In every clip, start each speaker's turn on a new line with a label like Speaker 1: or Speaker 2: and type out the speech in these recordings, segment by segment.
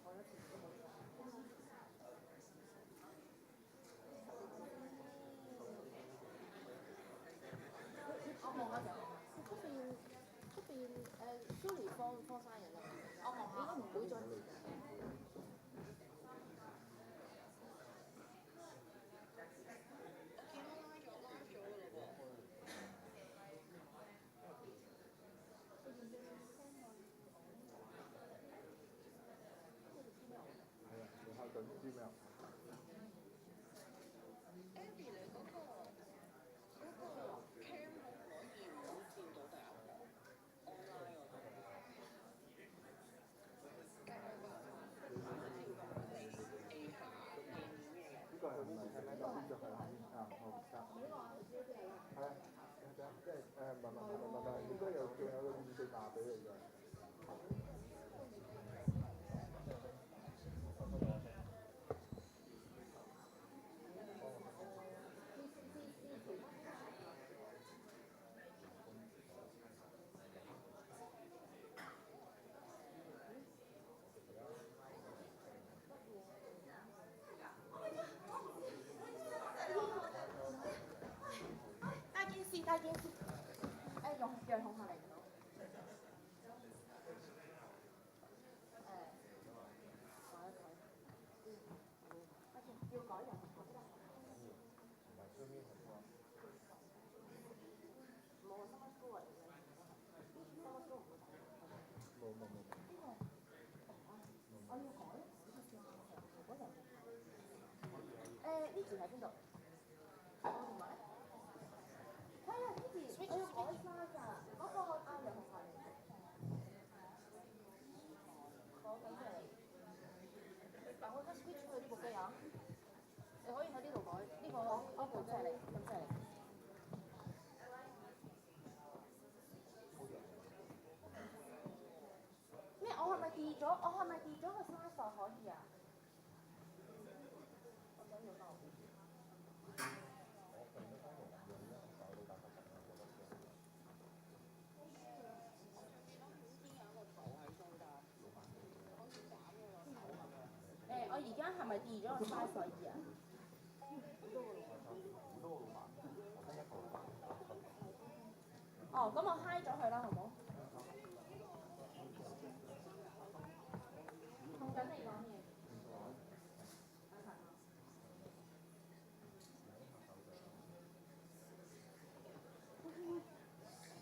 Speaker 1: 坐咗前都冇坐。我望下出邊Julie 放生人啦，我望下應該唔會再。
Speaker 2: 緊啲咩啊
Speaker 3: ？Abby 你嗰個 cam 可以唔好見到第一幕 online 嗰度。
Speaker 2: 呢個係唔係聽咧？就邊就係啦。啊，好得。係啊，即係唔係，應該仲有個免費碼俾你嘅。
Speaker 1: 大件事，讓控下嚟唔到。改一改。要改人控下。冇啊，三高嚟嘅，三高唔會打。
Speaker 2: 冇。
Speaker 1: 我要改。嗰陣。呢字喺邊度？我電話咧？係啊，呢字我要改翻㗎，嗰個阿楊學嚟。講緊出嚟。但我而家 switch 去呢部機啊！你可以喺呢度改，呢個呢部真係你，咁真係你。咩？我係咪 delete 咗？我係咪 delete 咗個 size 可以啊？我想要多。我而家係咪 delete 咗個 size 可以啊？哦，咁我 high 咗佢啦，好唔好？同緊你講嘢。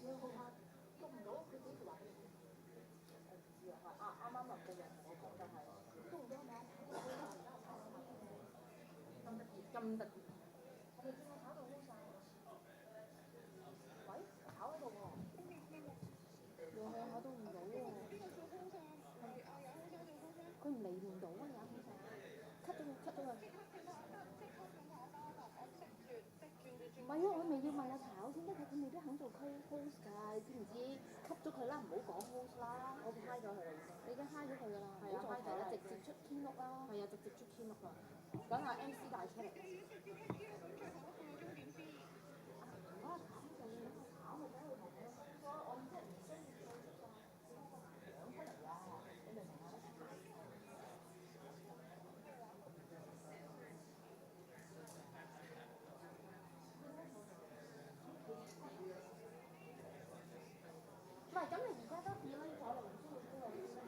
Speaker 1: 你好怕捉唔到佢幾時話？我唔知啊，啱啱落嘅人同我講就係捉唔到係咪啊？咁特別，我哋見我炒到好晒。喂，炒喺度喎。我係炒到唔到喎。佢唔嚟唔到啊！有空氣，cut 咗佢。唔係啊，我未要問阿炒先，因為佢未必肯做 host 㗎，你知唔知 ？cut 咗佢啦，唔好講 host 啦。我 high 咗佢啦，已經 high 咗佢㗎啦，唔好再提啦，直接出 Keynote 啦。係啊，直接出 Keynote 啦。等下 MC 帶出嚟。啊，炒就要炒咪俾佢同我即係唔需要講出嚟啊！你明唔明啊？唔係，咁你而家都 delete 咗，你唔需要知道啲咩？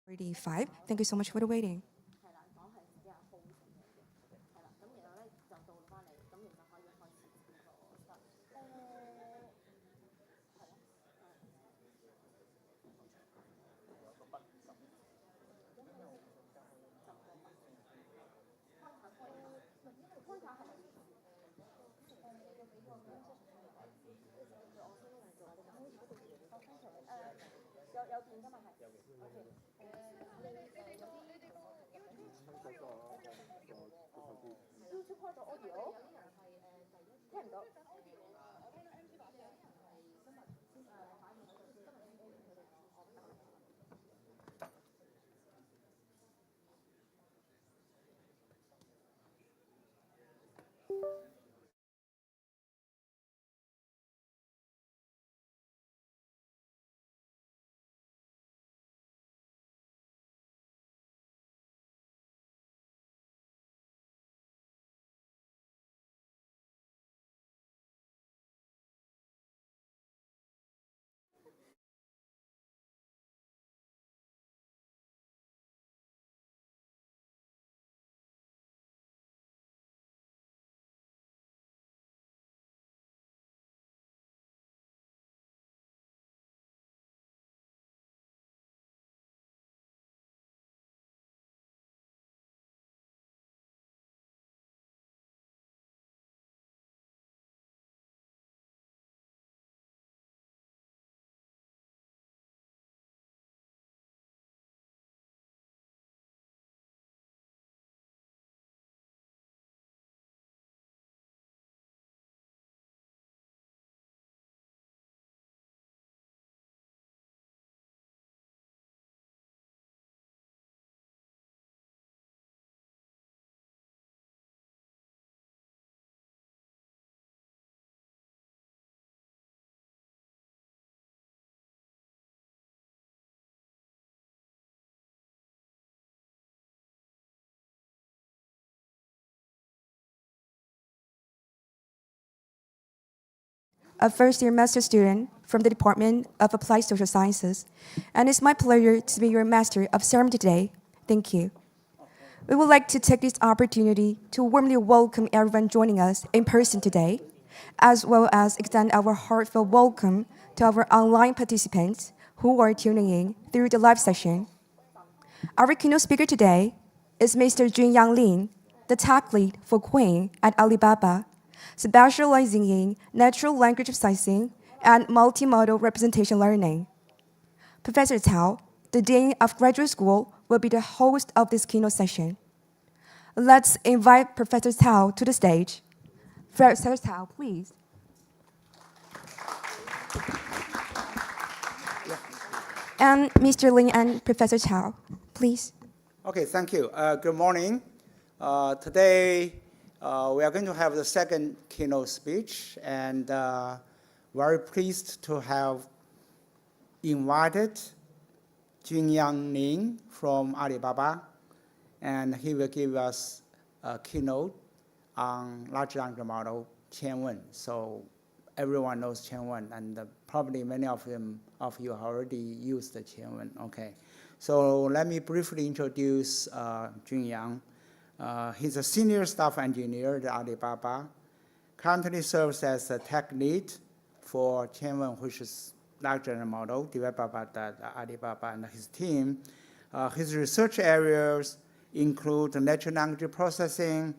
Speaker 4: 45. Thank you so much for the waiting.
Speaker 1: 係啦，講係自己係 host 咁樣嘅，係啦，咁然後咧就到翻嚟，咁然後可以開始呢個 start。係咯，開下係咪？有片㗎嘛係？OK。YouTube 開咗 audio，聽唔到。
Speaker 4: A first-year master student from the Department of Applied Social Sciences, and it's my pleasure to be your master of ceremony today. Thank you. We would like to take this opportunity to warmly welcome everyone joining us in person today, as well as extend our heartfelt welcome to our online participants who are tuning in through the live session. Our keynote speaker today is Mr. Junyang, the tech lead for Queen at Alibaba, specializing in natural language processing and multimodal representation learning. Professor Cao, the Dean of Graduate School, will be the host of this keynote session. Let's invite Professor Cao to the stage. Professor Cao, please. And Mr. Lin and Professor Cao, please.
Speaker 5: Okay, thank you. Good morning. Today, we are going to have the second keynote speech, and very pleased to have invited Junyang from Alibaba, and he will give us a keynote on large language model Qianwen. So everyone knows Qianwen, and probably many of you already used the Qianwen. Okay, so let me briefly introduce Junyang. He's a senior staff engineer at Alibaba, currently serves as a tech lead for Qianwen, which is large language model developed by Alibaba and his team. His research areas include natural language processing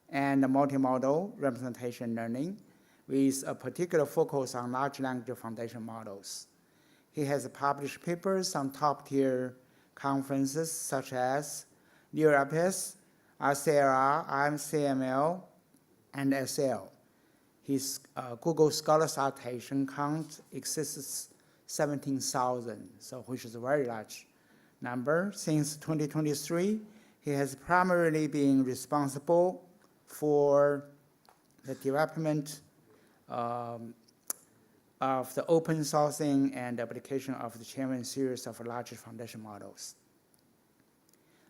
Speaker 5: and multimodal representation learning, with a particular focus on large language foundation models. He has published papers on top-tier conferences such as NeurIPS, RCLR, IMCML, and SL. His Google Scholar citation count exceeds 17,000, so which is a very large number. Since 2023, he has primarily been responsible for the development of the open sourcing and application of the Qianwen series of large foundation models.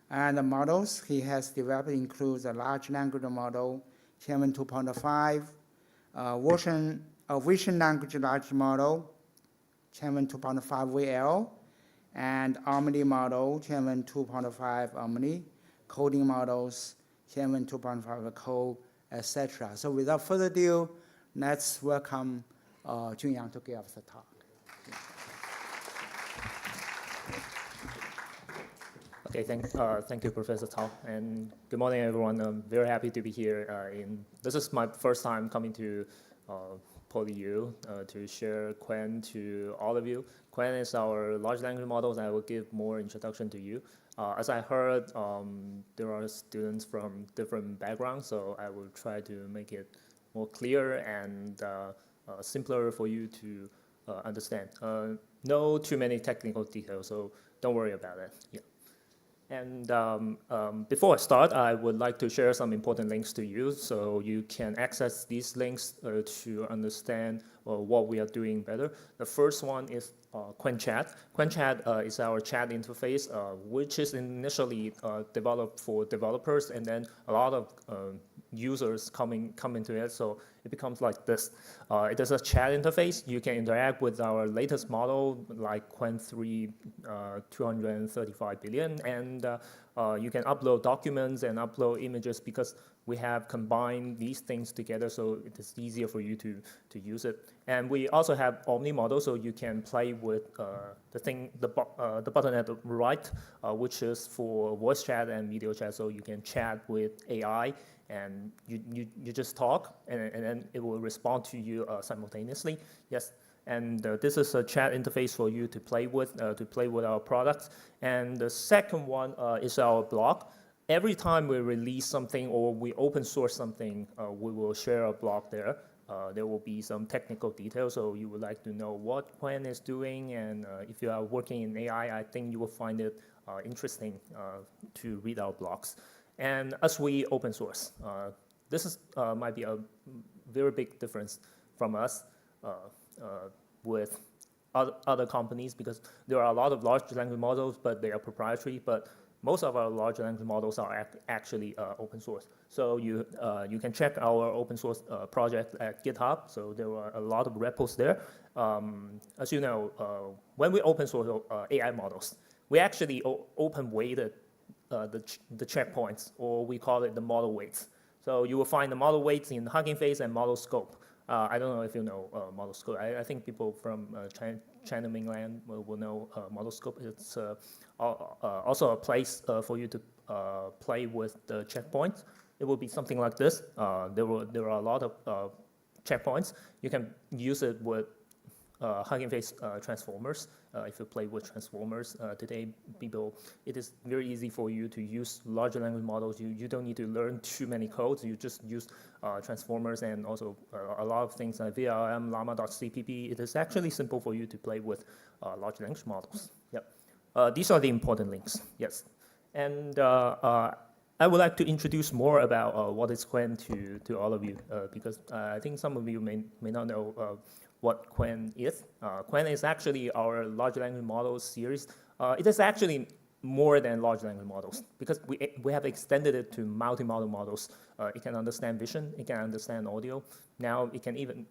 Speaker 5: And the models he has developed include a large language model, Qianwen 2.5, vision language large model, Qianwen 2.5 VL, and Omni model, Qianwen 2.5 Omni, coding models, Qianwen 2.5 code, etc. So without further ado, let's welcome Junyang to give us the talk.
Speaker 6: Okay, thank you, Professor Tao, and good morning, everyone. I'm very happy to be here. This is my first time coming to PolyU to share Quen to all of you. Quen is our large language models, and I will give more introduction to you. As I heard, there are students from different backgrounds, so I will try to make it more clear and simpler for you to understand. No too many technical details, so don't worry about it. Yeah. And before I start, I would like to share some important links to you so you can access these links to understand what we are doing better. The first one is Quen Chat. Quen Chat is our chat interface, which is initially developed for developers, and then a lot of users come into it, so it becomes like this. It is a chat interface. You can interact with our latest model, like Quen 3, 235 billion, and you can upload documents and upload images because we have combined these things together, so it is easier for you to use it. And we also have Omni model, so you can play with the button at the right, which is for voice chat and video chat, so you can chat with AI, and you just talk, and then it will respond to you simultaneously. Yes. And this is a chat interface for you to play with our products. And the second one is our blog. Every time we release something or we open source something, we will share a blog there. There will be some technical details, so you would like to know what Quen is doing, and if you are working in AI, I think you will find it interesting to read our blogs. And as we open source, this might be a very big difference from us with other companies, because there are a lot of large language models, but they are proprietary. But most of our large language models are actually open source. So you can check our open source project at GitHub. So there are a lot of repos there. As you know, when we open source AI models, we actually open weighted the checkpoints, or we call it the model weights. So you will find the model weights in Hugging Face and model scope. I don't know if you know model scope. I think people from China mainland will know model scope. It's also a place for you to play with the checkpoints. It will be something like this. There are a lot of checkpoints. You can use it with Hugging Face transformers. If you play with transformers today, it is very easy for you to use large language models. You don't need to learn too many codes. You just use transformers, and also a lot of things like VRM, llama.cpp. It is actually simple for you to play with large language models. Yep. These are the important links. Yes. And I would like to introduce more about what is Quen to all of you, because I think some of you may not know what Quen is. Quen is actually our large language models series. It is actually more than large language models, because we have extended it to multimodal models. It can understand vision, it can understand audio. Now it can even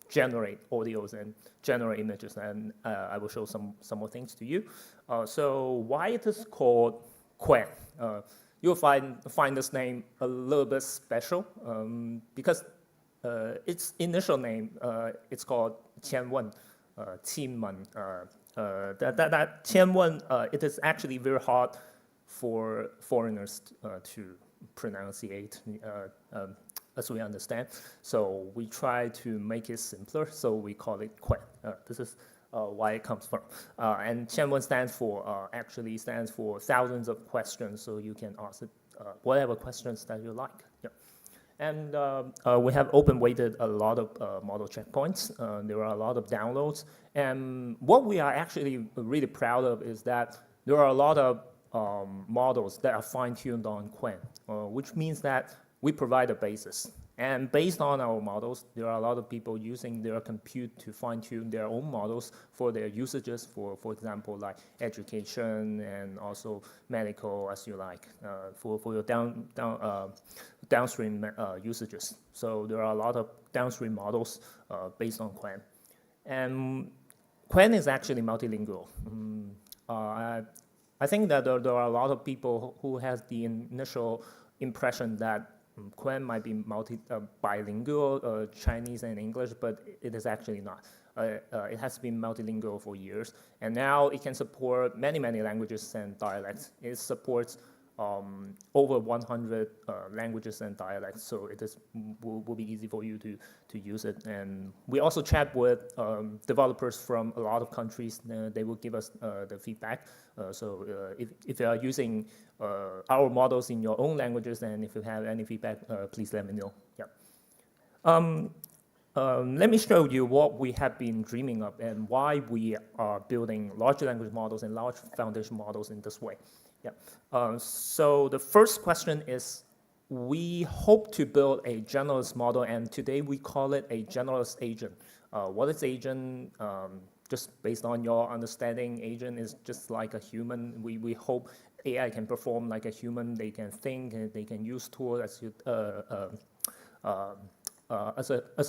Speaker 6: generate audios and generate images, and I will show some more things to you. So why it is called Quen? You'll find this name a little bit special, because its initial name, it's called Qianwen, Qinmen. That Qianwen, it is actually very hard for foreigners to pronunciate, as we understand. So we try to make it simpler, so we call it Quen. This is why it comes from. And Qianwen actually stands for thousands of questions, so you can ask it whatever questions that you like. Yeah. And we have open-weighted a lot of model checkpoints. There are a lot of downloads. And what we are actually really proud of is that there are a lot of models that are fine-tuned on Quen, which means that we provide a basis. And based on our models, there are a lot of people using their compute to fine-tune their own models for their usages, for example, like education and also medical, as you like, for your downstream usages. So there are a lot of downstream models based on Quen. And Quen is actually multilingual. I think that there are a lot of people who has the initial impression that Quen might be bilingual, Chinese and English, but it is actually not. It has been multilingual for years, and now it can support many languages and dialects. It supports over 100 languages and dialects, so it will be easy for you to use it. And we also chat with developers from a lot of countries. They will give us the feedback. So if you are using our models in your own languages, and if you have any feedback, please let me know. Yeah. Let me show you what we have been dreaming of and why we are building large language models and large foundation models in this way. Yeah. So the first question is, we hope to build a generalist model, and today we call it a generalist agent. What is agent? Just based on your understanding, agent is just like a human. We hope AI can perform like a human. They can think, and they can use tools as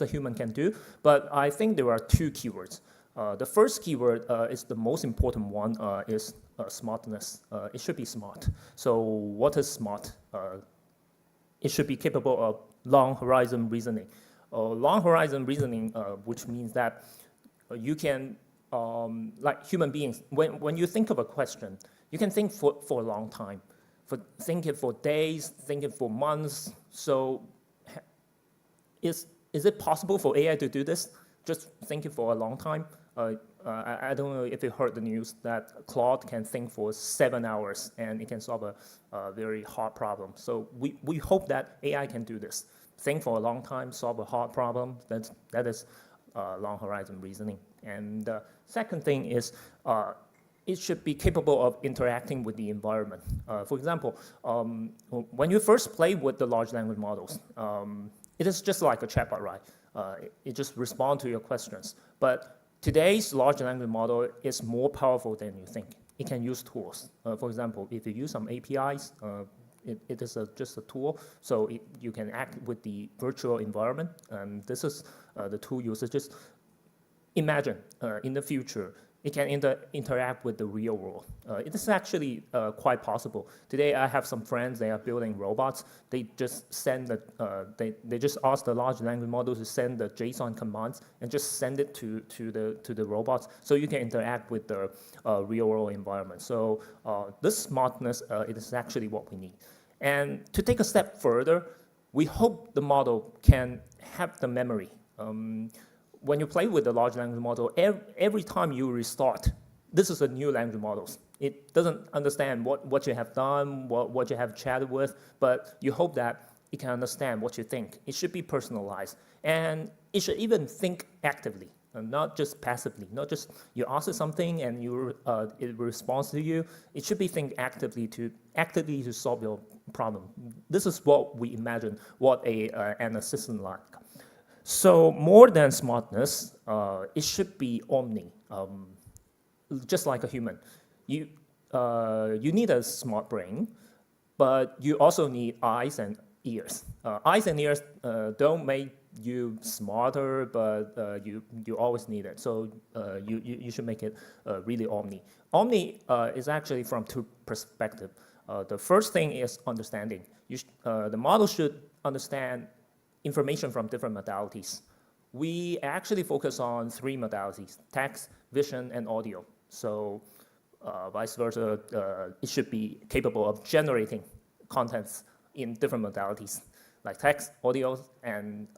Speaker 6: a human can do. But I think there are two keywords. The first keyword is the most important one, is smartness. It should be smart. So what is smart? It should be capable of long horizon reasoning. Long horizon reasoning, which means that you can, like human beings, when you think of a question, you can think for a long time. Think it for days, think it for months. So is it possible for AI to do this? Just think it for a long time? I don't know if you heard the news that Claude can think for 7 hours and it can solve a very hard problem. So we hope that AI can do this. Think for a long time, solve a hard problem. That is long horizon reasoning. And the second thing is it should be capable of interacting with the environment. For example, when you first play with the large language models, it is just like a chatbot, right? It just responds to your questions. But today's large language model is more powerful than you think. It can use tools. For example, if you use some APIs, it is just a tool, so you can act with the virtual environment. And this is the tool usages. Imagine in the future, it can interact with the real world. It is actually quite possible. Today, I have some friends. They are building robots. They just send they just ask the large language model to send the JSON commands and just send it to the robots, so you can interact with the real world environment. So this smartness, it is actually what we need. And to take a step further, we hope the model can have the memory. When you play with the large language model, every time you restart, this is a new language model. It doesn't understand what you have done, what you have chatted with, but you hope that it can understand what you think. It should be personalized, and it should even think actively, and not just passively. Not just you ask it something and it responds to you. It should be think actively to solve your problem. This is what we imagine what an assistant like. So more than smartness, it should be omni, just like a human. You need a smart brain, but you also need eyes and ears. Eyes and ears don't make you smarter, but you always need it. So you should make it really omni. Omni is actually from two perspectives. The first thing is understanding. The model should understand information from different modalities. We actually focus on 3 modalities: text, vision, and audio. So vice versa, it should be capable of generating contents in different modalities, like text, audio, and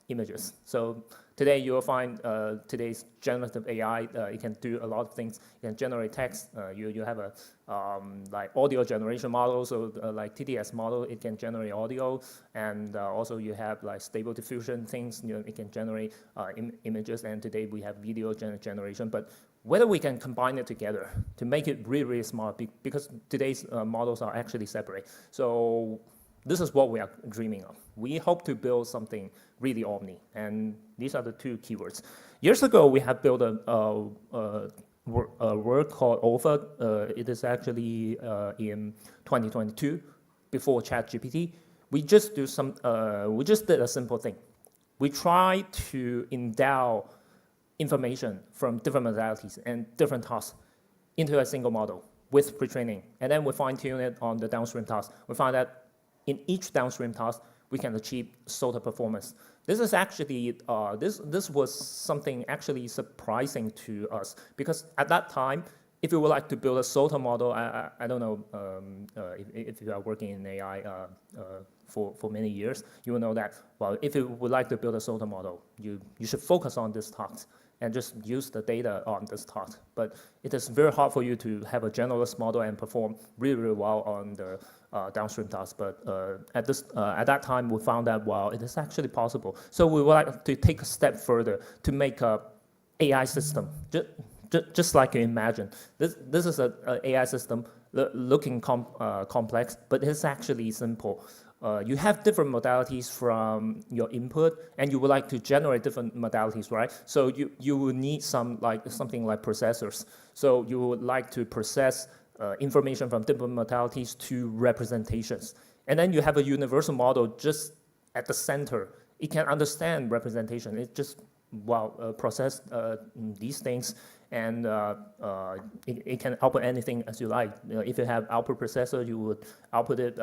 Speaker 6: images. So today you will find today's generative AI, it can do a lot of things. It can generate text. You have a like audio generation model, so like TDS model, it can generate audio, and also you have like stable diffusion things. It can generate images, and today we have video generation. But whether we can combine it together to make it really, really smart, because today's models are actually separate. So this is what we are dreaming of. We hope to build something really omni, and these are the 2 keywords. Years ago, we have built a word called OFA. It is actually in 2022, before ChatGPT. We just did a simple thing. We try to endow information from different modalities and different tasks into a single model with pre-training. And then we fine-tune it on the downstream task. We found that in each downstream task, we can achieve SOTA performance. This is actually, this was something actually surprising to us, because at that time, if you would like to build a SOTA model, I don't know if you are working in AI for many years, you will know that, well, if you would like to build a SOTA model, you should focus on this task and just use the data on this task. But it is very hard for you to have a generalist model and perform really, really well on the downstream task. But at that time, we found that, well, it is actually possible. So we would like to take a step further to make a AI system, just like you imagine. This is an AI system looking complex, but it's actually simple. You have different modalities from your input, and you would like to generate different modalities, right? So you will need something like processors. So you would like to process information from different modalities to representations. And then you have a universal model just at the center. It can understand representation. It just, process these things, and it can output anything as you like. If you have output processor, you would output it,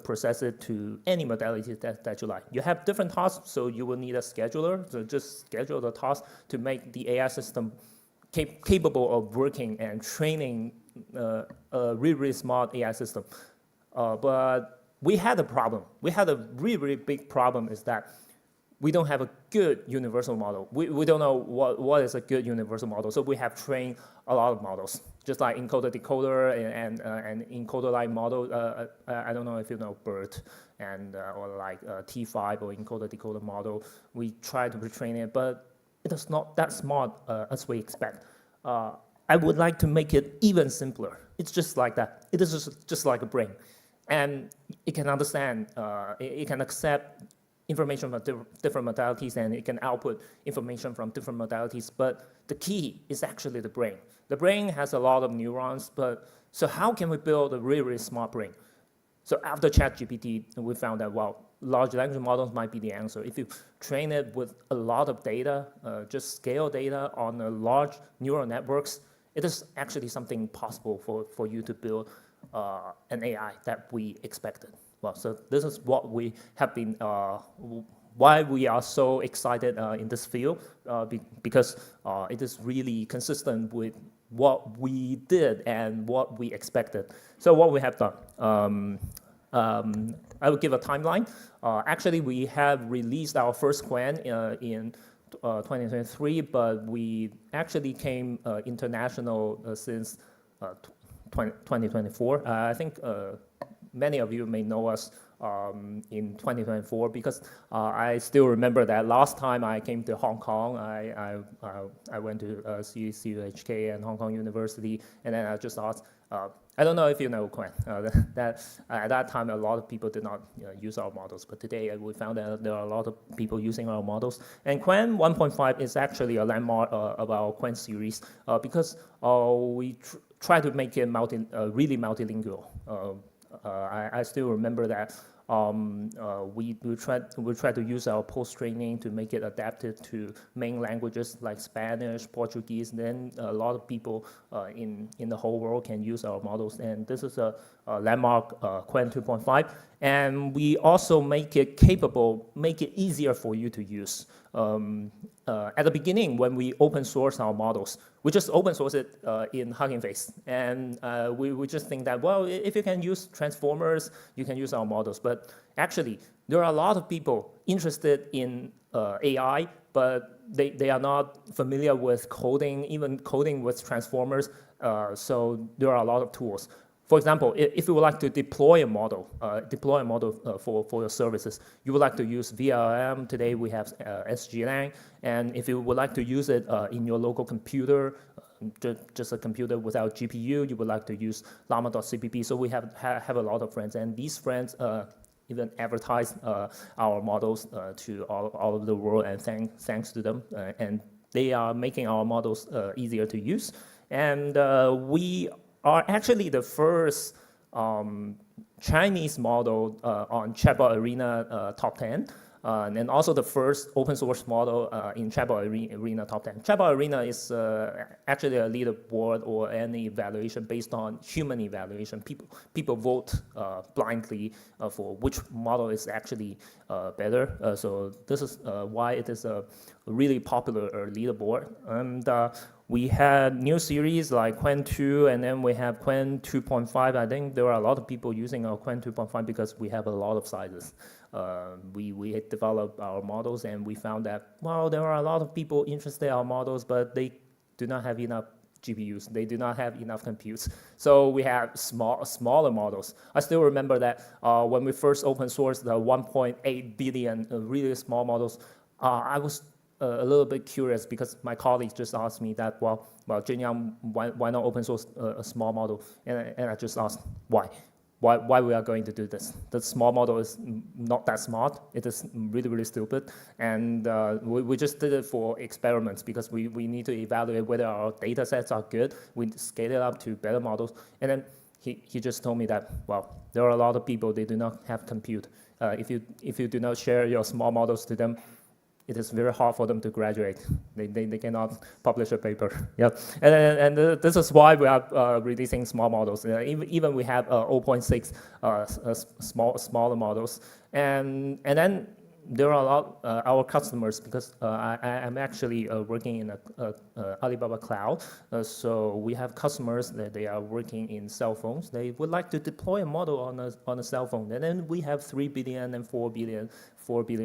Speaker 6: process it to any modality that you like. You have different tasks, so you will need a scheduler to just schedule the task to make the AI system capable of working and training a really, really smart AI system. But we had a problem. We had a really, really big problem, is that we don't have a good universal model. We don't know what is a good universal model. So we have trained a lot of models, just like encoder-decoder and encoder-like model. I don't know if you know BERT or like T5 or encoder-decoder model. We try to retrain it, but it is not that smart as we expect. I would like to make it even simpler. It's just like that. It is just like a brain. And it can understand, it can accept information from different modalities, and it can output information from different modalities. But the key is actually the brain. The brain has a lot of neurons, so how can we build a really, really smart brain? So after ChatGPT, we found that, large language models might be the answer. If you train it with a lot of data, just scale data on a large neural networks, it is actually something possible for you to build an AI that we expected. So this is what we have been, why we are so excited in this field, because it is really consistent with what we did and what we expected. So what we have done, I will give a timeline. Actually, we have released our first Quen in 2023, but we actually came international since 2024. I think many of you may know us in 2024, because I still remember that last time I came to Hong Kong, I went to CUHK and Hong Kong University, and then I just asked, I don't know if you know Quen, that at that time a lot of people did not use our models, but today we found that there are a lot of people using our models. And Quen 1.5 is actually a landmark of our Quen series, because we try to make it really multilingual. I still remember that we try to use our post-training to make it adapted to main languages like Spanish, Portuguese. Then a lot of people in the whole world can use our models. And this is a landmark Quen 2.5. And we also make it capable, make it easier for you to use. At the beginning, when we open source our models, we just open source it in Hugging Face. And we just think that, if you can use transformers, you can use our models. But actually, there are a lot of people interested in AI, but they are not familiar with coding, even coding with transformers. So there are a lot of tools. For example, if you would like to deploy a model for your services, you would like to use VLM. Today we have SGLang. And if you would like to use it in your local computer, just a computer without GPU, you would like to use llama.cpp. So we have a lot of friends, and these friends even advertise our models to all over the world, and thanks to them. And they are making our models easier to use. And we are actually the first Chinese model on Chatbot Arena top 10. and also the first open source model in Chatbot Arena top 10. Chatbot Arena is actually a leaderboard or any evaluation based on human evaluation. People vote blindly for which model is actually better. So this is why it is a really popular leaderboard. And we had new series like Quen 2, and then we have Quen 2.5. I think there are a lot of people using our Quen 2.5 because we have a lot of sizes. We developed our models, and we found that, well, there are a lot of people interested in our models, but they do not have enough GPUs. They do not have enough computes. So we have smaller models. I still remember that when we first open sourced the 1.8 billion really small models, I was a little bit curious because my colleagues just asked me that, well, Junyang, why not open source a small model? And I just asked, why? Why we are going to do this? The small model is not that smart. It is really, really stupid. And we just did it for experiments because we need to evaluate whether our data sets are good. We scale it up to better models. And then he just told me that, well, there are a lot of people, they do not have compute. If you do not share your small models to them, it is very hard for them to graduate. They cannot publish a paper. Yeah, and this is why we are releasing small models. Even we have 0.6 smaller models, and then there are a lot our customers because I'm actually working in a Alibaba cloud. So we have customers that they are working in cell phones. They would like to deploy a model on a cell phone, and then we have 3 billion and 4 billion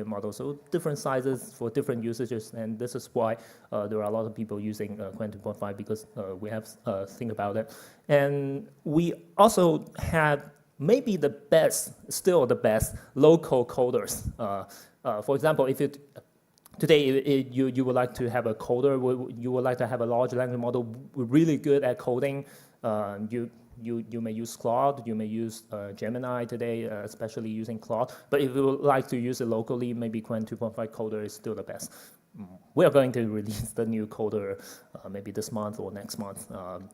Speaker 6: models. So different sizes for different usages, and this is why there are a lot of people using Quen 2.5 because we have think about it. And we also had maybe the best, still the best, local coders. For example, if today you would like to have a coder, you would like to have a large language model really good at coding, you may use Claude, you may use Gemini today, especially using Claude. But if you would like to use it locally, maybe Quen 2.5 coder is still the best. We are going to release the new coder maybe this month or next month,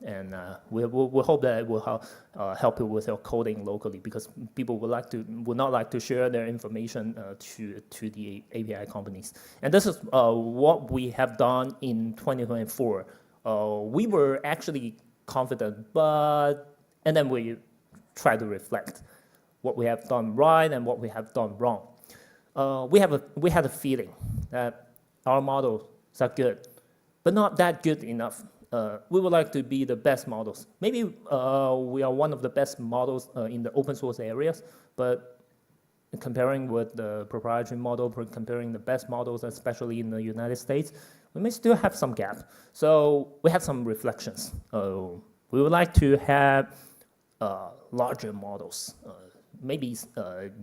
Speaker 6: and we hope that it will help you with your coding locally because people would not like to share their information to the API companies. And this is what we have done in 2024. We were actually confident, and then we try to reflect what we have done right and what we have done wrong. We had a feeling that our models are good, but not that good enough. We would like to be the best models. Maybe we are one of the best models in the open source areas, but comparing with the proprietary model, comparing the best models, especially in the United States, we may still have some gap. So we have some reflections. We would like to have larger models. Maybe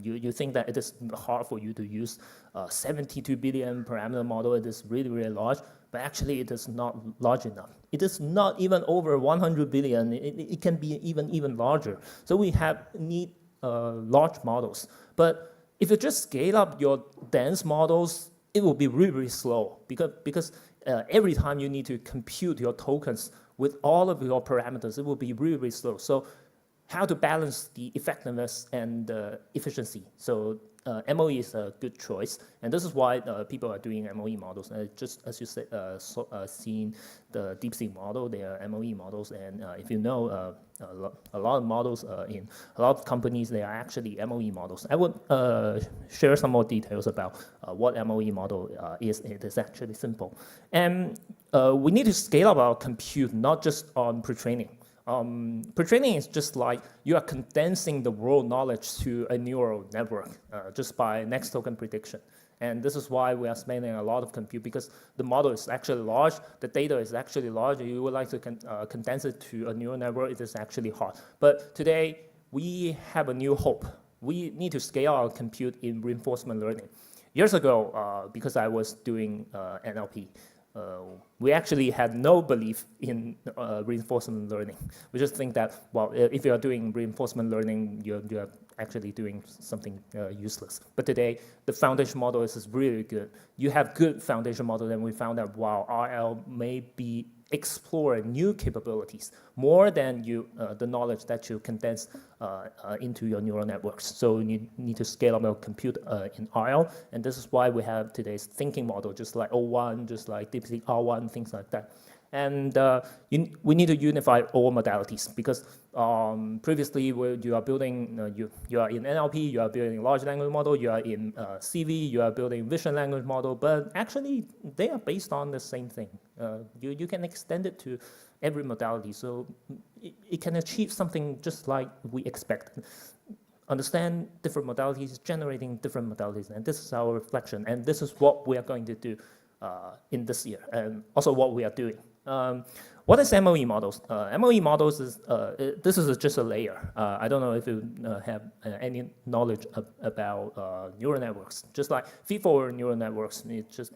Speaker 6: you think that it is hard for you to use 72 billion parameter model. It is really, really large, but actually it is not large enough. It is not even over 100 billion. It can be even larger. So we need large models. But if you just scale up your dense models, it will be really, really slow because every time you need to compute your tokens with all of your parameters, it will be really, really slow. So how to balance the effectiveness and the efficiency. So MOE is a good choice, and this is why people are doing MOE models. Just as you said, seen the DeepSeek model, they are MOE models, and if you know a lot of models in a lot of companies, they are actually MOE models. I would share some more details about what MOE model is. It is actually simple, and we need to scale up our compute, not just on pre-training. Pre-training is just like you are condensing the world knowledge to a neural network just by next token prediction. And this is why we are spending a lot of compute because the model is actually large, the data is actually large. You would like to condense it to a neural network, it is actually hard. But today, we have a new hope. We need to scale our compute in reinforcement learning. Years ago, because I was doing NLP, we actually had no belief in reinforcement learning. We just think that, well, if you are doing reinforcement learning, you're actually doing something useless. But today, the foundation model is really good. You have good foundation model, and we found that, wow, RL may be exploring new capabilities more than the knowledge that you condense into your neural networks. So you need to scale up your compute in RL, and this is why we have today's thinking model, just like O1, just like DeepSeek R1, things like that. And we need to unify all modalities, because previously you are building, you are in NLP, you are building large language model, you are in CV, you are building vision language model, but actually they are based on the same thing. You can extend it to every modality, so it can achieve something just like we expect. Understand different modalities, generating different modalities, and this is our reflection, and this is what we are going to do in this year, and also what we are doing. What is MOE models? MOE models is, this is just a layer. I don't know if you have any knowledge about neural networks. Just like feed-forward neural networks, it's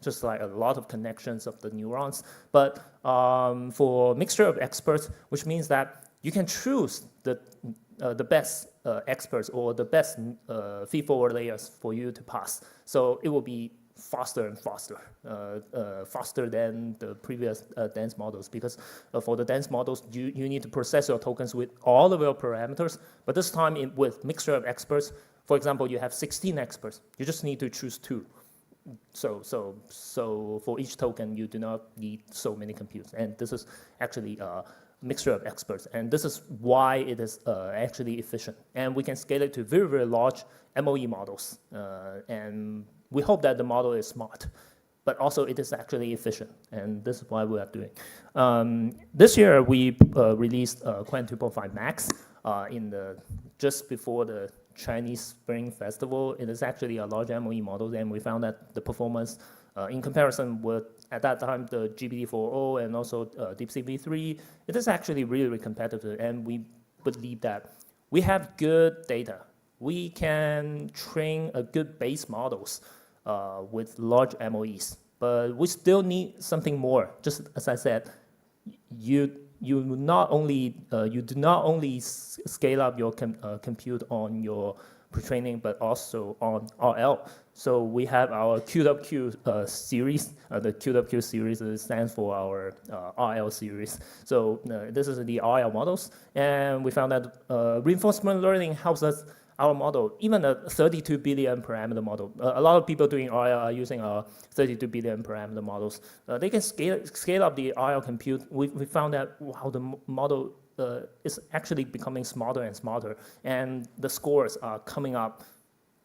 Speaker 6: just like a lot of connections of the neurons. But for mixture of experts, which means that you can choose the best experts or the best feed-forward layers for you to pass. So it will be faster and faster, faster than the previous dense models, because for the dense models, you need to process your tokens with all of your parameters, but this time with mixture of experts, for example, you have 16 experts, you just need to choose 2. So for each token, you do not need so many computes, and this is actually a mixture of experts, and this is why it is actually efficient, and we can scale it to very, very large MOE models, and we hope that the model is smart, but also it is actually efficient, and this is why we are doing. This year, we released Qwen 2.5 Max just before the Chinese Spring Festival. It is actually a large MOE model, and we found that the performance, in comparison with, at that time, the GPT-4o and also DeepSeek V3, it is actually really, really competitive, and we believe that we have good data. We can train a good base models with large MOEs, but we still need something more. Just as I said, you do not only scale up your compute on your pre-training, but also on RL. So we have our QWQ series. The QWQ series stands for our RL series. So this is the RL models, and we found that reinforcement learning helps us. Our model, even a 32 billion parameter model, a lot of people doing RL are using our 32 billion parameter models. They can scale up the RL compute. We found that, wow, the model is actually becoming smarter and smarter, and the scores are coming up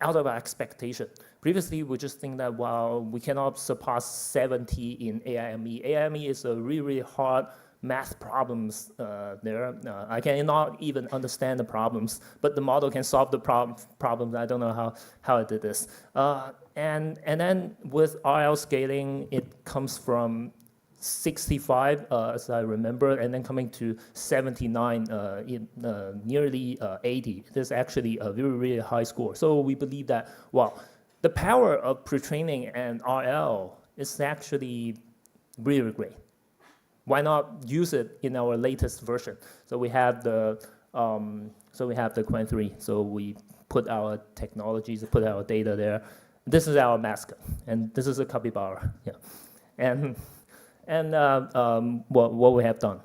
Speaker 6: out of our expectation. Previously, we just think that, wow, we cannot surpass 70 in AIME. AIME is a really, really hard math problems there. I cannot even understand the problems, but the model can solve the problems. I don't know how it did this. And then with RL scaling, it comes from 65, as I remember, and then coming to 79, nearly 80. It is actually a very, really high score. So we believe that, wow, the power of pre-training and RL is actually really great. Why not use it in our latest version? So we have the Qwen 3. So we put our technologies, put our data there. This is our mascot, and this is a capybara. Yeah, and what we have done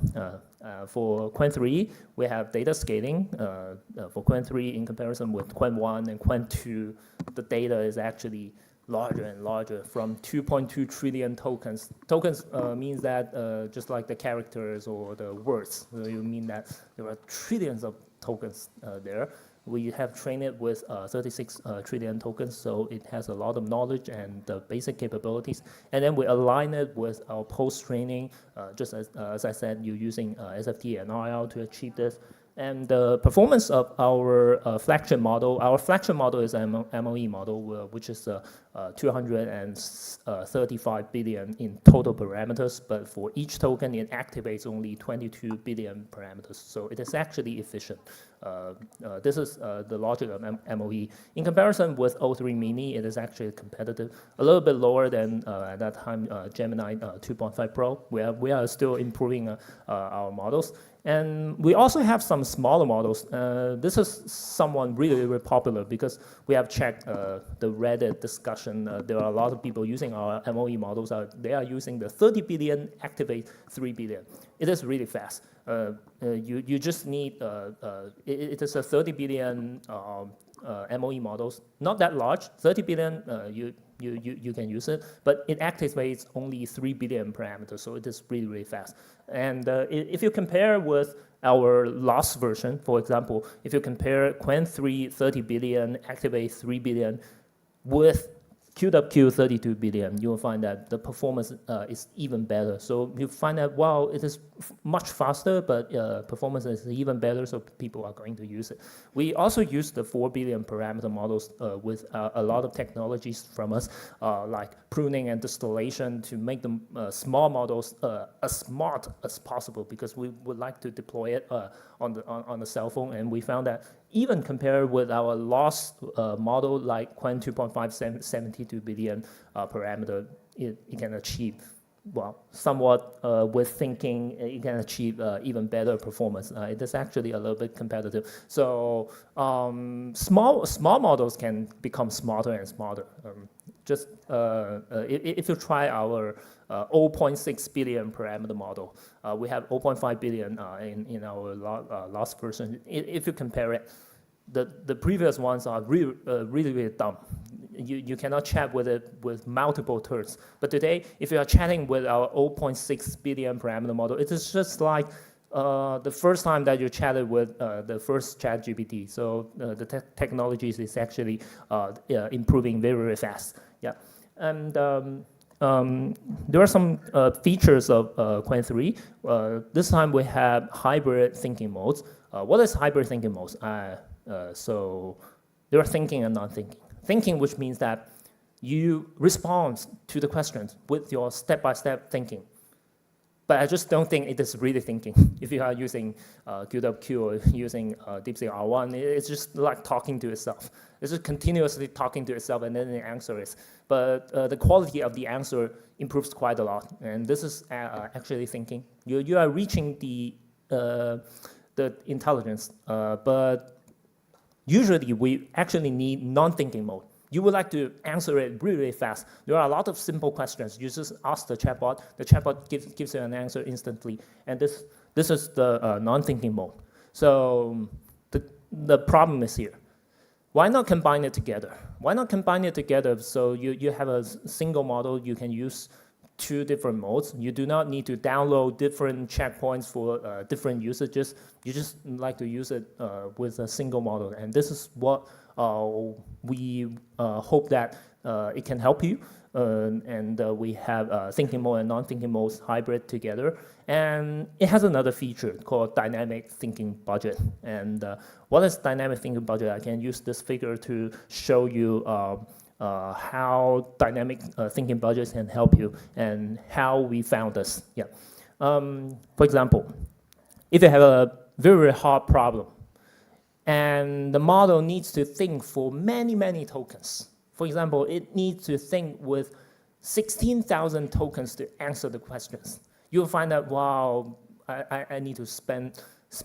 Speaker 6: for Qwen 3, we have data scaling. For Qwen 3, in comparison with Qwen 1 and Qwen 2, the data is actually larger and larger, from 2.2 trillion tokens. Tokens means that just like the characters or the words, you mean that there are trillions of tokens there. We have trained it with 36 trillion tokens, so it has a lot of knowledge and the basic capabilities. And then we align it with our post-training, just as I said, you're using SFT and RL to achieve this. And the performance of our flagship model is an MOE model, which is 235 billion in total parameters, but for each token, it activates only 22 billion parameters. So it is actually efficient. This is the logic of MOE. In comparison with O3 Mini, it is actually competitive, a little bit lower than at that time Gemini 2.5 Pro. We are still improving our models. And we also have some smaller models. This is someone really, really popular because we have checked the Reddit discussion. There are a lot of people using our MOE models. They are using the 30 billion activate 3 billion. It is really fast. You just need, it is a 30 billion MOE models, not that large. 30 billion, you can use it, but it activates only 3 billion parameters, so it is really, really fast. And if you compare with our last version, for example, if you compare Qwen 3 30 billion, activate 3 billion with QWQ 32 billion, you will find that the performance is even better. So you find that, wow, it is much faster, but performance is even better, so people are going to use it. We also use the 4 billion parameter models with a lot of technologies from us, like pruning and distillation to make the small models as smart as possible, because we would like to deploy it on the cell phone, and we found that even compared with our last model like Qwen 2.5 72 billion parameter, it can achieve, well, somewhat with thinking, it can achieve even better performance. It is actually a little bit competitive. So small models can become smarter and smarter. Just if you try our 0.6 billion parameter model, we have 0.5 billion in our last version. If you compare it, the previous ones are really, really dumb. You cannot chat with it with multiple turns. But today, if you are chatting with our 0.6 billion parameter model, it is just like the first time that you chatted with the first ChatGPT. So the technologies is actually improving very, very fast. Yeah, and there are some features of Qwen 3. This time we have hybrid thinking modes. What is hybrid thinking modes? So there are thinking and non-thinking. Thinking, which means that you respond to the questions with your step-by-step thinking. But I just don't think it is really thinking. If you are using QWQ or using DeepSeek R1, it's just like talking to itself. It's just continuously talking to itself, and then the answer is. But the quality of the answer improves quite a lot. And this is actually thinking. You are reaching the intelligence, but usually we actually need non-thinking mode. You would like to answer it really, really fast. There are a lot of simple questions. You just ask the chatbot gives you an answer instantly. And this is the non-thinking mode. So the problem is here. Why not combine it together? Why not combine it together so you have a single model, you can use 2 different modes. You do not need to download different checkpoints for different usages. You just like to use it with a single model. And this is what we hope that it can help you. And we have thinking mode and non-thinking modes hybrid together. And it has another feature called dynamic thinking budget. And what is dynamic thinking budget? I can use this figure to show you how dynamic thinking budgets can help you and how we found this. Yeah. For example, if you have a very, very hard problem and the model needs to think for many, many tokens. For example, it needs to think with 16,000 tokens to answer the questions. You'll find that, wow, I need to spend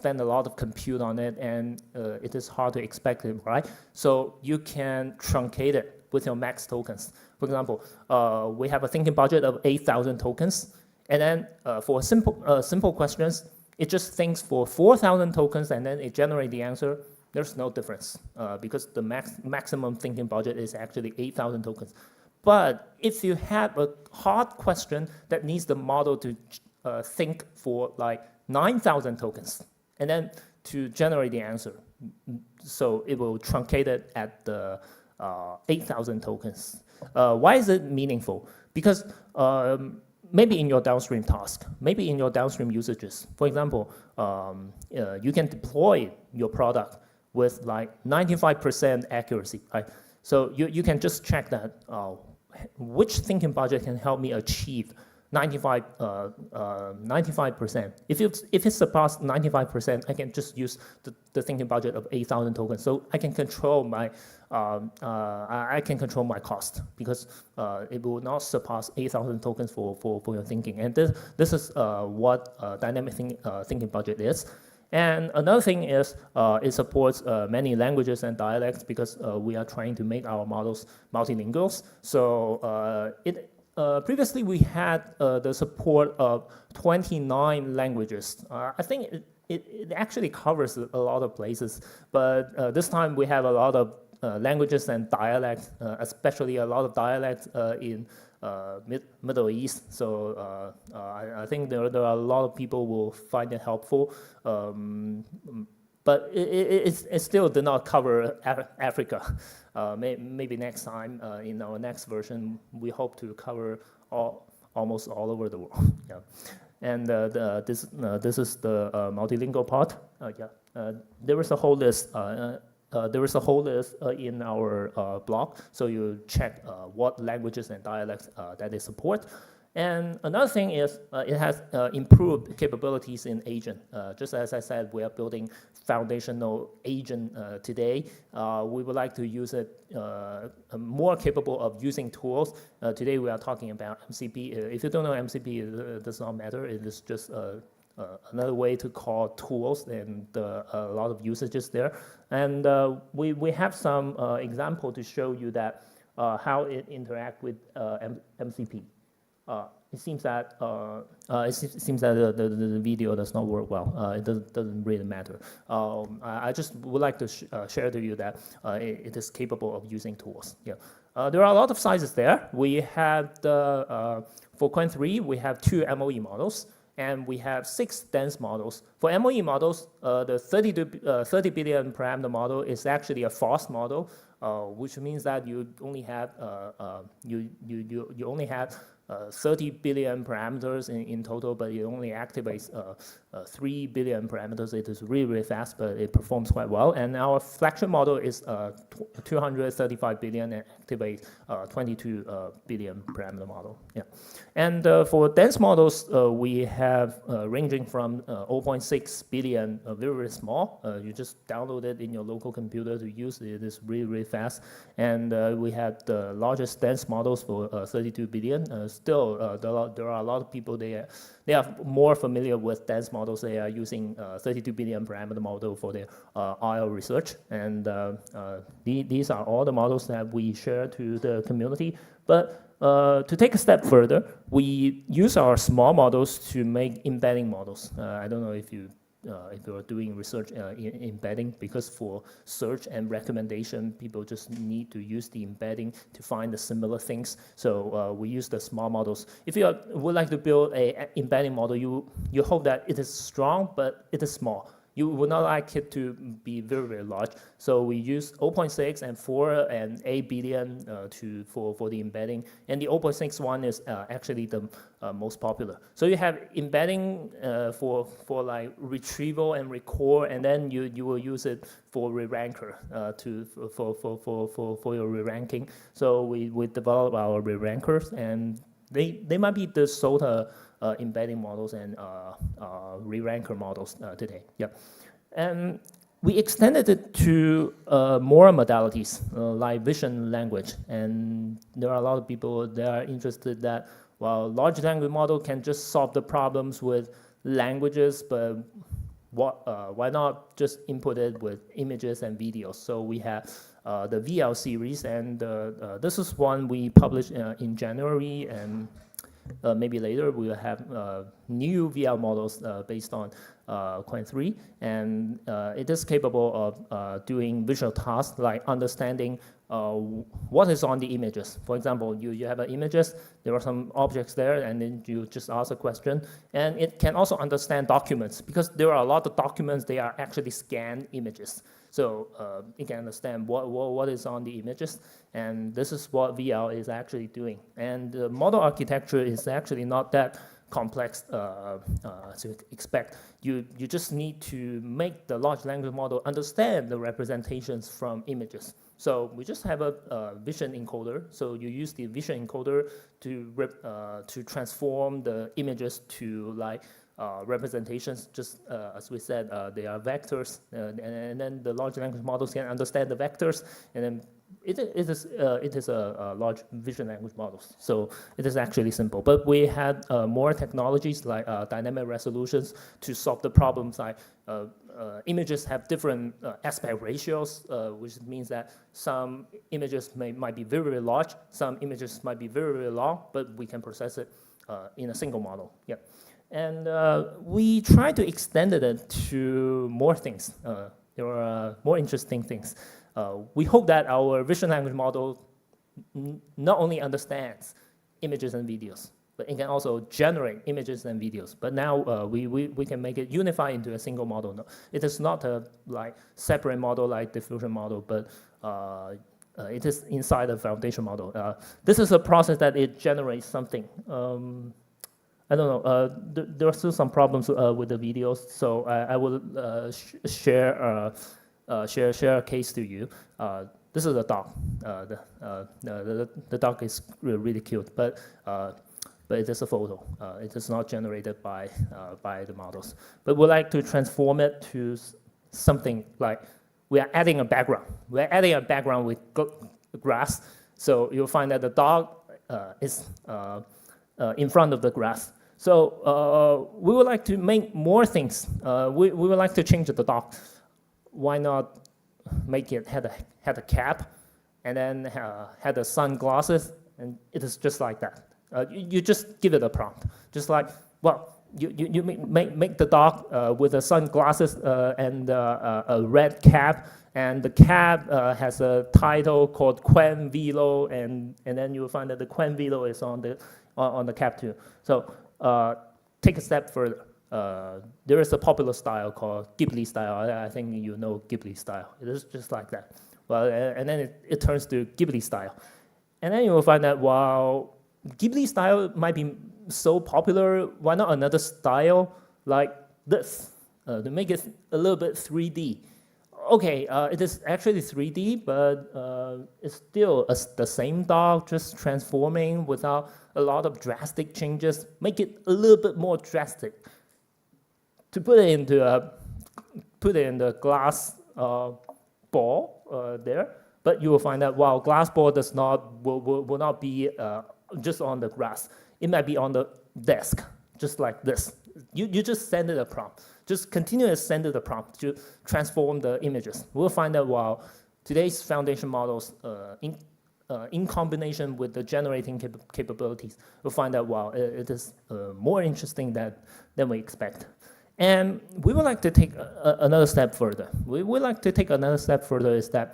Speaker 6: a lot of compute on it, and it is hard to expect it, right? So you can truncate it with your max tokens. For example, we have a thinking budget of 8,000 tokens, and then for simple questions, it just thinks for 4,000 tokens, and then it generates the answer. There's no difference because the maximum thinking budget is actually 8,000 tokens. But if you have a hard question that needs the model to think for like 9,000 tokens, and then to generate the answer, so it will truncate it at the 8,000 tokens. Why is it meaningful? Because maybe in your downstream task, maybe in your downstream usages, for example, you can deploy your product with like 95% accuracy, right? So you can just check that which thinking budget can help me achieve 95%. If it surpasses 95%, I can just use the thinking budget of 8,000 tokens. So I can control my cost because it will not surpass 8,000 tokens for your thinking. And this is what dynamic thinking budget is. And another thing is it supports many languages and dialects because we are trying to make our models multilinguals. So previously we had the support of 29 languages. I think it actually covers a lot of places, but this time we have a lot of languages and dialects, especially a lot of dialects in Middle East. So I think there are a lot of people who will find it helpful. But it still did not cover Africa. Maybe next time in our next version, we hope to cover almost all over the world. Yeah. And this is the multilingual part. There is a whole list. There is a whole list in our blog, so you check what languages and dialects that they support. And another thing is it has improved capabilities in agent. Just as I said, we are building foundational agent today. We would like to use it more capable of using tools. Today we are talking about MCP. If you don't know MCP, it does not matter. It is just another way to call tools, and a lot of usages there. And we have some example to show you that how it interact with MCP. It seems that the video does not work well. It doesn't really matter. I just would like to share to you that it is capable of using tools. Yeah. There are a lot of sizes there. We have for Qwen 3, we have 2 MOE models, and we have 6 dense models. For MOE models, the 30 billion parameter model is actually a fast model, which means that you only have you only have 30 billion parameters in total, but it only activates 3 billion parameters. It is really, really fast, but it performs quite well. And our flagship model is 235 billion and activates 22 billion parameter model. Yeah. And for dense models, we have ranging from 0.6 billion, very, very small. You just download it in your local computer to use it. It is really, really fast. And we have the largest dense models for 32 billion. Still, there are a lot of people, they are more familiar with dense models. They are using 32 billion parameter model for their IO research. And these are all the models that we share to the community. But to take a step further, we use our small models to make embedding models. I don't know if you are doing research in embedding, because for search and recommendation, people just need to use the embedding to find the similar things. So we use the small models. If you would like to build an embedding model, you hope that it is strong, but it is small. You would not like it to be very, very large. So we use 0.6 and 4 and 8 billion for the embedding. And the 0.6 one is actually the most popular. So you have embedding for like retrieval and recall, and then you will use it for re-ranker for your re-ranking. So we develop our re-rankers, and they might be the SOTA embedding models and re-ranker models today. Yeah. And we extended it to more modalities like vision language. And there are a lot of people that are interested that, well, large language model can just solve the problems with languages, but why not just input it with images and videos? So we have the VL series, and this is one we published in January, and maybe later we will have new VL models based on Qwen 3, and it is capable of doing visual tasks like understanding what is on the images. For example, you have images, there are some objects there, and then you just ask a question, and it can also understand documents, because there are a lot of documents, they are actually scanned images. So it can understand what is on the images, and this is what VL is actually doing. And the model architecture is actually not that complex to expect. You just need to make the large language model understand the representations from images. So we just have a vision encoder. So you use the vision encoder to transform the images to like representations. Just as we said, they are vectors, and then the large language models can understand the vectors, and then it is a large vision language models. So it is actually simple. But we had more technologies like dynamic resolutions to solve the problems like images have different aspect ratios, which means that some images might be very, very large, some images might be very, very long, but we can process it in a single model. Yeah. And we try to extend it to more things. There are more interesting things. We hope that our vision language model not only understands images and videos, but it can also generate images and videos. But now we can make it unify into a single model. No, it is not a like separate model like diffusion model, but it is inside the foundation model. This is a process that it generates something. I don't know. There are still some problems with the videos, so I will share a case to you. This is a dog. The dog is really cute, but it is a photo. It is not generated by the models. But we like to transform it to something like we are adding a background. We're adding a background with grass. So you'll find that the dog is in front of the grass. So we would like to make more things. We would like to change the dog. Why not make it had a cap, and then had the sunglasses, and it is just like that. You just give it a prompt, just like, well, you make the dog with the sunglasses and a red cap, and the cap has a title called Quen Velo, and then you'll find that the Quen Velo is on the cap too. So take a step further. There is a popular style called Ghibli style. I think you know Ghibli style. It is just like that. Well, and then it turns to Ghibli style. And then you will find that while Ghibli style might be so popular, why not another style like this to make it a little bit 3D? Okay, it is actually 3D, but it's still the same dog, just transforming without a lot of drastic changes. Make it a little bit more drastic. To put it in the glass ball there, but you will find that while glass ball will not be just on the grass, it might be on the desk, just like this. You just send it a prompt. Just continue to send it a prompt to transform the images. We'll find that while today's foundation models, in combination with the generating capabilities, we'll find that while it is more interesting than we expect. And we would like to take another step further. We would like to take another step further is that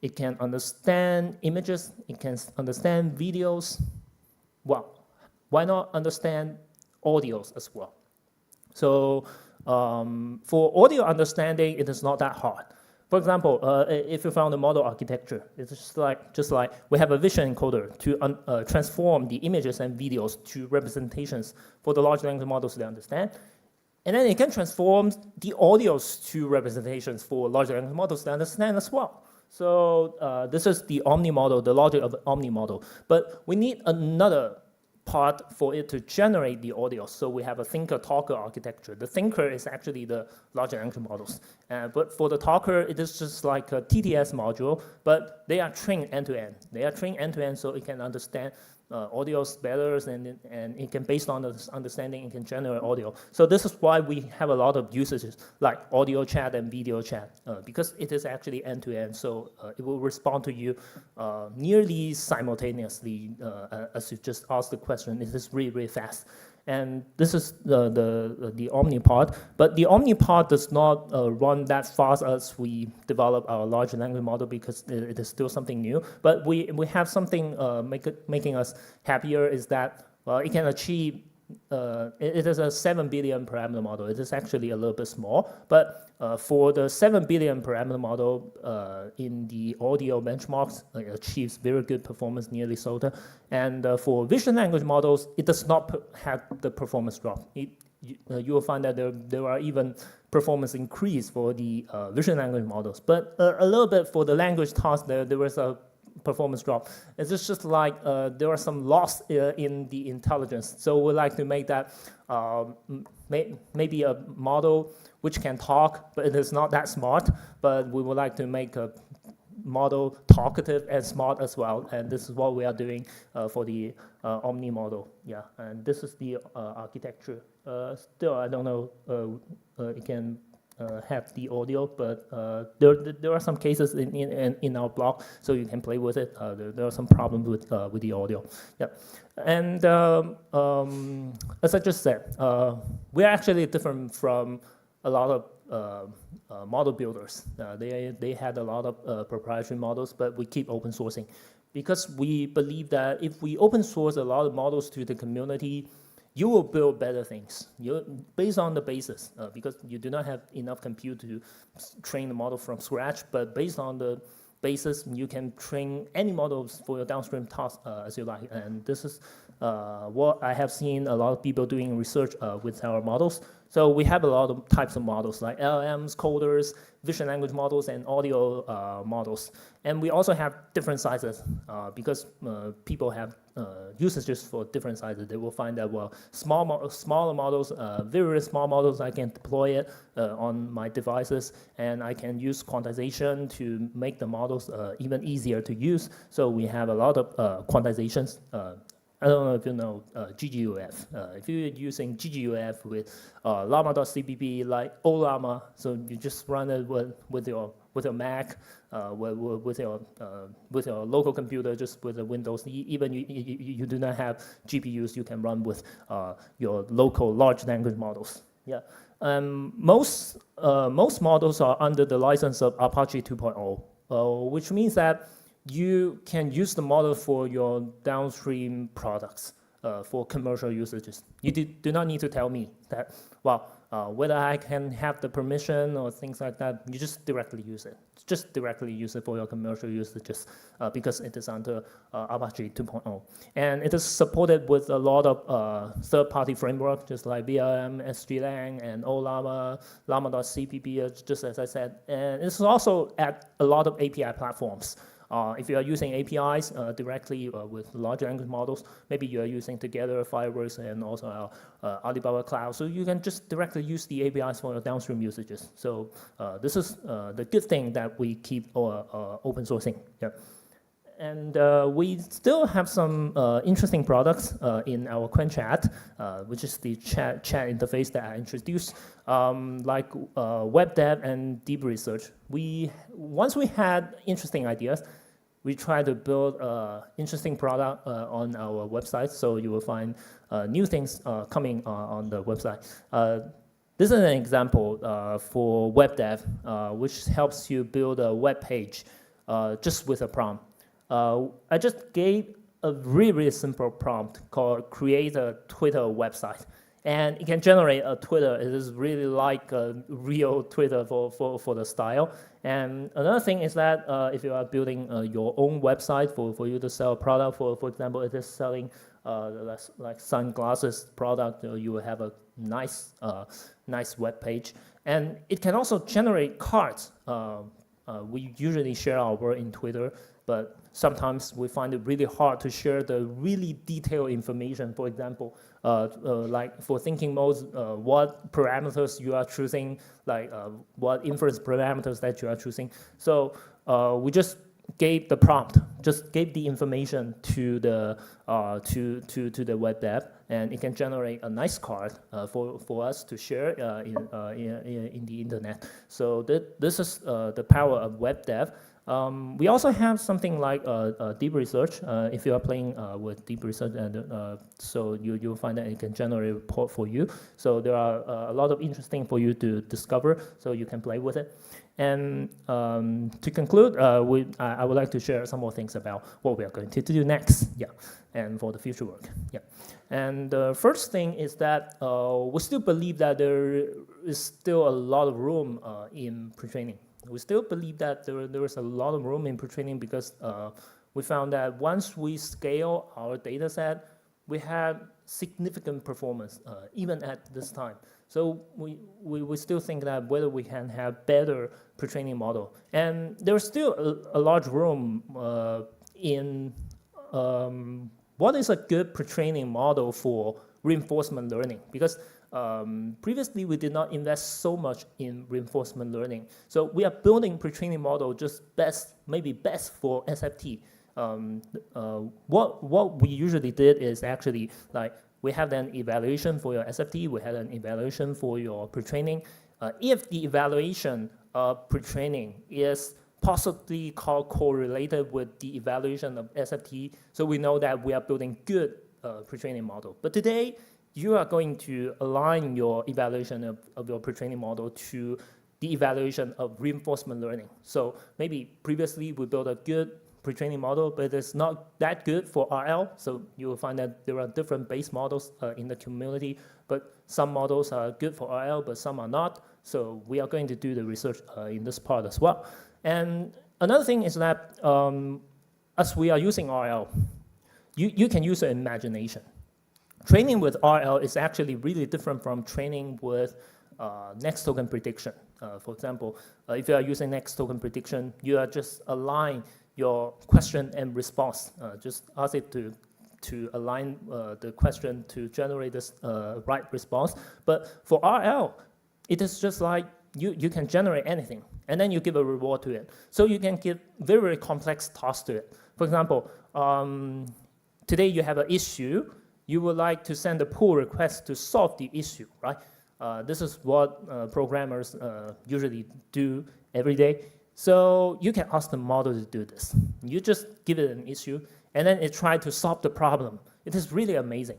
Speaker 6: it can understand images, it can understand videos. Well, why not understand audios as well? So for audio understanding, it is not that hard. For example, if you found a model architecture, it's just like we have a vision encoder to transform the images and videos to representations for the large language models to understand. And then it can transform the audios to representations for large language models to understand as well. So this is the Omni model, the logic of the Omni model. But we need another part for it to generate the audio. So we have a thinker-talker architecture. The thinker is actually the large language models. But for the talker, it is just like a TTS module, but they are trained end-to-end. They are trained end-to-end so it can understand audios better, and it can, based on the understanding, it can generate audio. So this is why we have a lot of usages like audio chat and video chat, because it is actually end-to-end, so it will respond to you nearly simultaneously as you just ask the question. It is really, really fast. And this is the Omni part, but the Omni part does not run that fast as we develop our large language model because it is still something new. But we have something making us happier is that it can achieve. It is a 7 billion parameter model. It is actually a little bit small, but for the 7 billion parameter model in the audio benchmarks, it achieves very good performance, nearly SOTA. And for vision language models, it does not have the performance drop. you will find that there are even performance increase for the vision language models. But a little bit for the language task, there was a performance drop. It's just like there are some loss in the intelligence. So we like to make that maybe a model which can talk, but it is not that smart. But we would like to make a model talkative and smart as well. And this is what we are doing for the Omni model. Yeah, and this is the architecture. Still, I don't know, it can have the audio, but there are some cases in our blog, so you can play with it. There are some problems with the audio. Yeah, and as I just said, we are actually different from a lot of model builders. They had a lot of proprietary models, but we keep open sourcing because we believe that if we open source a lot of models to the community, you will build better things based on the basis, because you do not have enough compute to train the model from scratch, but based on the basis, you can train any models for your downstream tasks as you like. And this is what I have seen a lot of people doing research with our models. So we have a lot of types of models like LLMs, coders, vision language models, and audio models. And we also have different sizes because people have usages for different sizes. They will find that, well, smaller models, very small models, I can deploy it on my devices, and I can use quantization to make the models even easier to use. So we have a lot of quantizations. I don't know if you know GGUF. If you're using GGUF with llama.cpp, like ollama, so you just run it with your Mac, with your local computer, just with the Windows. Even you do not have GPUs, you can run with your local large language models. Yeah, most models are under the license of Apache 2.0, which means that you can use the model for your downstream products, for commercial usages. You do not need to tell me that, well, whether I can have the permission or things like that. You just directly use it. Just directly use it for your commercial usages because it is under Apache 2.0. And it is supported with a lot of third-party frameworks, just like VLM, SGLang, and ollama, llama.cpp, just as I said. And it's also at a lot of API platforms. If you are using APIs directly with large language models, maybe you are using Together, Fireworks, and also our Alibaba Cloud. So you can just directly use the APIs for your downstream usages. So this is the good thing that we keep open sourcing. Yeah. And we still have some interesting products in our Quen Chat, which is the chat interface that I introduced, like web dev and deep research. Once we had interesting ideas, we try to build an interesting product on our website, so you will find new things coming on the website. This is an example for web dev, which helps you build a web page just with a prompt. I just gave a really simple prompt called create a Twitter website. And it can generate a Twitter. It is really like a real Twitter for the style. And another thing is that if you are building your own website for you to sell a product, for example, if it's selling like sunglasses product, you will have a nice web page. And it can also generate cards. We usually share our work in Twitter, but sometimes we find it really hard to share the really detailed information. For example, like for thinking modes, what parameters you are choosing, like what inference parameters that you are choosing. So we just gave the prompt, just gave the information to the web dev, and it can generate a nice card for us to share in the internet. So this is the power of web dev. We also have something like deep research. If you are playing with deep research, and so you'll find that it can generate a report for you. So there are a lot of interesting for you to discover, so you can play with it. And to conclude, I would like to share some more things about what we are going to do next, yeah, and for the future work, yeah. And the first thing is that we still believe that there is still a lot of room in pre-training. We still believe that there is a lot of room in pre-training because we found that once we scale our data set, we had significant performance even at this time. So we still think that whether we can have better pre-training model. And there's still a large room in what is a good pre-training model for reinforcement learning, because previously we did not invest so much in reinforcement learning. So we are building pre-training model just maybe best for SFT. What we usually did is actually like we have an evaluation for your SFT, we had an evaluation for your pre-training. If the evaluation of pre-training is possibly correlated with the evaluation of SFT, so we know that we are building good pre-training model. But today, you are going to align your evaluation of your pre-training model to the evaluation of reinforcement learning. So maybe previously we built a good pre-training model, but it's not that good for RL. So you will find that there are different base models in the community, but some models are good for RL, but some are not. So we are going to do the research in this part as well. And another thing is that as we are using RL, you can use your imagination. Training with RL is actually really different from training with next token prediction. For example, if you are using next token prediction, you are just align your question and response. Just ask it to align the question to generate this right response. But for RL, it is just like you can generate anything, and then you give a reward to it. So you can give very, very complex tasks to it. For example, today you have an issue. You would like to send a pull request to solve the issue, right? This is what programmers usually do every day. So you can ask the model to do this. You just give it an issue, and then it tries to solve the problem. It is really amazing.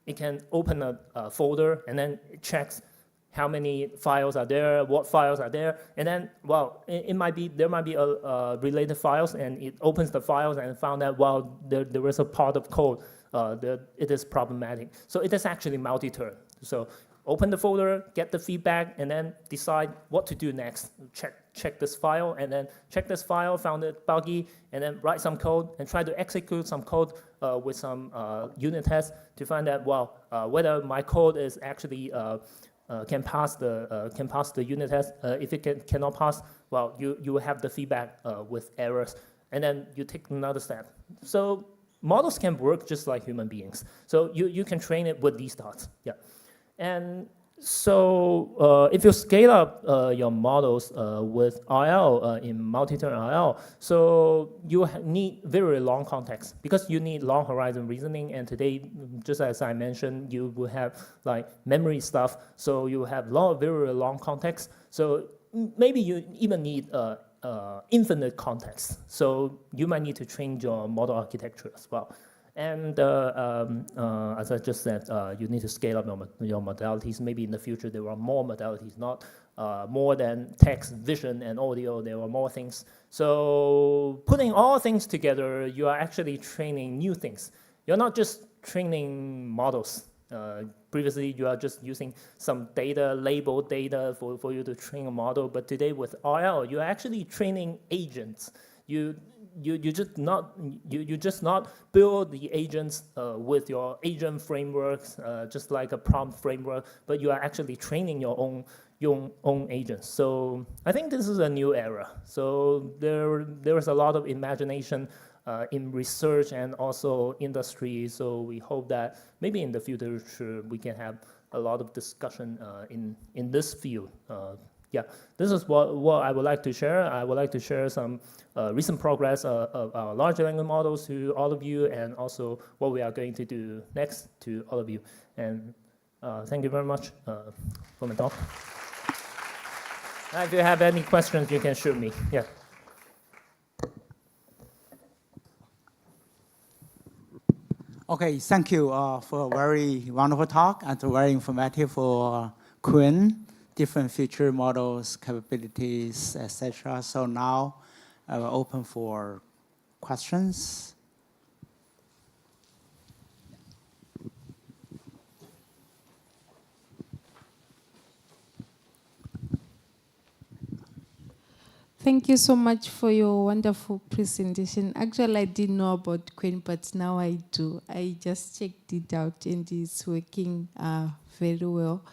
Speaker 6: It can open a folder, and then it checks how many files are there, what files are there, and then, well, there might be related files, and it opens the files and found that, well, there is a part of code it is problematic. So it is actually multi-turn. So open the folder, get the feedback, and then decide what to do next. Check this file, and then check this file, found it buggy, and then write some code and try to execute some code with some unit tests to find out, well, whether my code is actually can pass the unit test. If it cannot pass, well, you will have the feedback with errors, and then you take another step. So models can work just like human beings. So you can train it with these thoughts. Yeah. And so if you scale up your models with RL in multi-turn RL, so you need very long context because you need long horizon reasoning. And today, just as I mentioned, you will have like memory stuff. So you have very long context. So maybe you even need infinite context. So you might need to change your model architecture as well. And as I just said, you need to scale up your modalities. Maybe in the future there are more modalities, not more than text, vision, and audio. There are more things. So putting all things together, you are actually training new things. You're not just training models. Previously, you are just using some data, labeled data for you to train a model. But today with RL, you're actually training agents. You just not build the agents with your agent frameworks, just like a prompt framework, but you are actually training your own agents. So I think this is a new era. So there is a lot of imagination in research and also industry. So we hope that maybe in the future we can have a lot of discussion in this field. Yeah, this is what I would like to share. I would like to share some recent progress of our large language models to all of you, and also what we are going to do next to all of you. And thank you very much for my talk. If you have any questions, you can shoot me. Yeah.
Speaker 5: Okay, thank you for a very wonderful talk and very informative for Quinn. Different feature models, capabilities, etc. So now I will open for questions.
Speaker 7: Thank you so much for your wonderful presentation. Actually, I didn't know about Queen, but now I do. I just checked it out and it's working very well.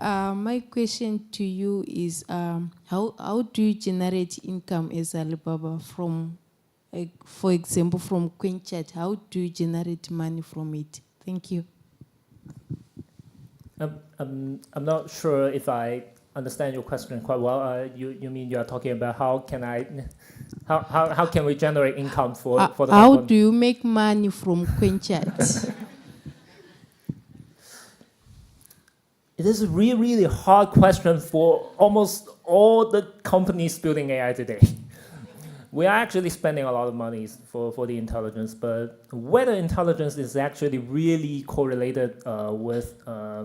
Speaker 7: My question to you is, how do you generate income as Alibaba from, for example, from QueenChat? How do you generate money from it? Thank you.
Speaker 6: I'm not sure if I understand your question quite well. You mean you are talking about how can we generate income for the
Speaker 7: How
Speaker 6: company?
Speaker 7: do you make money from QueenChat?
Speaker 6: It is a really, really hard question for almost all the companies building AI today. We are actually spending a lot of money for the intelligence, but whether intelligence is actually really correlated with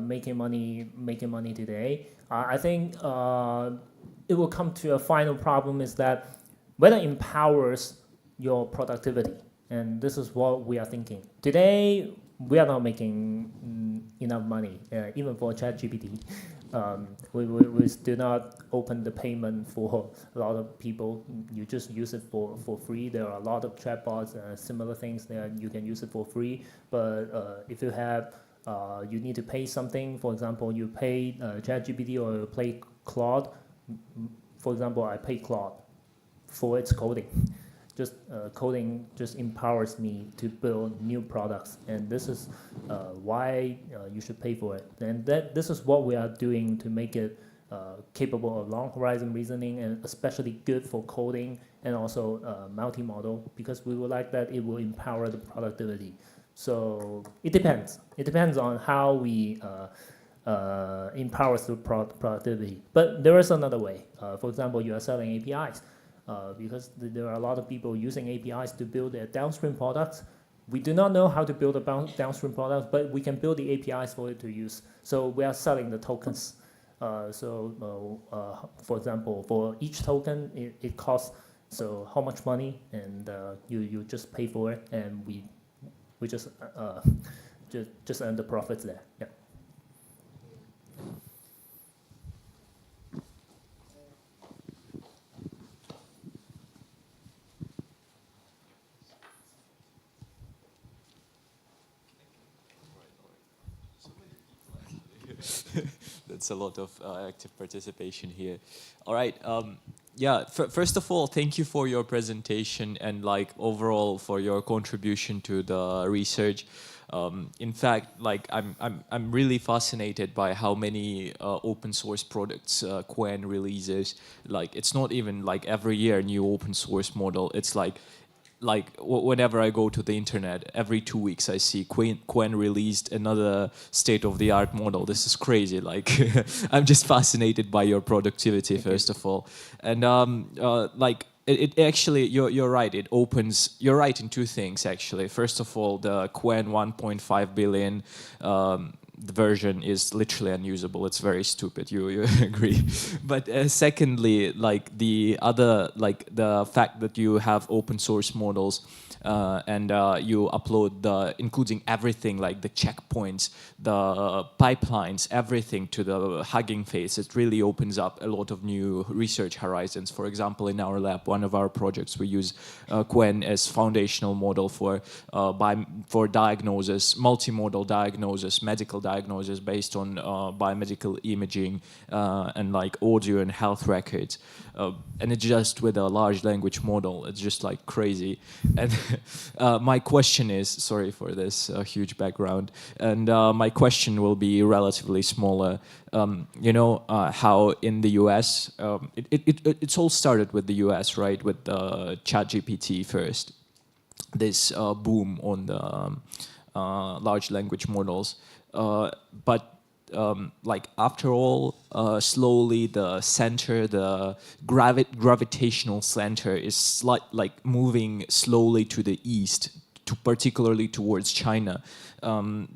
Speaker 6: making money today, I think it will come to a final problem is that whether it empowers your productivity, and this is what we are thinking. Today, we are not making enough money, even for ChatGPT. We do not open the payment for a lot of people. You just use it for free. There are a lot of chatbots, similar things that you can use it for free. But if you have, you need to pay something. For example, you pay ChatGPT or you pay Claude. For example, I pay Claude for its coding. Just coding just empowers me to build new products, and this is why you should pay for it. And this is what we are doing to make it capable of long horizon reasoning, and especially good for coding and also multimodal, because we would like that it will empower the productivity. So it depends. It depends on how we empower the productivity. But there is another way. For example, you are selling APIs. Because there are a lot of people using APIs to build their downstream products. We do not know how to build a downstream product, but we can build the APIs for it to use. So we are selling the tokens. For example, for each token, it costs how much money, and you just pay for it, and we just earn the profits there. Yeah.
Speaker 8: That's a lot of active participation here. All right. Yeah. First of all, thank you for your presentation and overall for your contribution to the research. In fact, I'm really fascinated by how many open source products Quen releases. It's not even every year new open source model. It's whenever I go to the internet, every 2 weeks I see Quen released another state-of-the-art model. This is crazy. I'm just fascinated by your productivity, first of all. And it actually, you're right. You're right in two things, actually. First of all, the Quen 1.5 billion the version is literally unusable. It's very stupid. You agree? But secondly, the fact that you have open source models and you upload including everything, the checkpoints, the pipelines, everything to the Hugging Face. It really opens up a lot of new research horizons. For example, in our lab, one of our projects, we use Quen as foundational model for diagnosis, multimodal diagnosis, medical diagnosis based on biomedical imaging and audio and health records. And it's just with a large language model. It's just crazy. And my question is, sorry for this huge background, and my question will be relatively smaller. You know how in the US, it's all started with the US, right? With ChatGPT first. This boom on the large language models. But after all, slowly the center, the gravitational center is moving slowly to the east, particularly towards China,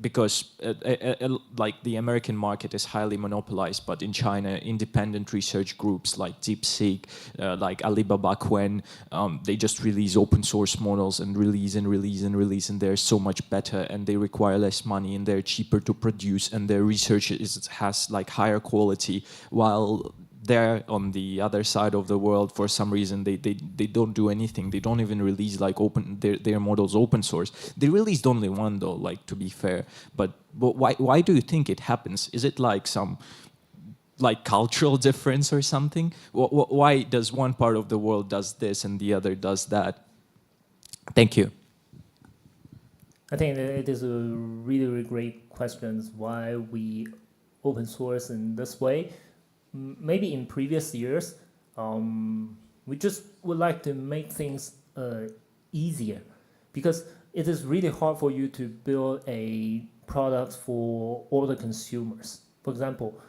Speaker 8: because the American market is highly monopolized, but in China, independent research groups like DeepSeek, like Alibaba Quen, they just release open source models and release, and they're so much better, and they require less money, and they're cheaper to produce, and their research has higher quality, while there on the other side of the world, for some reason, they don't do anything. They don't even release like their models open source. They released only one though, like, to be fair. But why do you think it happens? Is it like some like cultural difference or something? Why does one part of the world does this and the other does that? Thank you.
Speaker 6: I think that it is a really, really great question why we open source in this way. Maybe in previous years, we just would like to make things easier, because it is really hard for you to build a product for all the consumers. For example,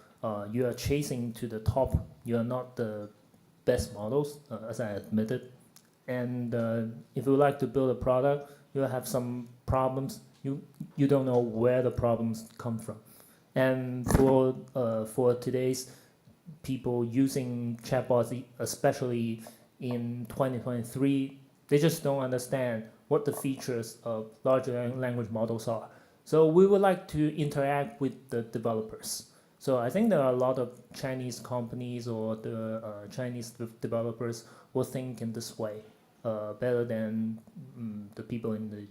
Speaker 6: you are chasing to the top. You are not the best models, as I admitted. And if you would like to build a product, you have some problems. You don't know where the problems come from. And for today's people using chatbots, especially in 2023, they just don't understand what the features of large language models are. So we would like to interact with the developers. So I think there are a lot of Chinese companies or the Chinese developers who think in this way better than the people in the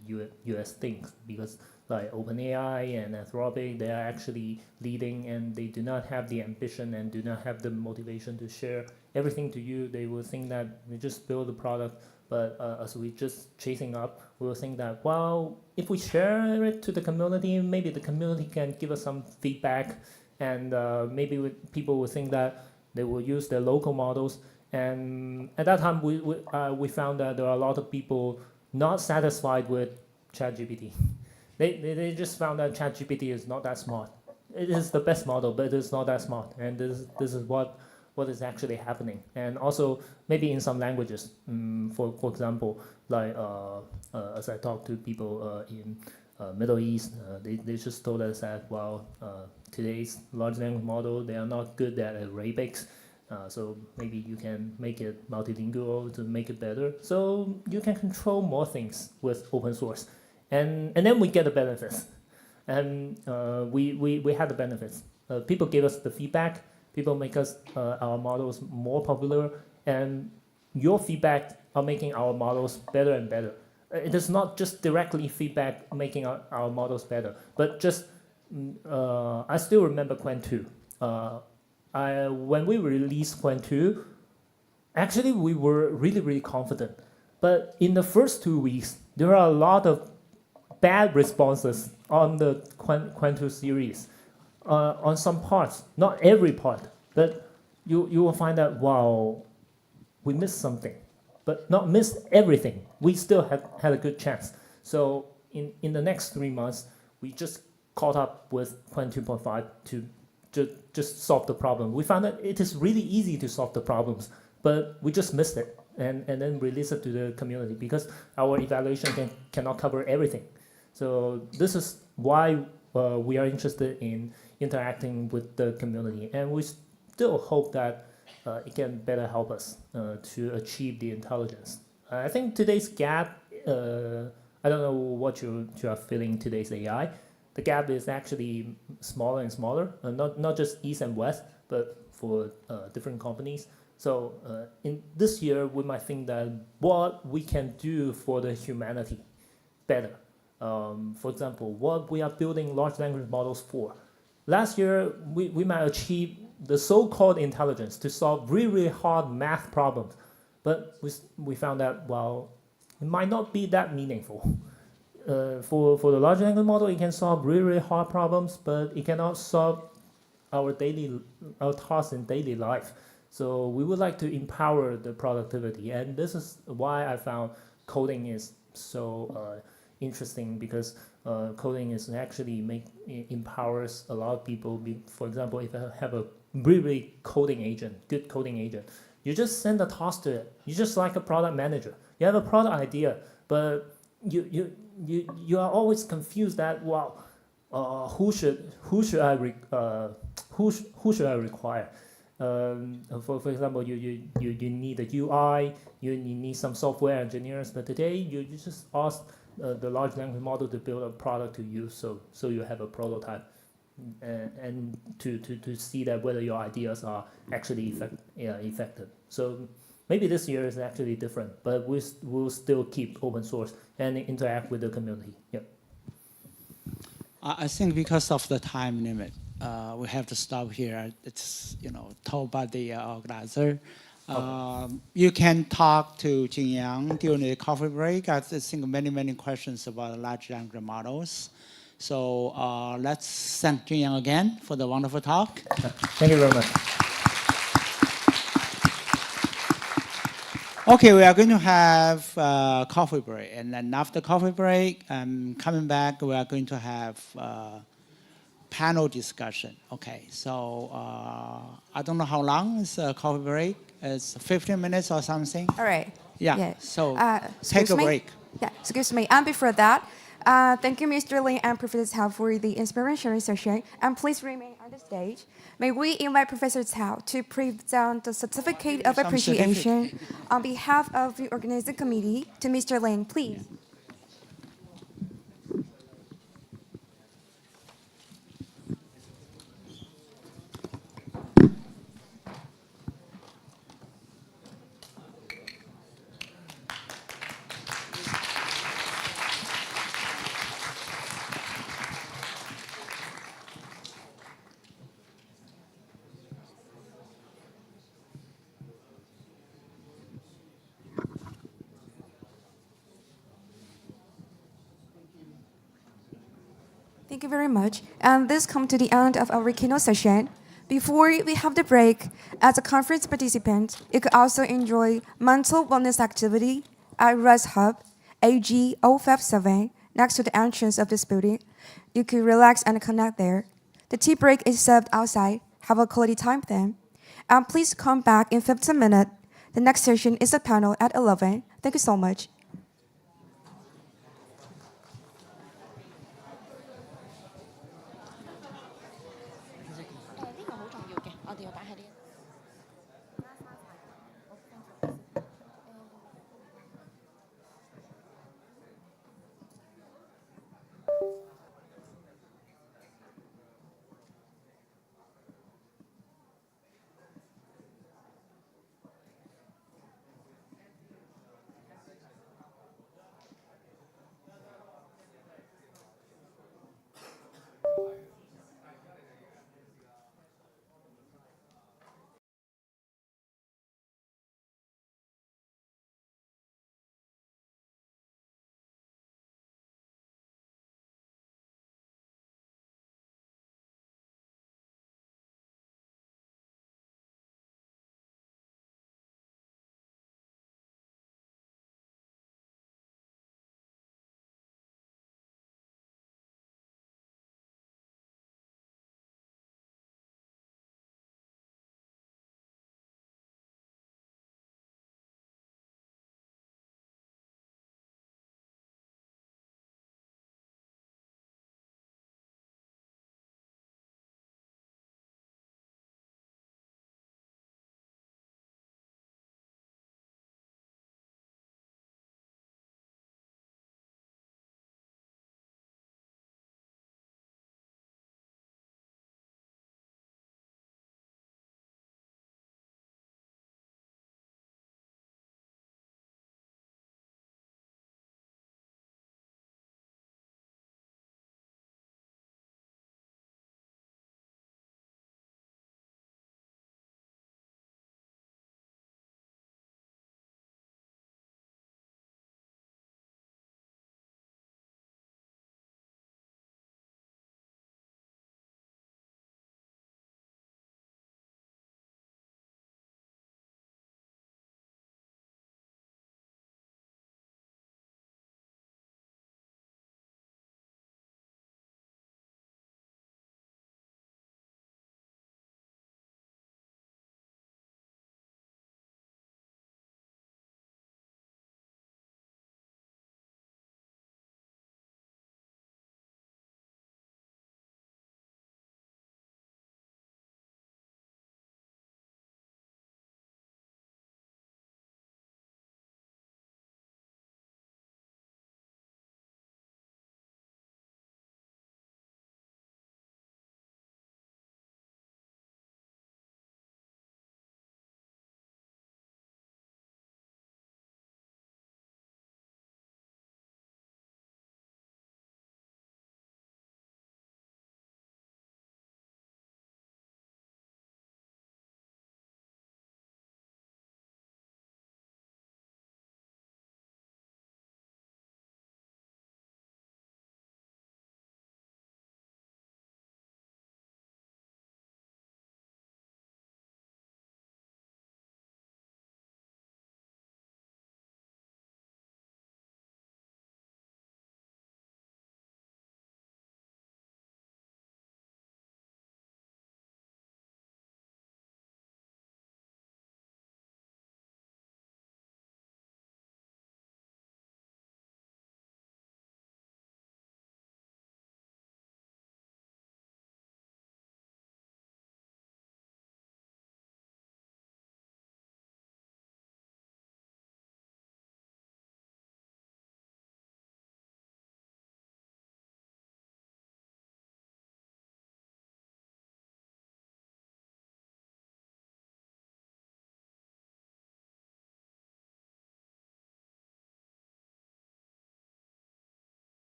Speaker 6: US think, because like OpenAI and Anthropic, they are actually leading, and they do not have the ambition and do not have the motivation to share everything to you. They will think that we just build a product, but as we just chasing up, we will think that, well, if we share it to the community, maybe the community can give us some feedback, and maybe people will think that they will use their local models. And at that time, we found that there are a lot of people not satisfied with ChatGPT. They just found that ChatGPT is not that smart. It is the best model, but it is not that smart. And this is what is actually happening. And also, maybe in some languages, for example, like as I talked to people in Middle East, they just told us that, well, today's large language model, they are not good at Arabics. So maybe you can make it multilingual to make it better. So you can control more things with open source. And then we get the benefits. And we had the benefits. People give us the feedback. People make us our models more popular. And your feedback are making our models better and better. It is not just directly feedback making our models better, but just, I still remember Qwen 2. When we released Qwen 2, actually we were really, really confident. But in the first 2 weeks, there are a lot of bad responses on the Qwen 2 series. On some parts, not every part, but you will find that, wow, we missed something. But not missed everything. We still had a good chance. So in the next 3 months, we just caught up with Qwen 2.5 to just solve the problem. We found that it is really easy to solve the problems, but we just missed it and then release it to the community because our evaluation cannot cover everything. So this is why we are interested in interacting with the community, and we still hope that it can better help us to achieve the intelligence. I think today's gap, I don't know what you are feeling today's AI. The gap is actually smaller and smaller, not just East and West, but for different companies. So in this year, we might think that what we can do for the humanity better. For example, what we are building large language models for. Last year, we might achieve the so-called intelligence to solve really, really hard math problems. But we found that, well, it might not be that meaningful. For the large language model, it can solve really, really hard problems, but it cannot solve our tasks in daily life. So we would like to empower the productivity. And this is why I found coding is so interesting, because coding is actually empowers a lot of people. For example, if I have a really coding agent, good coding agent, you just send a task to it. You just like a product manager. You have a product idea, but you are always confused that, well, who should I require? For example, you need a UI, you need some software engineers, but today you just ask the large language model to build a product to use, so you have a prototype. and to see that whether your ideas are actually effective. So maybe this year is actually different, but we'll still keep open source and interact with the community. Yeah.
Speaker 5: I think because of the time limit, we have to stop here. It's told by the organizer. You can talk to Junyang during the coffee break. I think many questions about large language models. So let's thank Junyang again for the wonderful talk.
Speaker 6: Thank you very much.
Speaker 5: Okay, we are going to have a coffee break. And then after coffee break, coming back, we are going to have panel discussion. Okay, so I don't know how long is a coffee break. It's 15 minutes or something.
Speaker 4: All right.
Speaker 5: Yeah,
Speaker 4: Yeah.
Speaker 5: so
Speaker 4: Excuse
Speaker 5: take a
Speaker 4: me?
Speaker 5: break.
Speaker 4: Yeah, excuse me. And before that, thank you, Mr. Lin and Professor Cao for the inspirational session. And please remain on the stage. May we invite Professor Cao to present the certificate of
Speaker 5: Some
Speaker 4: appreciation on behalf of the organizing committee to Mr. Lin, please. Thank you very much. And this comes to the end of our keynote session. Before we have the break, as a conference participant, you could also enjoy mental wellness activity at Res Hub, AG 057, next to the entrance of this building. You could relax and connect there. The tea break is served outside. Have a quality time then. And please come back in 15 minutes. The next session is a panel at 11. Thank you so much.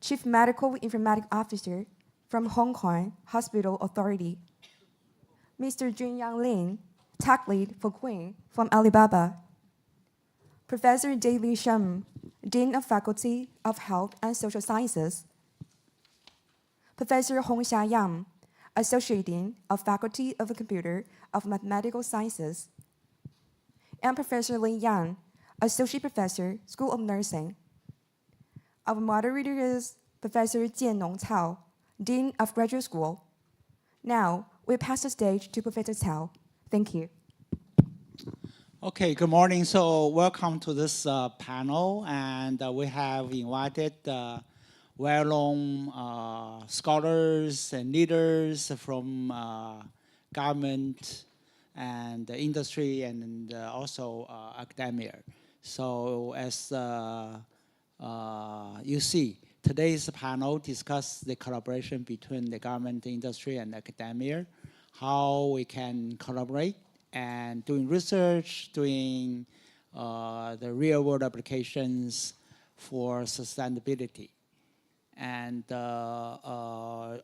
Speaker 4: Chief Medical Informatics Officer from Hong Kong Hospital Authority. Mr. Junyang Lin, Tech Lead for Queen from Alibaba. Professor Daly Shum, Dean of Faculty of Health and Social Sciences. Professor Hongxia Yang, Associate Dean of Faculty of Computer of Mathematical Sciences. And Professor Lin Yang, Associate Professor, School of Nursing. Our moderator is Professor Jiannong Cao, Dean of Graduate School. Now, we pass the stage to Professor Cao. Thank you.
Speaker 5: Okay, good morning. So welcome to this panel, and we have invited well-known scholars and leaders from government and industry and also academia. So as you see, today's panel discusses the collaboration between the government, industry, and academia, how we can collaborate and doing research, doing the real-world applications for sustainability. And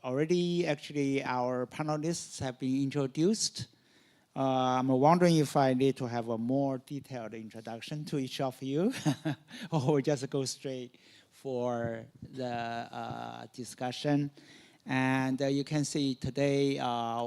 Speaker 5: already, actually, our panelists have been introduced. I'm wondering if I need to have a more detailed introduction to each of you, or we just go straight for the discussion. And you can see today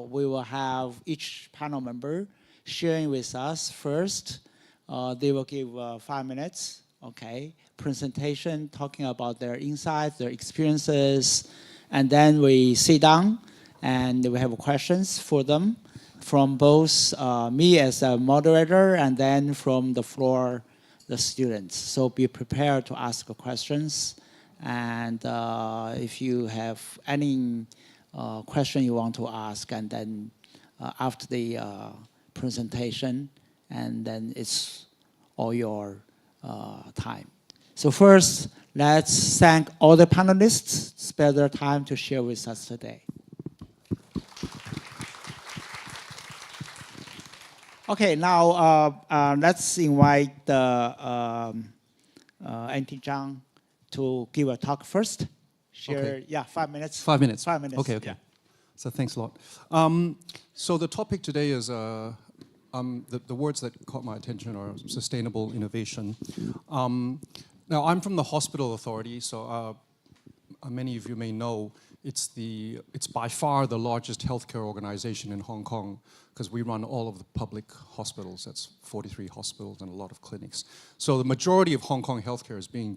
Speaker 5: we will have each panel member sharing with us first. They will give 5 minutes, okay, presentation talking about their insights, their experiences, and then we sit down and we have questions for them from both me as a moderator and then from the floor, the students. So be prepared to ask questions. And if you have any question you want to ask, and then after the presentation, and then it's all your time. So first, let's thank all the panelists who spare their time to share with us today. Okay, now let's invite Auntie Zhang to give a talk first. Share,
Speaker 9: Okay.
Speaker 5: yeah, 5 minutes.
Speaker 9: 5 minutes.
Speaker 5: 5 minutes.
Speaker 9: Okay.
Speaker 5: Yeah.
Speaker 9: So thanks a lot. So the topic today is the words that caught my attention are sustainable innovation. Now I'm from the Hospital Authority, so many of you may know it's by far the largest healthcare organization in Hong Kong, because we run all of the public hospitals. That's 43 hospitals and a lot of clinics. So the majority of Hong Kong healthcare is being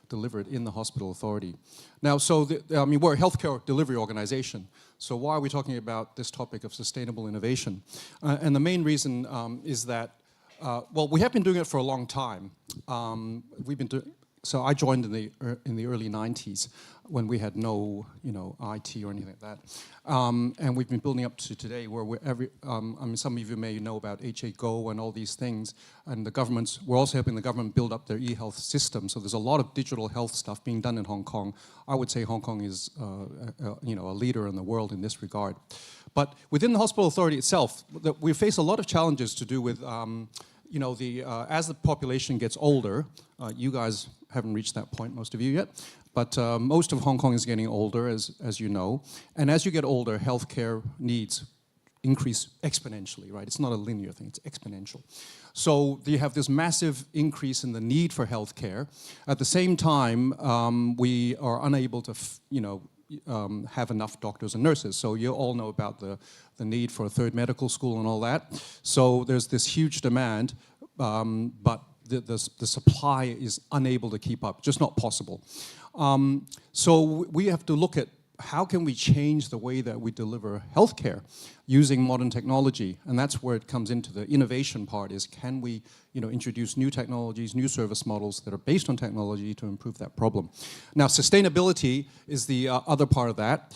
Speaker 9: delivered in the Hospital Authority. Now, so we're a healthcare delivery organization. So why are we talking about this topic of sustainable innovation? And the main reason is that, well, we have been doing it for a long time. So I joined in the early 90s when we had no, IT or anything like that. And we've been building up to today where some of you may know about HA-Go and all these things. And we're also helping the government build up their e-health system. So there's a lot of digital health stuff being done in Hong Kong. I would say Hong Kong is, a leader in the world in this regard. But within the Hospital Authority itself, we face a lot of challenges to do with, as the population gets older, you guys haven't reached that point, most of you yet, but most of Hong Kong is getting older, as you know. And as you get older, healthcare needs increase exponentially, right? It's not a linear thing, it's exponential. So you have this massive increase in the need for healthcare. At the same time, we are unable to, have enough doctors and nurses. So you all know about the need for a third medical school and all that. So there's this huge demand, but the supply is unable to keep up, just not possible. So we have to look at how can we change the way that we deliver healthcare using modern technology, and that's where it comes into the innovation part, is can we introduce new technologies, new service models that are based on technology to improve that problem. Now, sustainability is the other part of that.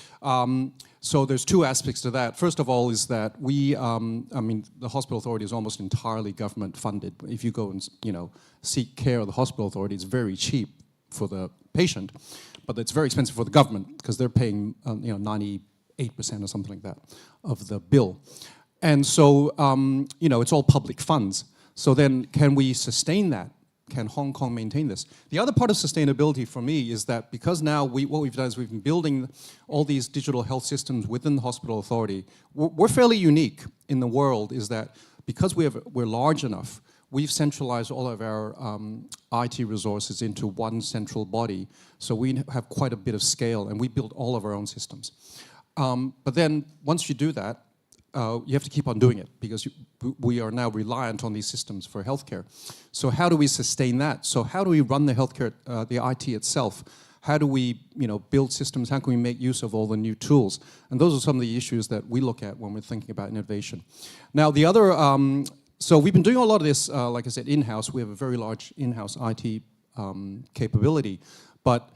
Speaker 9: So there's two aspects to that. First of all is that the Hospital Authority is almost entirely government funded. If you go and seek care of the Hospital Authority, it's very cheap for the patient, but it's very expensive for the government because they're paying 98% or something like that of the bill. And so, it's all public funds. So then can we sustain that can Hong Kong maintain this? The other part of sustainability for me is that because now what we've done is we've been building all these digital health systems within the hospital authority. We're fairly unique in the world is that because we're large enough, we've centralized all of our IT resources into one central body. So we have quite a bit of scale, and we build all of our own systems. But then once you do that, you have to keep on doing it because we are now reliant on these systems for healthcare. So how do we sustain that? So how do we run the healthcare, the IT itself? How do we, build systems? How can we make use of all the new tools? And those are some of the issues that we look at when we're thinking about innovation. Now, the other, so we've been doing a lot of this, like I said, in-house. We have a very large in-house IT capability. But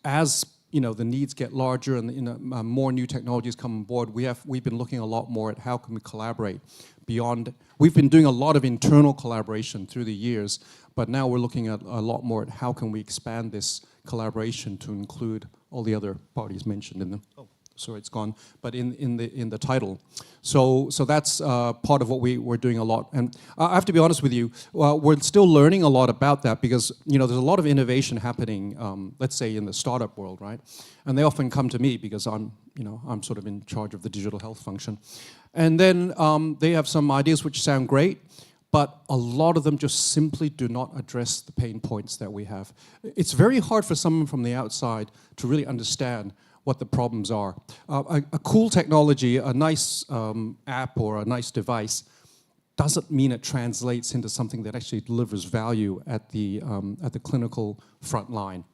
Speaker 9: as the needs get larger and more new technologies come on board, we've been looking a lot more at how can we collaborate beyond. We've been doing a lot of internal collaboration through the years, but now we're looking at a lot more at how can we expand this collaboration to include all the other parties mentioned in the. Oh, sorry, it's gone. But in the title, so that's part of what we're doing a lot. And I have to be honest with you, we're still learning a lot about that because there's a lot of innovation happening. Let's say in the startup world, right? And they often come to me because I'm sort of in charge of the digital health function, and then they have some ideas which sound great. But a lot of them just simply do not address the pain points that we have. It's very hard for someone from the outside to really understand what the problems are. A cool technology, a nice app or a nice device doesn't mean it translates into something that actually delivers value at the clinical front line.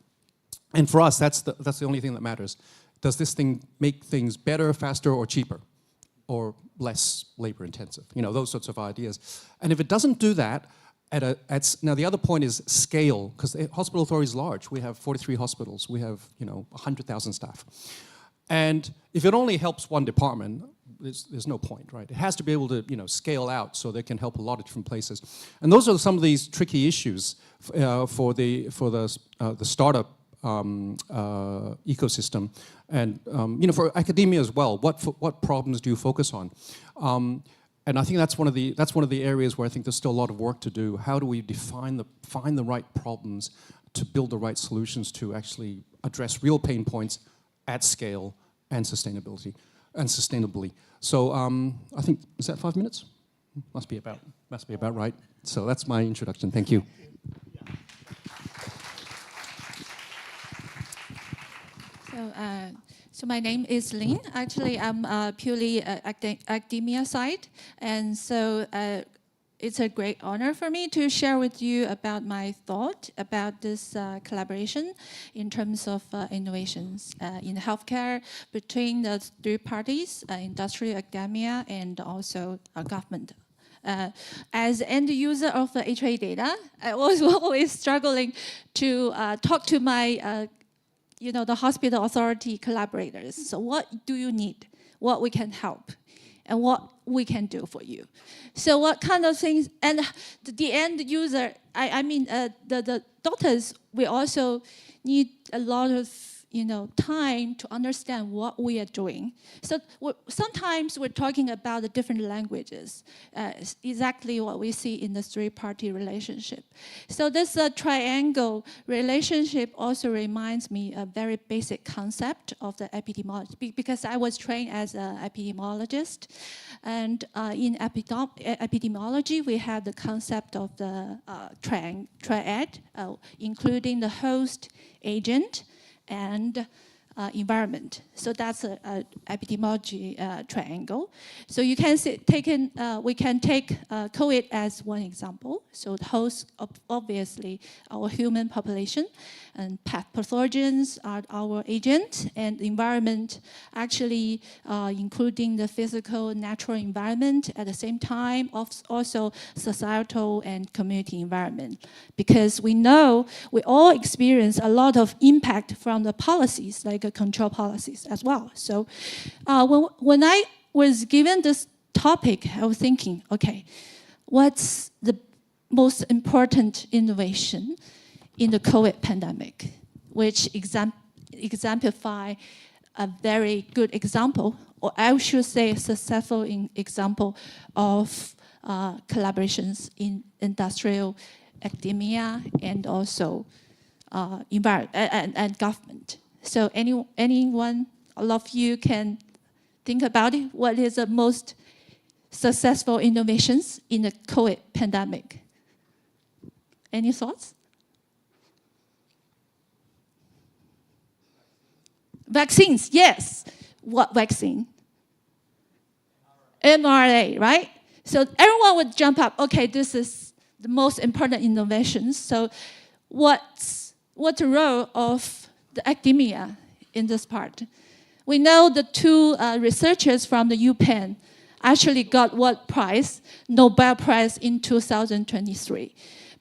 Speaker 9: And for us, that's the only thing that matters. Does this thing make things better, faster, or cheaper? Or less labor intensive, those sorts of ideas. And if it doesn't do that, now the other point is scale, because the hospital authority is large. We have 43 hospitals. We have 100,000 staff. And if it only helps one department, there's no point, right? It has to be able to scale out so they can help a lot of different places. And those are some of these tricky issues for the startup ecosystem, and for academia as well. What problems do you focus on? And I think that's one of the areas where I think there's still a lot of work to do. How do we find the right problems to build the right solutions to actually address real pain points at scale and sustainably? So I think, is that 5 minutes? Must be about right. So that's my introduction. Thank you.
Speaker 10: So my name is Lin. Actually, I'm purely academia side, and so it's a great honor for me to share with you about my thought about this collaboration in terms of innovations in healthcare between the three parties, industry, academia, and also government. As end user of the HA data, I was always struggling to talk to my the hospital authority collaborators. So what do you need? What we can help? And what we can do for you? So what kind of things? And the end user, the doctors, we also need a lot of time to understand what we are doing. So sometimes we're talking about the different languages, exactly what we see in the three-party relationship. So this triangle relationship also reminds me a very basic concept of the epidemiology, because I was trained as an epidemiologist. And in epidemiology, we have the concept of the triad, including the host, agent, and environment. So that's an epidemiology triangle. So you can we can take COVID as one example. So the host, obviously, our human population, and pathogens are our agent, and environment, actually including the physical, natural environment, at the same time, also societal and community environment. Because we know we all experience a lot of impact from the policies, like control policies as well. So when I was given this topic, I was thinking, okay, what's the most important innovation in the COVID pandemic, which exemplify a very good example, or I should say a successful example of collaborations in industrial academia and also and government. So anyone, all of you can think about it. What is the most successful innovations in the COVID pandemic? Any thoughts? Vaccines, yes. What vaccine? mRNA, right? So everyone would jump up, okay, this is the most important innovation. So what's the role of the academia in this part? We know the two researchers from the UPenn actually got what prize? Nobel Prize in 2023.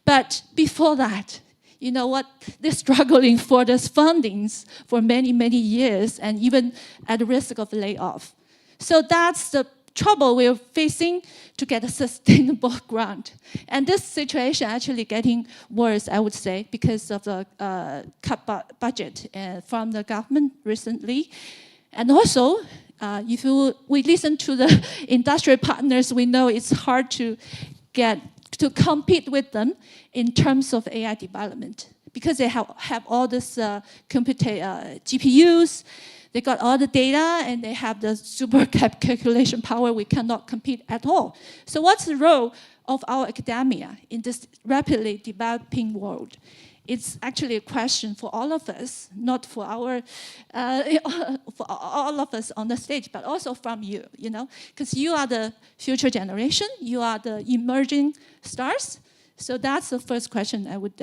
Speaker 10: But before that, you know what? They're struggling for these fundings for many, many years and even at risk of layoff. So that's the trouble we're facing to get a sustainable grant. And this situation actually getting worse, I would say, because of the cut budget from the government recently. And also, if we listen to the industrial partners, we know it's hard to compete with them in terms of AI development because they have all this GPUs, they got all the data, and they have the super calculation power. We cannot compete at all. So what's the role of our academia in this rapidly developing world? It's actually a question for all of us, not for for all of us on the stage, but also from you, you know, because you are the future generation, you are the emerging stars. So that's the first question I would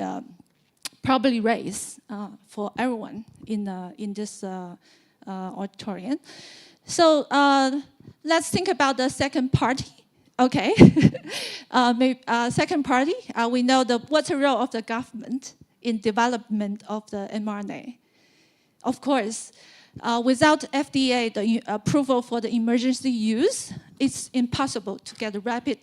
Speaker 10: probably raise for everyone in this auditorium. So let's think about the second party. Okay, second party, we know what's the role of the government in development of the mRNA. Of course, without FDA, the approval for the emergency use, it's impossible to get a rapid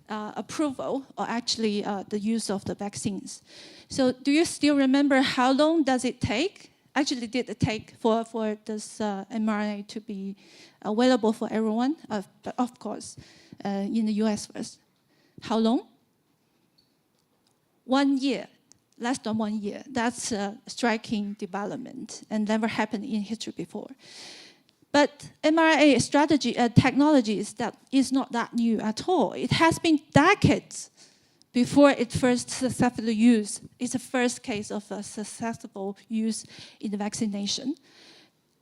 Speaker 10: approval or actually the use of the vaccines. So do you still remember how long does it take? Actually, did it take for this mRNA to be available for everyone? But of course, in the US first. How long? 1 year. Less than 1 year. That's a striking development and never happened in history before. But mRNA strategy technology is not that new at all. It has been decades before it first successfully used. It's the first case of a successful use in the vaccination.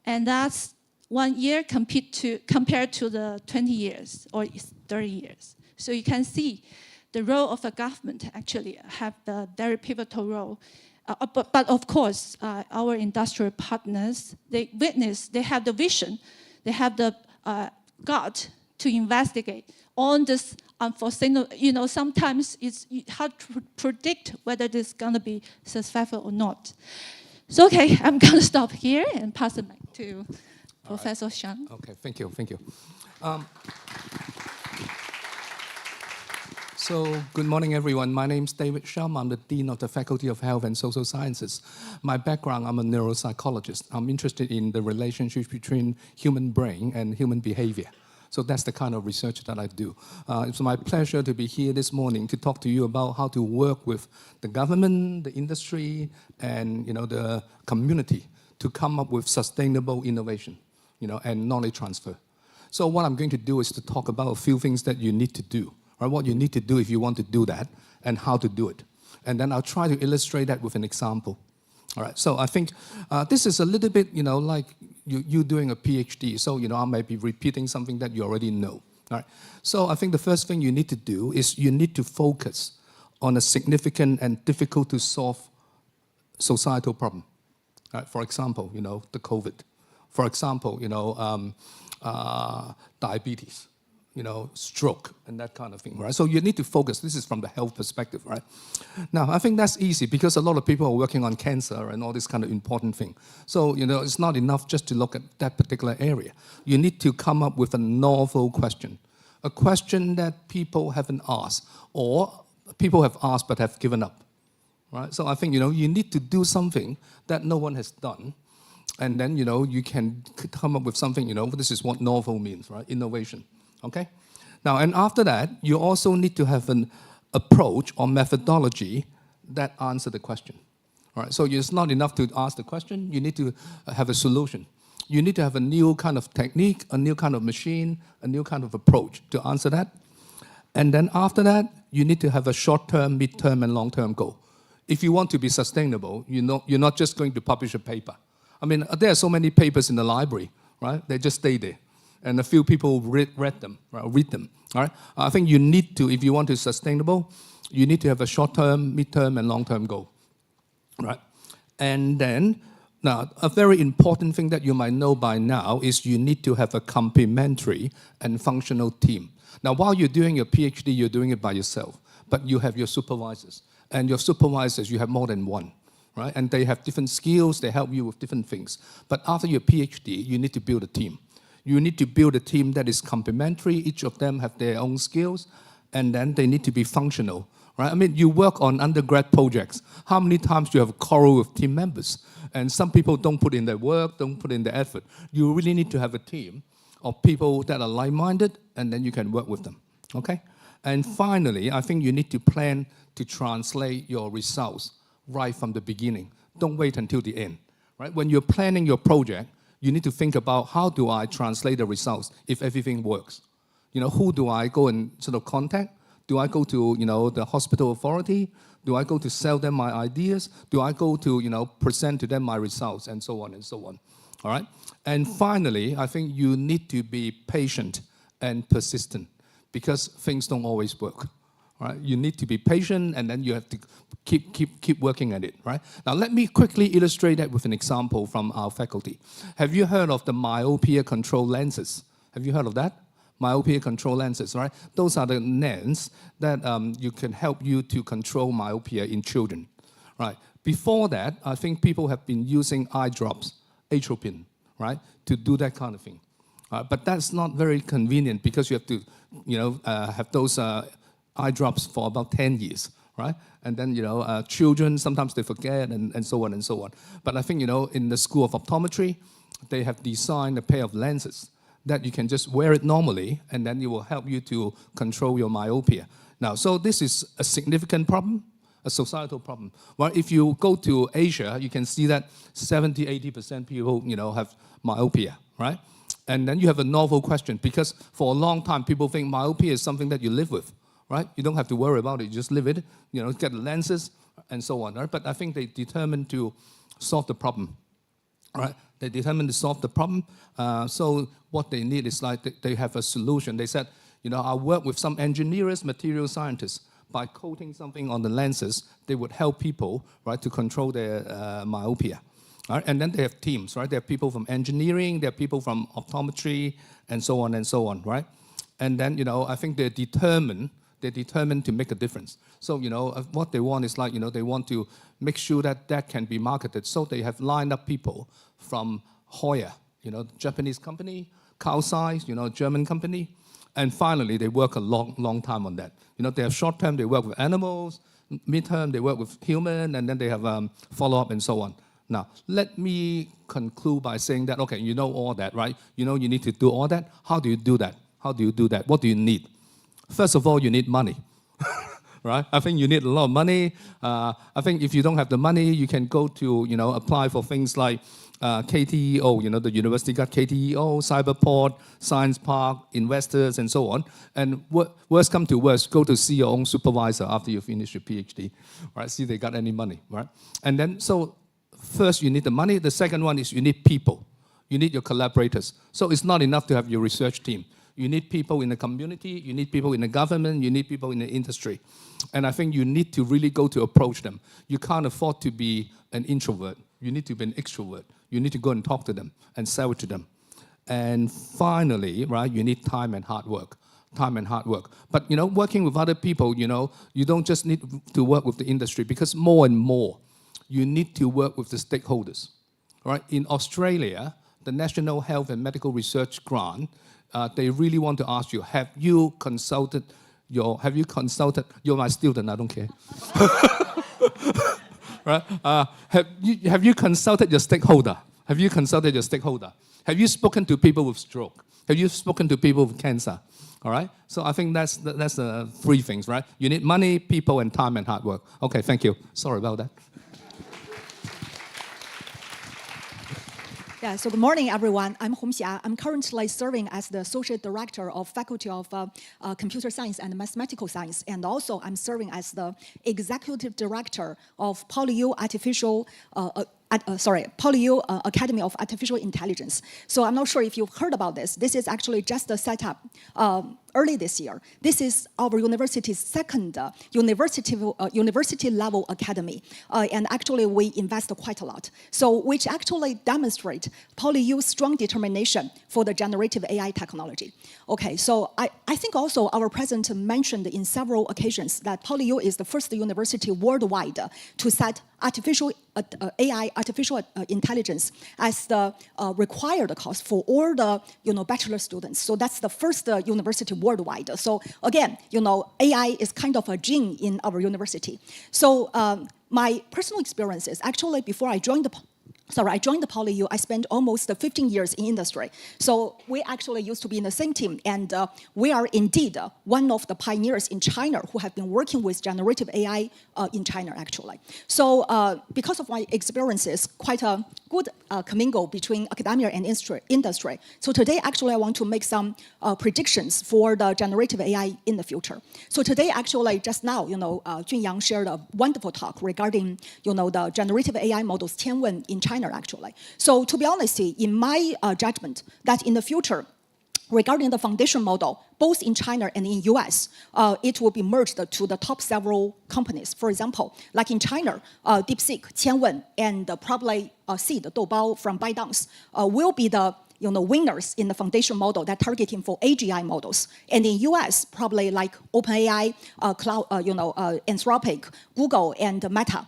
Speaker 10: And that's 1 year compared to the 20 years or 30 years. So you can see the role of the government actually have a very pivotal role. But of course, our industrial partners, they have the vision, they have the gut to investigate on this unforeseen, you know, sometimes it's hard to predict whether this is going to be successful or not. So, okay, I'm going to stop here and pass it back to Professor Shang.
Speaker 11: Okay, thank you. So, good morning, everyone. My name is David Shum. I'm the Dean of the Faculty of Health and Social Sciences. My background, I'm a neuropsychologist. I'm interested in the relationship between human brain and human behavior. So that's the kind of research that I do. It's my pleasure to be here this morning to talk to you about how to work with the government, the industry, and the community to come up with sustainable innovation, and knowledge transfer. So what I'm going to do is to talk about a few things that you need to do. Right, what you need to do if you want to do that, and how to do it. And then I'll try to illustrate that with an example. All right, so I think this is a little bit, like you doing a PhD, so, I might be repeating something that you already know. All right, so I think the first thing you need to do is you need to focus on a significant and difficult to solve societal problem. All right, for example, the COVID. For example, diabetes. Stroke and that kind of thing, right? So you need to focus. This is from the health perspective, right? Now, I think that's easy because a lot of people are working on cancer and all this kind of important thing. So, it's not enough just to look at that particular area. You need to come up with a novel question, a question that people haven't asked or people have asked but have given up, right? So I think, you need to do something that no one has done. And then, you can come up with something, this is what novel means, right? Innovation. Okay? Now, and after that, you also need to have an approach or methodology that answer the question. All right, so it's not enough to ask the question, you need to have a solution. You need to have a new kind of technique, a new kind of machine, a new kind of approach to answer that. And then after that, you need to have a short-term, mid-term, and long-term goal. If you want to be sustainable, you're not just going to publish a paper. I mean, there are so many papers in the library, right? They just stay there. And a few people read them, right? All right? I think you need to, if you want to be sustainable, you need to have a short-term, mid-term, and long-term goal, right? And then, now, a very important thing that you might know by now is you need to have a complementary and functional team. Now, while you're doing your PhD, you're doing it by yourself, but you have your supervisors. And your supervisors, you have more than one, right? And they have different skills, they help you with different things. But after your PhD, you need to build a team. You need to build a team that is complementary. Each of them have their own skills, and then they need to be functional, right? I mean, you work on undergrad projects. How many times do you have a quarrel with team members? And some people don't put in their work, don't put in their effort. You really need to have a team of people that are like-minded, and then you can work with them, okay? And finally, I think you need to plan to translate your results right from the beginning. Don't wait until the end, right? When you're planning your project, you need to think about how do I translate the results if everything works? You know, who do I go and sort of contact? Do I go to, you know, the hospital authority? Do I go to sell them my ideas? Do I go to, you know, present to them my results, and so on and so on, all right? And finally, I think you need to be patient and persistent because things don't always work, right? You need to be patient, and then you have to keep working at it, right? Now, let me quickly illustrate that with an example from our faculty. Have you heard of the myopia control lenses? Have you heard of that? Myopia control lenses, right? Those are the lens that you can help you to control myopia in children, right? Before that, I think people have been using eye drops, atropine, right, to do that kind of thing. But that's not very convenient because you have to, you know, have those eye drops for about 10 years, right? And then, you know, children, sometimes they forget and so on and so on. But I think, you know, in the School of Optometry, they have designed a pair of lenses that you can just wear it normally, and then it will help you to control your myopia. Now, so this is a significant problem, a societal problem. Well, if you go to Asia, you can see that 70, 80% people, you know, have myopia, right? And then you have a novel question, because for a long time, people think myopia is something that you live with, right? You don't have to worry about it, you just live it, you know, get the lenses, and so on, right? But I think they determined to solve the problem, right? They determined to solve the problem. So what they need is like they have a solution. They said, you know, I'll work with some engineers, material scientists. By coating something on the lenses, they would help people, right, to control their myopia. Right? And then they have teams, right? They have people from engineering, they have people from optometry, and so on, right? And then, you know, I think they're determined to make a difference. So, you know, what they want is like, you know, they want to make sure that that can be marketed. So they have lined up people from Hoya, you know, Japanese company, Carl Zeiss, you know, German company. And finally, they work a long time on that. You know, they have short term, they work with animals, mid-term, they work with human, and then they have follow-up and so on. Now, let me conclude by saying that, okay, you know all that, right? You know you need to do all that. How do you do that? How do you do that? What do you need? First of all, you need money, right? I think you need a lot of money. I think if you don't have the money, you can go to, you know, apply for things like KTEO, you know, the university got KTEO, Cyberport, Science Park, investors, and so on. And worst come to worst, go to see your own supervisor after you finish your PhD, right? See if they got any money, right? And then, so first you need the money. The second one is you need people. You need your collaborators. So it's not enough to have your research team. You need people in the community, you need people in the government, you need people in the industry. And I think you need to really go to approach them. You can't afford to be an introvert. You need to be an extrovert. You need to go and talk to them and sell it to them. And finally, right, you need time and hard work. Time and hard work. But, you know, working with other people, you know, you don't just need to work with the industry, because more and more, you need to work with the stakeholders. Right? In Australia, the National Health and Medical Research Grant, they really want to ask you, have you consulted, you're my student, I don't care. Right? Have you consulted your stakeholder? Have you consulted your stakeholder? Have you spoken to people with stroke? Have you spoken to people with cancer? All right? So I think that's the three things, right? You need money, people, and time and hard work. Okay, thank you. Sorry about that.
Speaker 12: Yeah, so good morning, everyone. I'm Hong Xia. I'm currently serving as the Associate Director of Faculty of Computer Science and Mathematical Science, and also I'm serving as the Executive Director of PolyU PolyU Academy of Artificial Intelligence. So I'm not sure if you've heard about this. This is actually just a setup early this year. This is our university's second university level academy. And actually we invest quite a lot. So which actually demonstrate PolyU's strong determination for the generative AI technology. Okay, so I think also our president mentioned in several occasions that PolyU is the first university worldwide to set artificial intelligence as the required course for all the bachelor students. So that's the first university worldwide. So again, AI is kind of a gene in our university. So my personal experiences, actually before I joined the PolyU, I spent almost 15 years in industry. So we actually used to be in the same team, and we are indeed one of the pioneers in China who have been working with generative AI in China, actually. So because of my experiences, quite a good commingle between academia and industry. So today, actually, I want to make some predictions for the generative AI in the future. So today, actually, just now, Junyang shared a wonderful talk regarding, the generative AI models Tianwen in China, actually. So to be honest, in my judgment, that in the future, regarding the foundation model, both in China and in US, it will be merged to the top several companies. For example, like in China, DeepSeek, Tianwen, and probably Seed, Doubao from ByteDance will be the winners in the foundation model that targeting for AGI models. And in US, probably like OpenAI, Anthropic, Google, and Meta.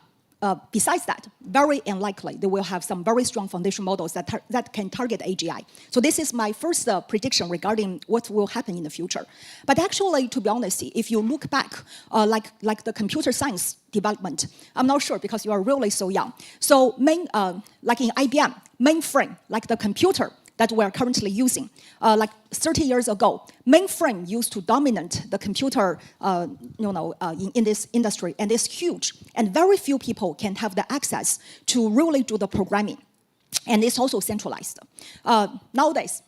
Speaker 12: Besides that, very unlikely they will have some very strong foundation models that can target AGI. So this is my first prediction regarding what will happen in the future. But actually, to be honest, if you look back, like the computer science development, I'm not sure because you are really so young. So like in IBM, mainframe, like the computer that we are currently using. Like 30 years ago, mainframe used to dominate the computer in this industry, and it's huge. And very few people can have the access to really do the programming. And it's also centralized. Nowadays,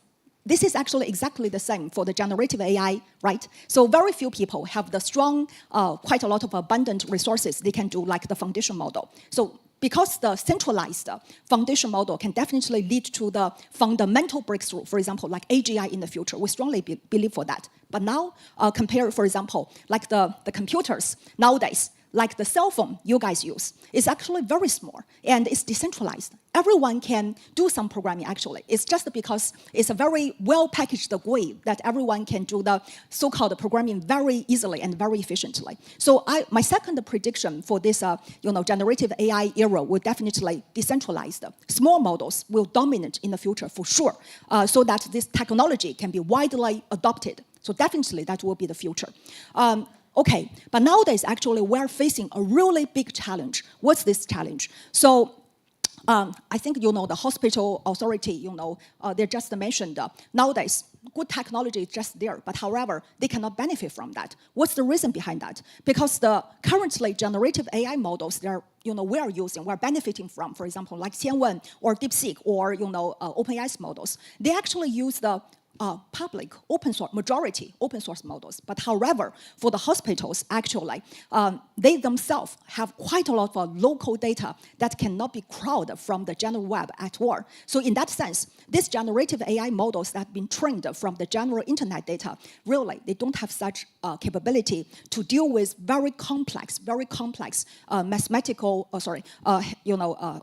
Speaker 12: this is actually exactly the same for the generative AI, right? So very few people have the strong, quite a lot of abundant resources they can do like the foundation model. So because the centralized foundation model can definitely lead to the fundamental breakthrough, for example, like AGI in the future. We strongly believe for that. But now, compare, for example, like the computers nowadays, like the cell phone you guys use, is actually very small and it's decentralized. Everyone can do some programming, actually. It's just because it's a very well-packaged way that everyone can do the so-called programming very easily and very efficiently. So my second prediction for this generative AI era will definitely decentralized. Small models will dominate in the future for sure, so that this technology can be widely adopted. So definitely that will be the future. Okay, but nowadays, actually, we're facing a really big challenge. What's this challenge? So I think the hospital authority, they just mentioned nowadays, good technology is just there, but however, they cannot benefit from that. What's the reason behind that? Because the currently generative AI models that we're using, we're benefiting from, for example, like Tianwen or DeepSeek or OpenAI's models, they actually use the public open source, majority open source models. But however, for the hospitals, actually, they themselves have quite a lot of local data that cannot be crawled from the general web at all. So in that sense, these generative AI models that have been trained from the general internet data, really, they don't have such capability to deal with very complex mathematical,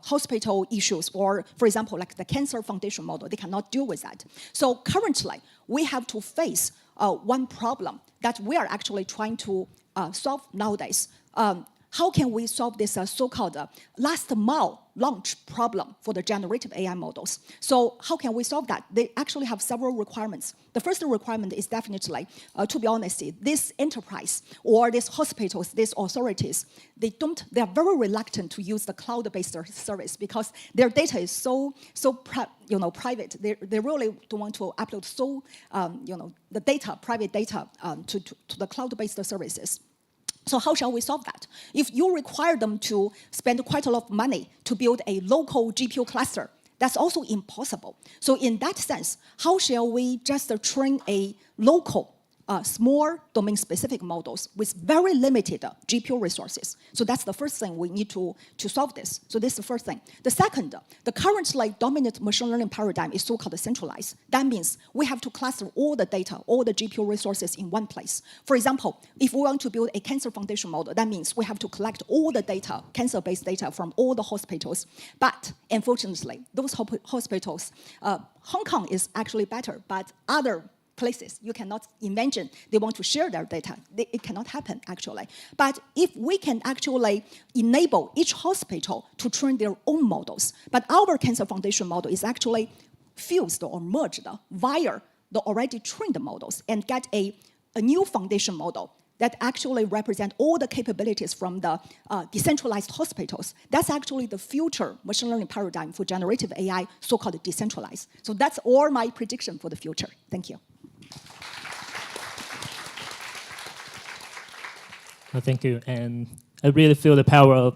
Speaker 12: hospital issues, or for example, like the cancer foundation model, they cannot deal with that. So currently, we have to face one problem that we are actually trying to solve nowadays. how can we solve this so-called last mile launch problem for the generative AI models? So how can we solve that? They actually have several requirements. The first requirement is definitely, to be honest, this enterprise or these hospitals, these authorities, they are very reluctant to use the cloud-based service because their data is so private. They really don't want to upload the data, private data, to the cloud-based services. So how shall we solve that? If you require them to spend quite a lot of money to build a local GPU cluster, that's also impossible. So in that sense, how shall we just train a local, small domain-specific models with very limited GPU resources? So that's the first thing we need to solve this. So this is the first thing. The second, the currently dominant machine learning paradigm is so-called centralized. That means we have to cluster all the data, all the GPU resources in one place. For example, if we want to build a cancer foundation model, that means we have to collect all the data, cancer-based data from all the hospitals. But unfortunately, those hospitals, Hong Kong is actually better, but other places, you cannot imagine they want to share their data. It cannot happen, actually. But if we can actually enable each hospital to train their own models, but our cancer foundation model is actually fused or merged via the already trained models and get a new foundation model that actually represent all the capabilities from the decentralized hospitals. That's actually the future machine learning paradigm for generative AI, so-called decentralized. So that's all my prediction for the future. Thank you.
Speaker 6: Thank you, and I really feel the power of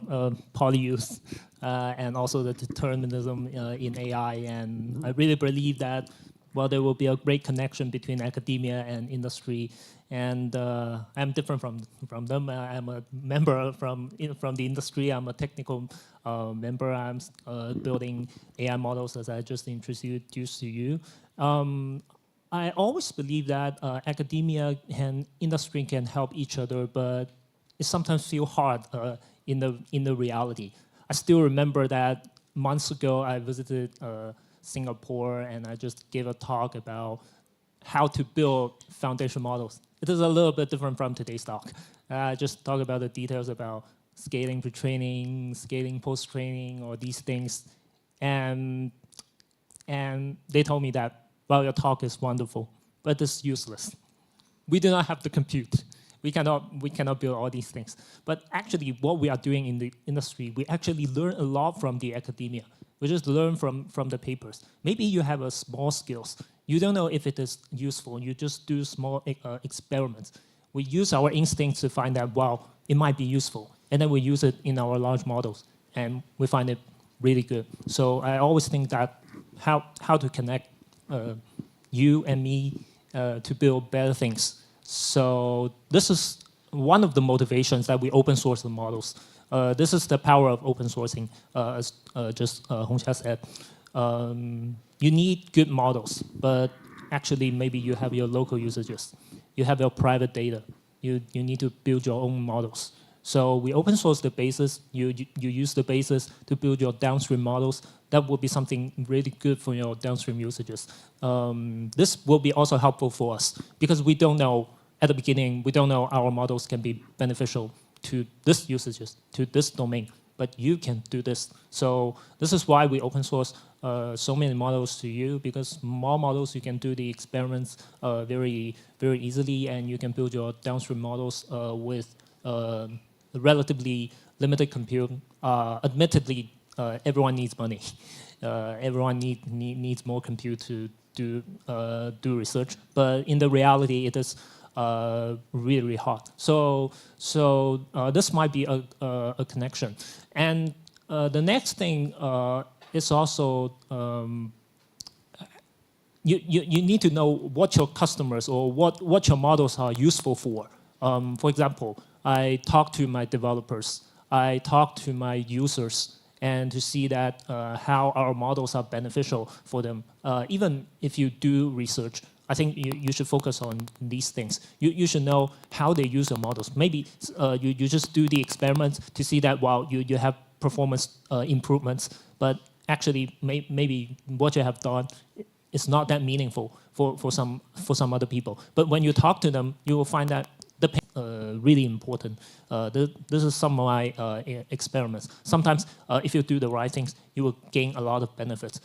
Speaker 6: PolyU and also the determinism in AI, and I really believe that there will be a great connection between academia and industry, and I'm different from them. I'm a member from the industry. I'm a technical member. I'm building AI models, as I just introduced to you. I always believe that academia and industry can help each other, but it sometimes feels hard in the reality. I still remember that months ago I visited Singapore and I just gave a talk about how to build foundation models. It is a little bit different from today's talk. I just talk about the details about scaling pre-training, scaling post-training, or these things. And they told me that, well, your talk is wonderful, but it's useless. We do not have the compute. We cannot build all these things. But actually, what we are doing in the industry, we actually learn a lot from the academia. We just learn from the papers. Maybe you have a small skills. You don't know if it is useful. You just do small experiments. We use our instincts to find out, wow, it might be useful. And then we use it in our large models. And we find it really good. So I always think that how to connect you and me to build better things. So this is one of the motivations that we open source the models. This is the power of open sourcing, as just Hongxia said. You need good models, but actually maybe you have your local usages. You have your private data. You need to build your own models. So we open source the basis. You use the basis to build your downstream models. That will be something really good for your downstream usages. This will be also helpful for us because we don't know, at the beginning, we don't know our models can be beneficial to this usages, to this domain, but you can do this. So this is why we open source so many models to you, because small models, you can do the experiments very, very easily, and you can build your downstream models with relatively limited compute. Admittedly, everyone needs money. Everyone needs more compute to do research, but in the reality, it is really, really hard. So this might be a connection. And the next thing is also you need to know what your customers or what your models are useful for. For example, I talk to my developers, I talk to my users, and to see that how our models are beneficial for them. Even if you do research, I think you should focus on these things. You should know how they use your models. Maybe you just do the experiments to see that, wow, you have performance improvements, but actually maybe what you have done is not that meaningful for some other people. But when you talk to them, you will find that really important. This is some of my experiments. Sometimes, if you do the right things, you will gain a lot of benefits.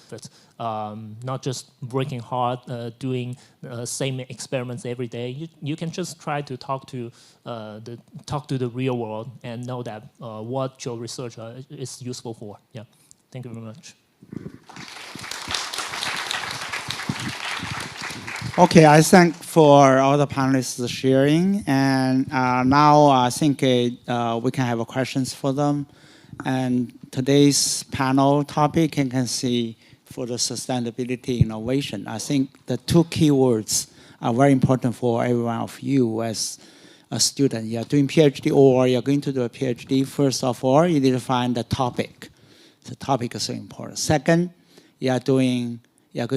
Speaker 6: Not just working hard, doing same experiments every day. You can just try to talk to the real world and know that what your research is useful for. Yeah, thank you very much.
Speaker 5: Okay, I thank for all the panelists sharing, and now I think we can have questions for them. And today's panel topic, you can see for the sustainability innovation. I think the two keywords are very important for every one of you as a student. You're doing PhD or you're going to do a PhD. First of all, you need to find the topic. The topic is so important. Second, you're going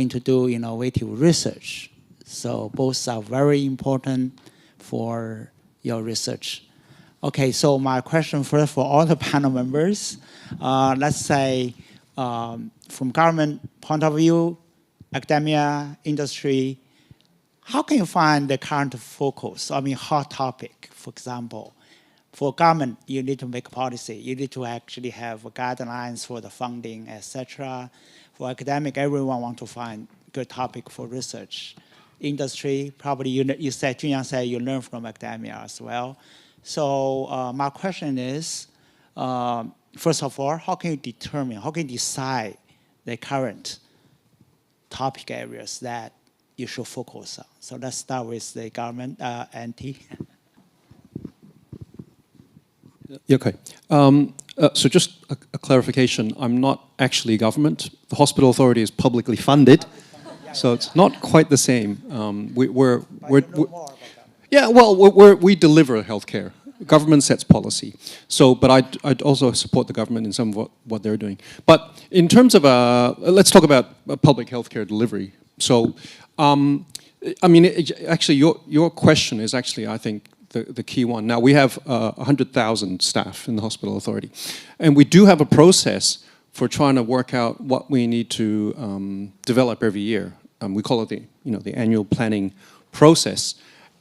Speaker 5: to do innovative research. So both are very important for your research. Okay, so my question first for all the panel members, let's say from government point of view, academia, industry, how can you find the current focus? I mean, hot topic, for example. For government, you need to make policy. You need to actually have guidelines for the funding, etc. For academic, everyone wants to find good topic for research. Industry, probably you said, Junyang said you learn from academia as well. So my question is, first of all, how can you decide the current topic areas that you should focus on? So let's start with the government, NT.
Speaker 9: Okay. So just a clarification, I'm not actually government. The hospital authority is publicly funded. So it's not quite the same. We deliver healthcare. Government sets policy. So, but I'd also support the government in some of what they're doing. But in terms of, let's talk about public healthcare delivery. So, I mean, actually, your question is actually, I think, the key one. Now, we have 100,000 staff in the hospital authority. And we do have a process for trying to work out what we need to develop every year. We call it the annual planning process.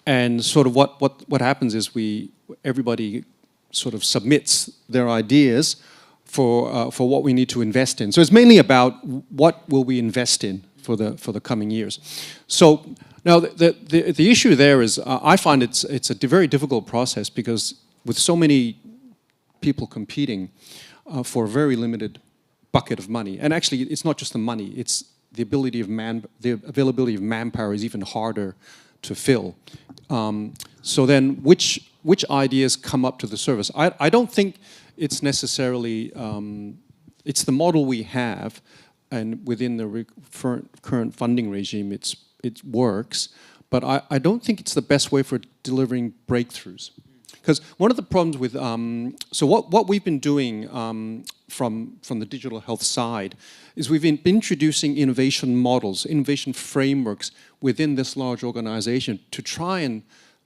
Speaker 9: And sort of what happens is everybody sort of submits their ideas for what we need to invest in. So it's mainly about what will we invest in for the coming years. So now the issue there is I find it's a very difficult process because with so many people competing for a very limited bucket of money, and actually it's not just the money, it's the availability of manpower is even harder to fill. So then which ideas come up to the surface? I don't think it's necessarily, it's the model we have, and within the current funding regime it works, but I don't think it's the best way for delivering breakthroughs. Because one of the problems with, so what we've been doing from the digital health side is we've been introducing innovation models, innovation frameworks within this large organization to try and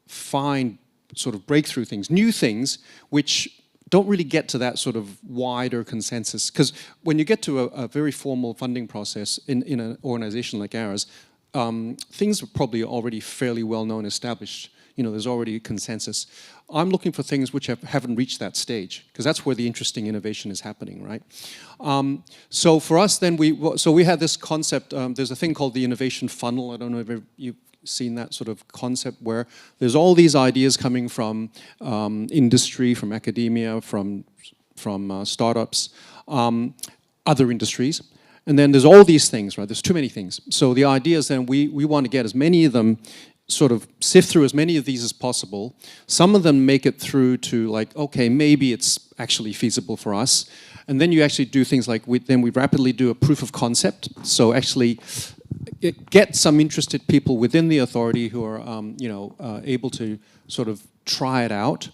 Speaker 9: find sort of breakthrough things, new things, which don't really get to that sort of wider consensus. Because when you get to a very formal funding process in an organization like ours, things are probably already fairly well known, established. There's already a consensus. I'm looking for things which haven't reached that stage, because that's where the interesting innovation is happening, right? So for us, then we had this concept. There's a thing called the innovation funnel. I don't know if you've seen that sort of concept where there's all these ideas coming from industry, from academia, from startups, other industries. And then there's all these things, right? There's too many things. So the idea is then we want to get as many of them, sort of sift through as many of these as possible. Some of them make it through to like, okay, maybe it's actually feasible for us. And then you actually do things like, we rapidly do a proof of concept. So actually get some interested people within the authority who are, able to sort of try it out.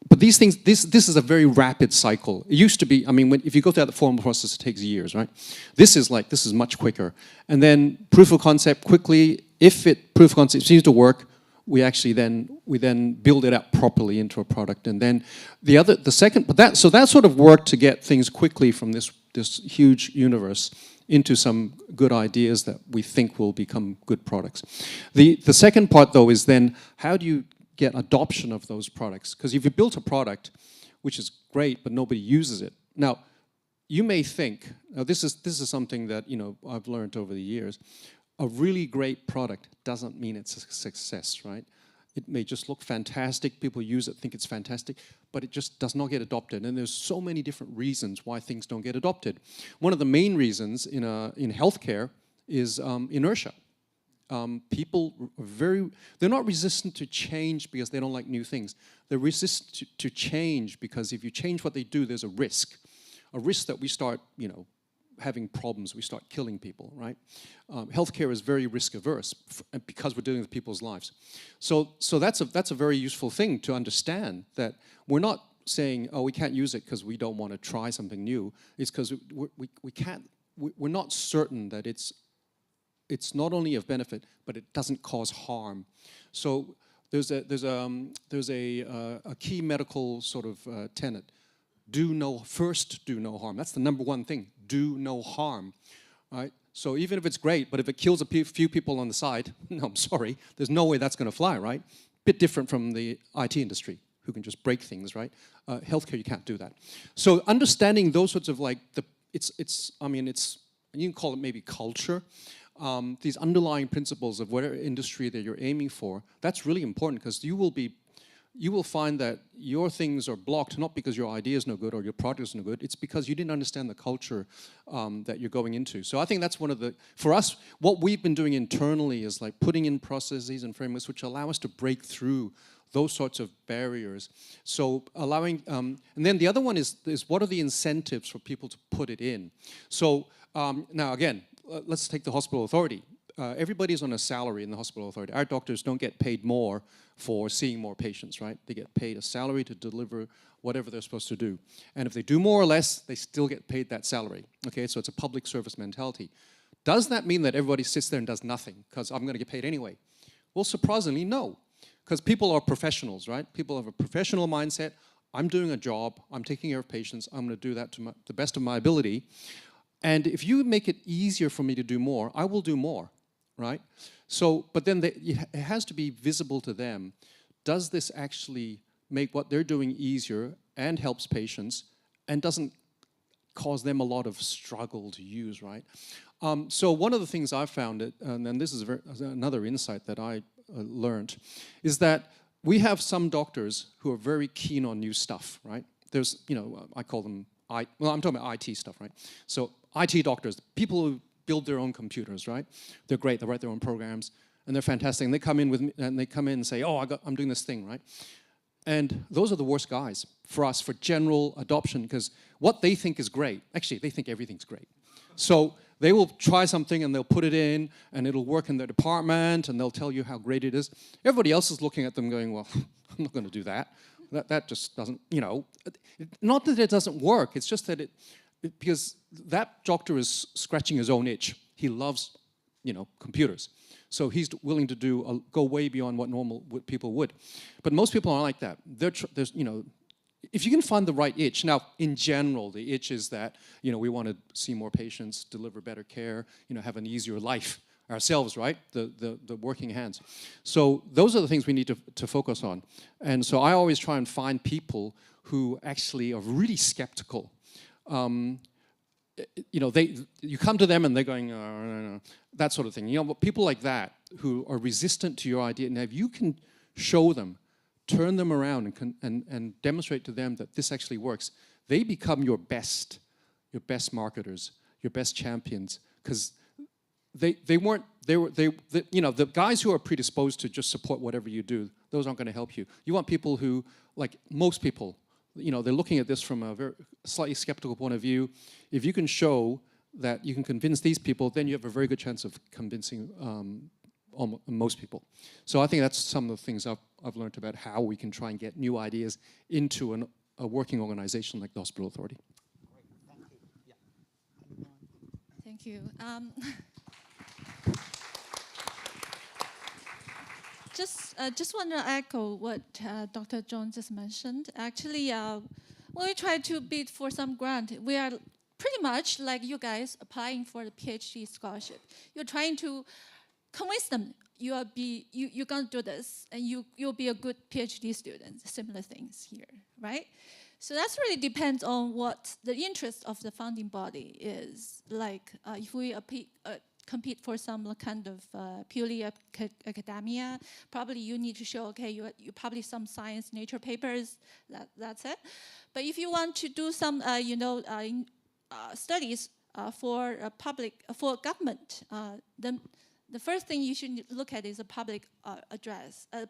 Speaker 9: But these things, this is a very rapid cycle. It used to be, I mean, if you go through the formal process, it takes years, right? This is much quicker. And then proof of concept quickly. If proof of concept seems to work, we then build it up properly into a product. And then that sort of work to get things quickly from this huge universe into some good ideas that we think will become good products. The second part though is then how do you get adoption of those products. Because if you built a product, which is great, but nobody uses it. Now, you may think, now this is something that I've learned over the years, a really great product doesn't mean it's a success, right? It may just look fantastic, people use it, think it's fantastic, but it just does not get adopted. And there's so many different reasons why things don't get adopted. One of the main reasons in healthcare is inertia. People they're not resistant to change because they don't like new things. They're resistant to change because if you change what they do, there's a risk that we start, having problems, we start killing people, right? Healthcare is very risk averse because we're dealing with people's lives. So that's a very useful thing to understand, that we're not saying, oh, we can't use it because we don't want to try something new. It's because we're not certain that it's not only of benefit, but it doesn't cause harm. So there's a key medical sort of tenet. First do no harm. That's the number one thing. Do no harm, right? So even if it's great, but if it kills a few people on the side, no, I'm sorry, there's no way that's going to fly, right? Bit different from the IT industry, who can just break things, right? Healthcare, you can't do that. So understanding those sorts of you can call it maybe culture. These underlying principles of whatever industry that you're aiming for, that's really important, because you will find that your things are blocked not because your idea is no good or your product is no good, it's because you didn't understand the culture that you're going into. So I think that's for us, what we've been doing internally is like putting in processes and frameworks which allow us to break through those sorts of barriers. So allowing, and then the other one is what are the incentives for people to put it in? So now again, let's take the hospital authority. Everybody's on a salary in the hospital authority. Our doctors don't get paid more for seeing more patients, right? They get paid a salary to deliver whatever they're supposed to do. And if they do more or less, they still get paid that salary. Okay, so it's a public service mentality. Does that mean that everybody sits there and does nothing because I'm going to get paid anyway? Well, surprisingly, no. Because people are professionals, right? People have a professional mindset. I'm doing a job. I'm taking care of patients. I'm going to do that to the best of my ability. And if you make it easier for me to do more, I will do more, right? So, but then it has to be visible to them. Does this actually make what they're doing easier and helps patients and doesn't cause them a lot of struggle to use, right? So one of the things I've found, and this is another insight that I learned, is that we have some doctors who are very keen on new stuff, right? There's, I call them, I'm talking about IT stuff, right? So IT doctors, people who build their own computers, right? They're great, they write their own programs, and they're fantastic. And they come in with me, and they come in and say, oh, I'm doing this thing, right? And those are the worst guys for us, for general adoption, because what they think is great, actually, they think everything's great. So they will try something and they'll put it in and it'll work in their department and they'll tell you how great it is. Everybody else is looking at them going, well, I'm not going to do that. That just doesn't, not that it doesn't work, it's just that because that doctor is scratching his own itch. He loves, computers. So he's willing to go way beyond what people would. But most people aren't like that. If you can find the right itch, now in general, the itch is that, we want to see more patients, deliver better care, have an easier life ourselves, right? The working hands. So those are the things we need to focus on. And so I always try and find people who actually are really skeptical. You come to them and they're going, no, that sort of thing. But people like that who are resistant to your idea, and if you can show them, turn them around and demonstrate to them that this actually works, they become your best marketers, your best champions, because the guys who are predisposed to just support whatever you do, those aren't going to help you. You want people who, like most people, they're looking at this from a very slightly skeptical point of view. If you can show that you can convince these people, then you have a very good chance of convincing most people. So I think that's some of the things I've learned about how we can try and get new ideas into a working organization like the Hospital Authority.
Speaker 10: Thank you. Just want to echo what Dr. John just mentioned. Actually, when we try to bid for some grant, we are pretty much like you guys applying for the PhD scholarship. You're trying to convince them you're going to do this, and you'll be a good PhD student. Similar things here, right? So that's really depends on what the interest of the founding body is. Like if we compete for some kind of purely academia, probably you need to show, okay, you publish some science Nature papers, that's it. But if you want to do some, studies for government, then the first thing you should look at is a public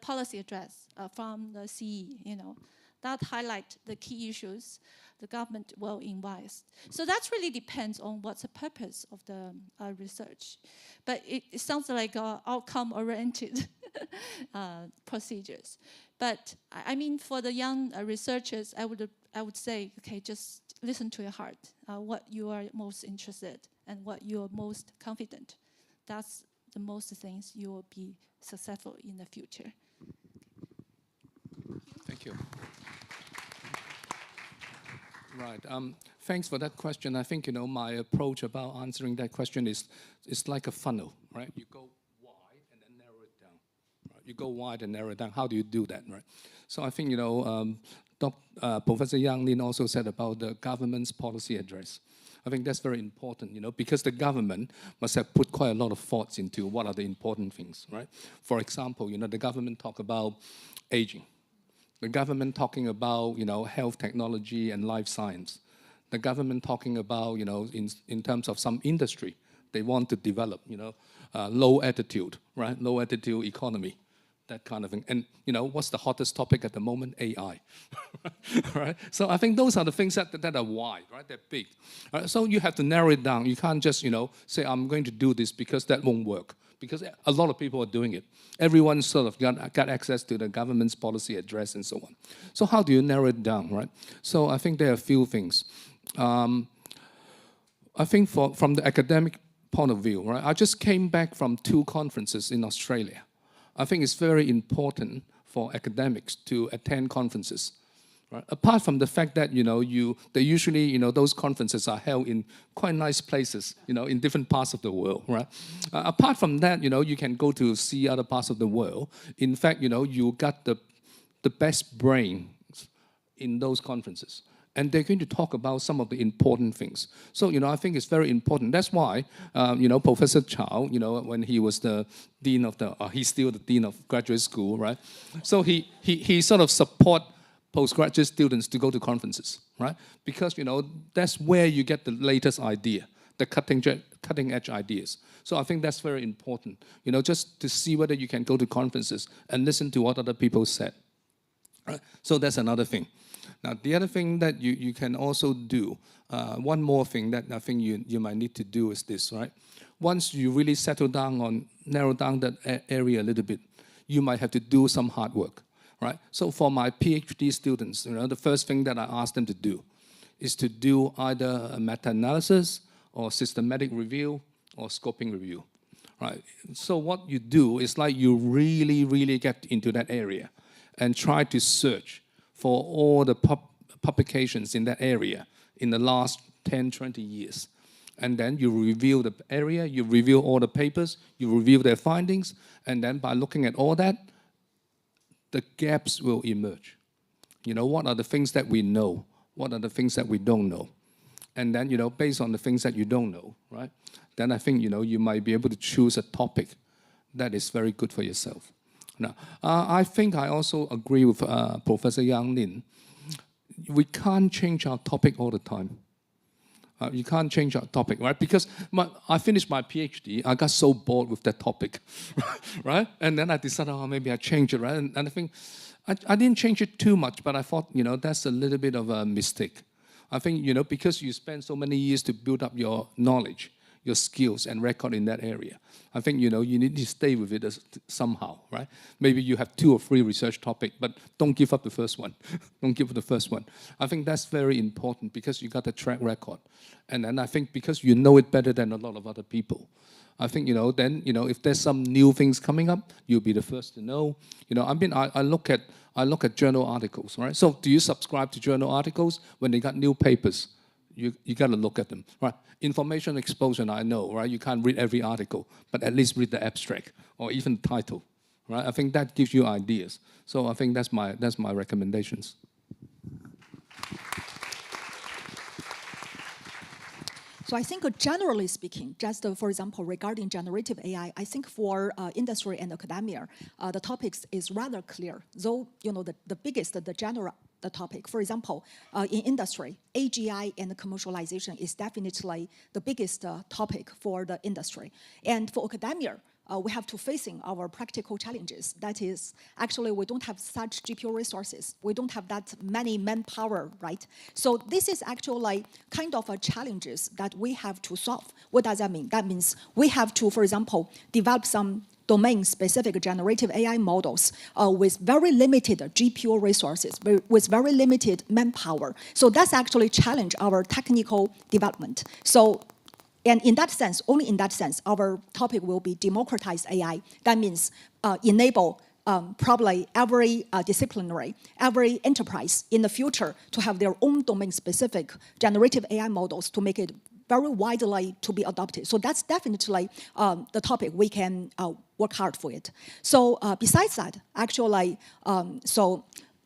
Speaker 10: policy address from the CE, that highlight the key issues the government will invest. So that really depends on what's the purpose of the research. But it sounds like outcome-oriented procedures. But I mean, for the young researchers, I would say, okay, just listen to your heart, what you are most interested and what you are most confident. That's the most things you will be successful in the future.
Speaker 11: Thank you. Right. Thanks for that question. I think my approach about answering that question is like a funnel, right? You go wide and then narrow it down. Right? You go wide and narrow it down. How do you do that, right? So I think Professor Yang Lin also said about the government's policy address. I think that's very important, because the government must have put quite a lot of thoughts into what are the important things, right? For example, the government talk about aging. The government talking about, health technology and life science. The government talking about, in terms of some industry, they want to develop, low altitude, right? Low altitude economy, that kind of thing. And, what's the hottest topic at the moment? AI, right? So I think those are the things that are wide, right? They're big. Right? So you have to narrow it down. You can't just, say, I'm going to do this because that won't work. Because a lot of people are doing it. Everyone sort of got access to the government's policy address and so on. So how do you narrow it down, right? So I think there are a few things. I think from the academic point of view, right? I just came back from 2 conferences in Australia. I think it's very important for academics to attend conferences. Right? Apart from the fact that they usually those conferences are held in quite nice places in different parts of the world, right? Apart from that, you can go to see other parts of the world. In fact, you got the best brains in those conferences, and they're going to talk about some of the important things. So I think it's very important. That's why Professor Chow, when he was the dean of he's still the dean of graduate school, right? So he sort of support postgraduate students to go to conferences, right? Because, that's where you get the latest idea, the cutting edge ideas. So I think that's very important, just to see whether you can go to conferences and listen to what other people said, right? So that's another thing. Now, the other thing that you can also do, one more thing that I think you might need to do is this, right? Once you really narrow down that area a little bit, you might have to do some hard work. Right? So for my PhD students, the first thing that I ask them to do is to do either a meta-analysis or systematic review or scoping review. Right? So what you do is like you really, really get into that area and try to search for all the publications in that area in the last 10, 20 years. And then you review the area, you review all the papers, you review their findings, and then by looking at all that, the gaps will emerge. What are the things that we know? What are the things that we don't know? And then, based on the things that you don't know, right? Then I think, you might be able to choose a topic that is very good for yourself. Now, I think I also agree with Professor Yang Lin. We can't change our topic all the time. You can't change our topic, right? Because I finished my PhD, I got so bored with that topic, right? And then I decided, maybe I change it, right? And I think I didn't change it too much, but I thought, that's a little bit of a mistake. I think, because you spend so many years to build up your knowledge, your skills and record in that area. I think, you need to stay with it somehow, right? Maybe you have 2 or 3 research topics, but don't give up the first one. Don't give up the first one. I think that's very important because you got a track record. And then I think because you know it better than a lot of other people, I think, then, if there's some new things coming up, you'll be the first to know. I look at journal articles, right? So do you subscribe to journal articles when they got new papers? you got to look at them, right? Information exposure, I know, right? You can't read every article, but at least read the abstract or even the title, right? I think that gives you ideas. So I think that's my recommendations.
Speaker 12: So I think generally speaking, just for example, regarding generative AI, I think for industry and academia, the topics is rather clear. Though, the biggest, the general topic, for example, in industry, AGI and commercialization is definitely the biggest topic for the industry. And for academia, we have to facing our practical challenges. That is, actually, we don't have such GPU resources. We don't have that many manpower, right? So this is actually kind of a challenges that we have to solve. What does that mean? That means we have to, for example, develop some domain-specific generative AI models with very limited GPU resources, with very limited manpower. So that's actually challenge our technical development. So. And in that sense, only in that sense, our topic will be democratize AI. That means enable probably every disciplinary, every enterprise in the future to have their own domain-specific generative AI models to make it very widely to be adopted. So that's definitely the topic we can work hard for it. So besides that, actually,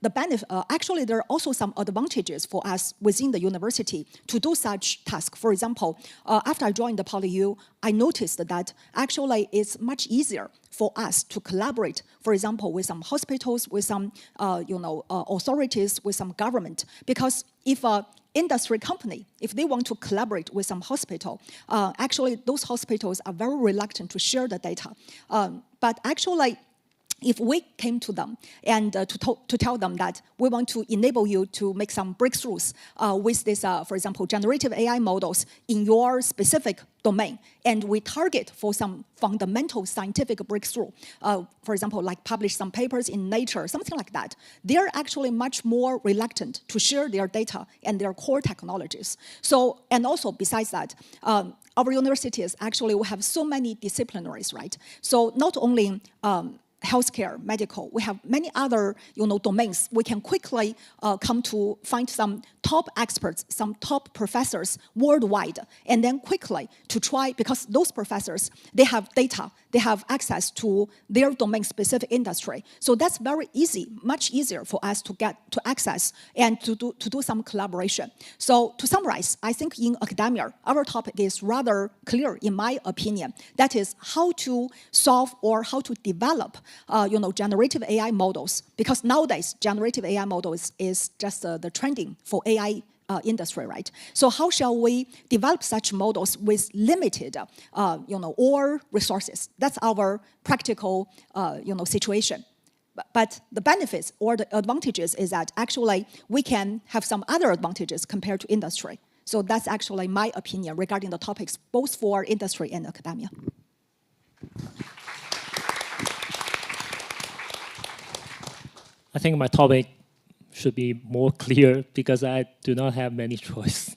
Speaker 12: the benefit, actually, there are also some advantages for us within the university to do such tasks. For example, after I joined the PolyU, I noticed that actually it's much easier for us to collaborate, for example, with some hospitals, with some authorities, with some government. Because if an industry company, if they want to collaborate with some hospital, actually those hospitals are very reluctant to share the data. But actually, if we came to them and to tell them that we want to enable you to make some breakthroughs with this, for example, generative AI models in your specific domain, and we target for some fundamental scientific breakthrough, for example, like publish some papers in Nature, something like that, they're actually much more reluctant to share their data and their core technologies. So, and also besides that, our universities actually will have so many disciplinaries, right? So not only healthcare, medical, we have many other domains. We can quickly come to find some top experts, some top professors worldwide, and then quickly to try, because those professors, they have data, they have access to their domain-specific industry. So that's very easy, much easier for us to get to access and to do some collaboration. So to summarize, I think in academia, our topic is rather clear, in my opinion. That is how to solve or how to develop generative AI models, because nowadays generative AI models is just the trending for AI industry, right? So how shall we develop such models with limited, or resources? That's our practical, situation. But the benefits or the advantages is that actually we can have some other advantages compared to industry. So that's actually my opinion regarding the topics, both for industry and academia.
Speaker 6: I think my topic should be more clear because I do not have many choice.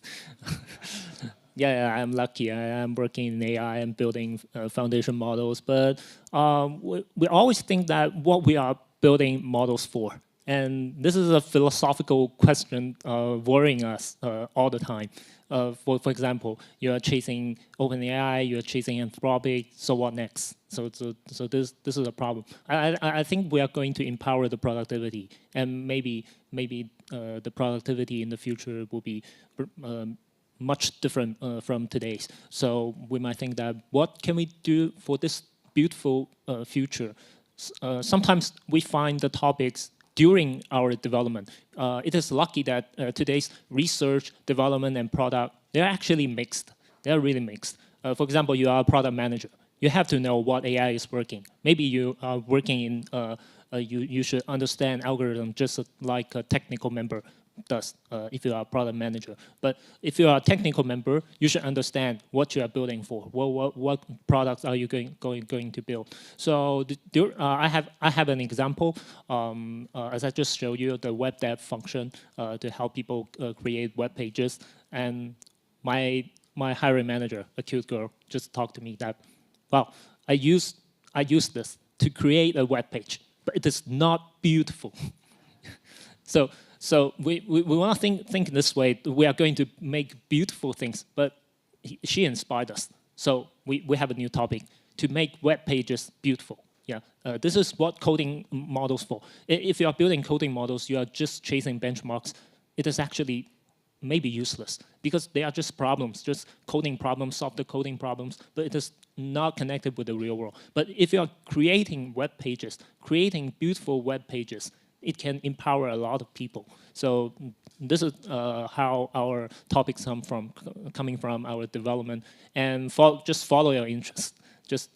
Speaker 6: Yeah, I'm lucky. I am working in AI and building foundation models, but we always think that what we are building models for. And this is a philosophical question worrying us all the time. For example, you are chasing OpenAI, you are chasing Anthropic, so what next? So this is a problem. I think we are going to empower the productivity, and maybe the productivity in the future will be much different from today's. So we might think that what can we do for this beautiful future? Sometimes we find the topics during our development. It is lucky that today's research, development, and product, they're actually mixed. They're really mixed. For example, you are a product manager. You have to know what AI is working. Maybe you are working in, you should understand algorithm just like a technical member does if you are a product manager. But if you are a technical member, you should understand what you are building for. What products are you going to build? So I have an example. As I just showed you, the web dev function to help people create web pages. And my hiring manager, a cute girl, just talked to me that, well, I use this to create a web page, but it is not beautiful. So So we want to think this way. We are going to make beautiful things, but she inspired us. So we have a new topic to make web pages beautiful. Yeah, this is what coding models for. If you are building coding models, you are just chasing benchmarks. It is actually maybe useless because they are just problems, just coding problems, solve the coding problems, but it is not connected with the real world. But if you are creating web pages, creating beautiful web pages, it can empower a lot of people. So this is how our topics coming from our development, and just follow your interests. Just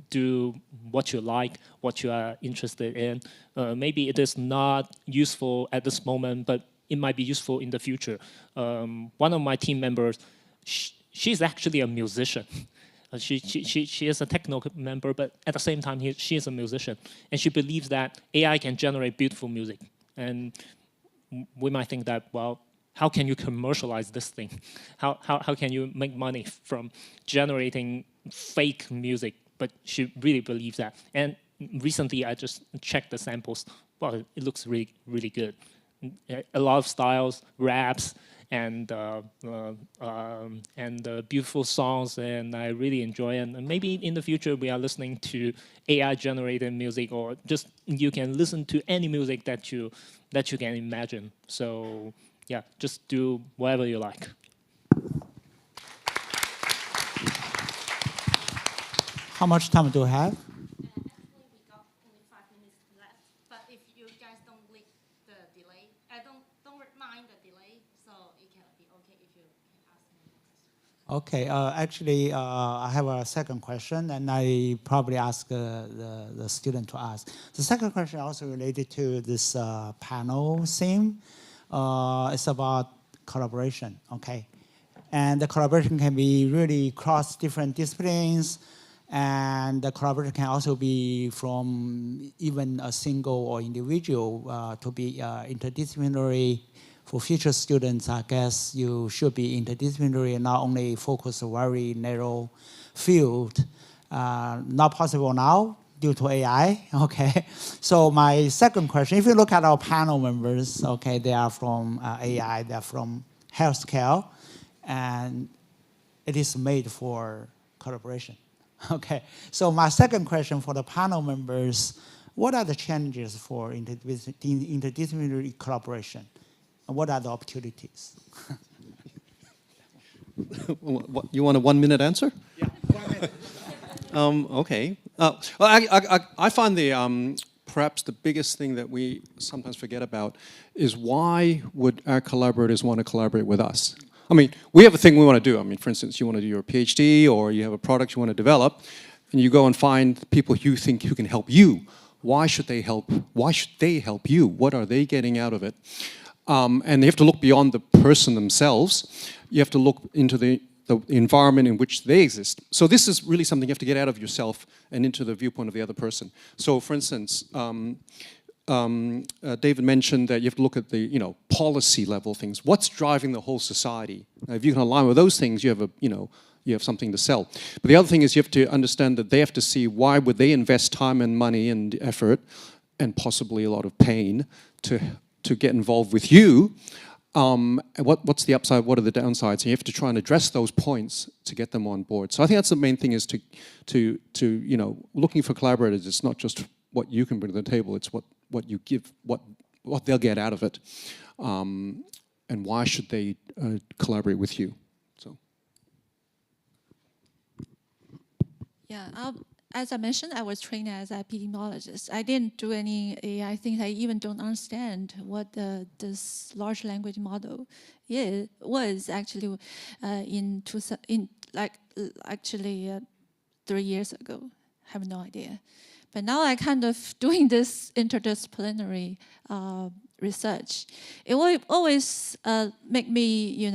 Speaker 6: do what you like, what you are interested in. Maybe it is not useful at this moment, but it might be useful in the future. One of my team members, she's actually a musician. She is a technical member, but at the same time, she is a musician. And she believes that AI can generate beautiful music. And we might think that, well, how can you commercialize this thing? How can you make money from generating fake music? But she really believes that. And recently, I just checked the samples. Well, it looks really, really good. A lot of styles, raps, and beautiful songs, and I really enjoy it. And maybe in the future we are listening to AI-generated music, or just you can listen to any music that you can imagine. So yeah, just do whatever you like.
Speaker 5: How much time do you have?
Speaker 1: Actually, we got only 5 minutes left. But if you guys don't like the delay, don't mind the delay, so it can be okay if you can ask me more questions.
Speaker 5: Okay, actually, I have a second question, and I probably ask the student to ask. The second question also related to this panel theme. It's about collaboration, okay? And the collaboration can be really cross different disciplines, and the collaboration can also be from even a single or individual to be interdisciplinary. For future students, I guess you should be interdisciplinary and not only focus a very narrow field. Not possible now due to AI, okay? So my second question, if you look at our panel members, okay, they are from AI, they're from healthcare, and it is made for collaboration, okay? So my second question for the panel members, what are the challenges for interdisciplinary collaboration? And what are the opportunities?
Speaker 9: You want a 1 minute answer?
Speaker 5: Yeah, 1 minute.
Speaker 9: Okay. Well, I find perhaps the biggest thing that we sometimes forget about is why would our collaborators want to collaborate with us? I mean, we have a thing we want to do. I mean, for instance, you want to do your PhD or you have a product you want to develop, and you go and find people you think who can help you. Why should they help? Why should they help you? What are they getting out of it? And you have to look beyond the person themselves. You have to look into the environment in which they exist. So this is really something you have to get out of yourself and into the viewpoint of the other person. So for instance, David mentioned that you have to look at the policy level things. What's driving the whole society? Now, if you can align with those things, you have you have something to sell. But the other thing is you have to understand that they have to see why would they invest time and money and effort and possibly a lot of pain to get involved with you. What's the upside? What are the downsides? And you have to try and address those points to get them on board. So I think that's the main thing: is to looking for collaborators. It's not just what you can bring to the table; it's what you give, what they'll get out of it, and why should they collaborate with you. So.
Speaker 10: Yeah. As I mentioned, I was trained as an epidemiologist. I didn't do any AI things. I even don't understand what this large language model was actually in 3 years ago. I have no idea. But now I kind of doing this interdisciplinary research. It will always make me,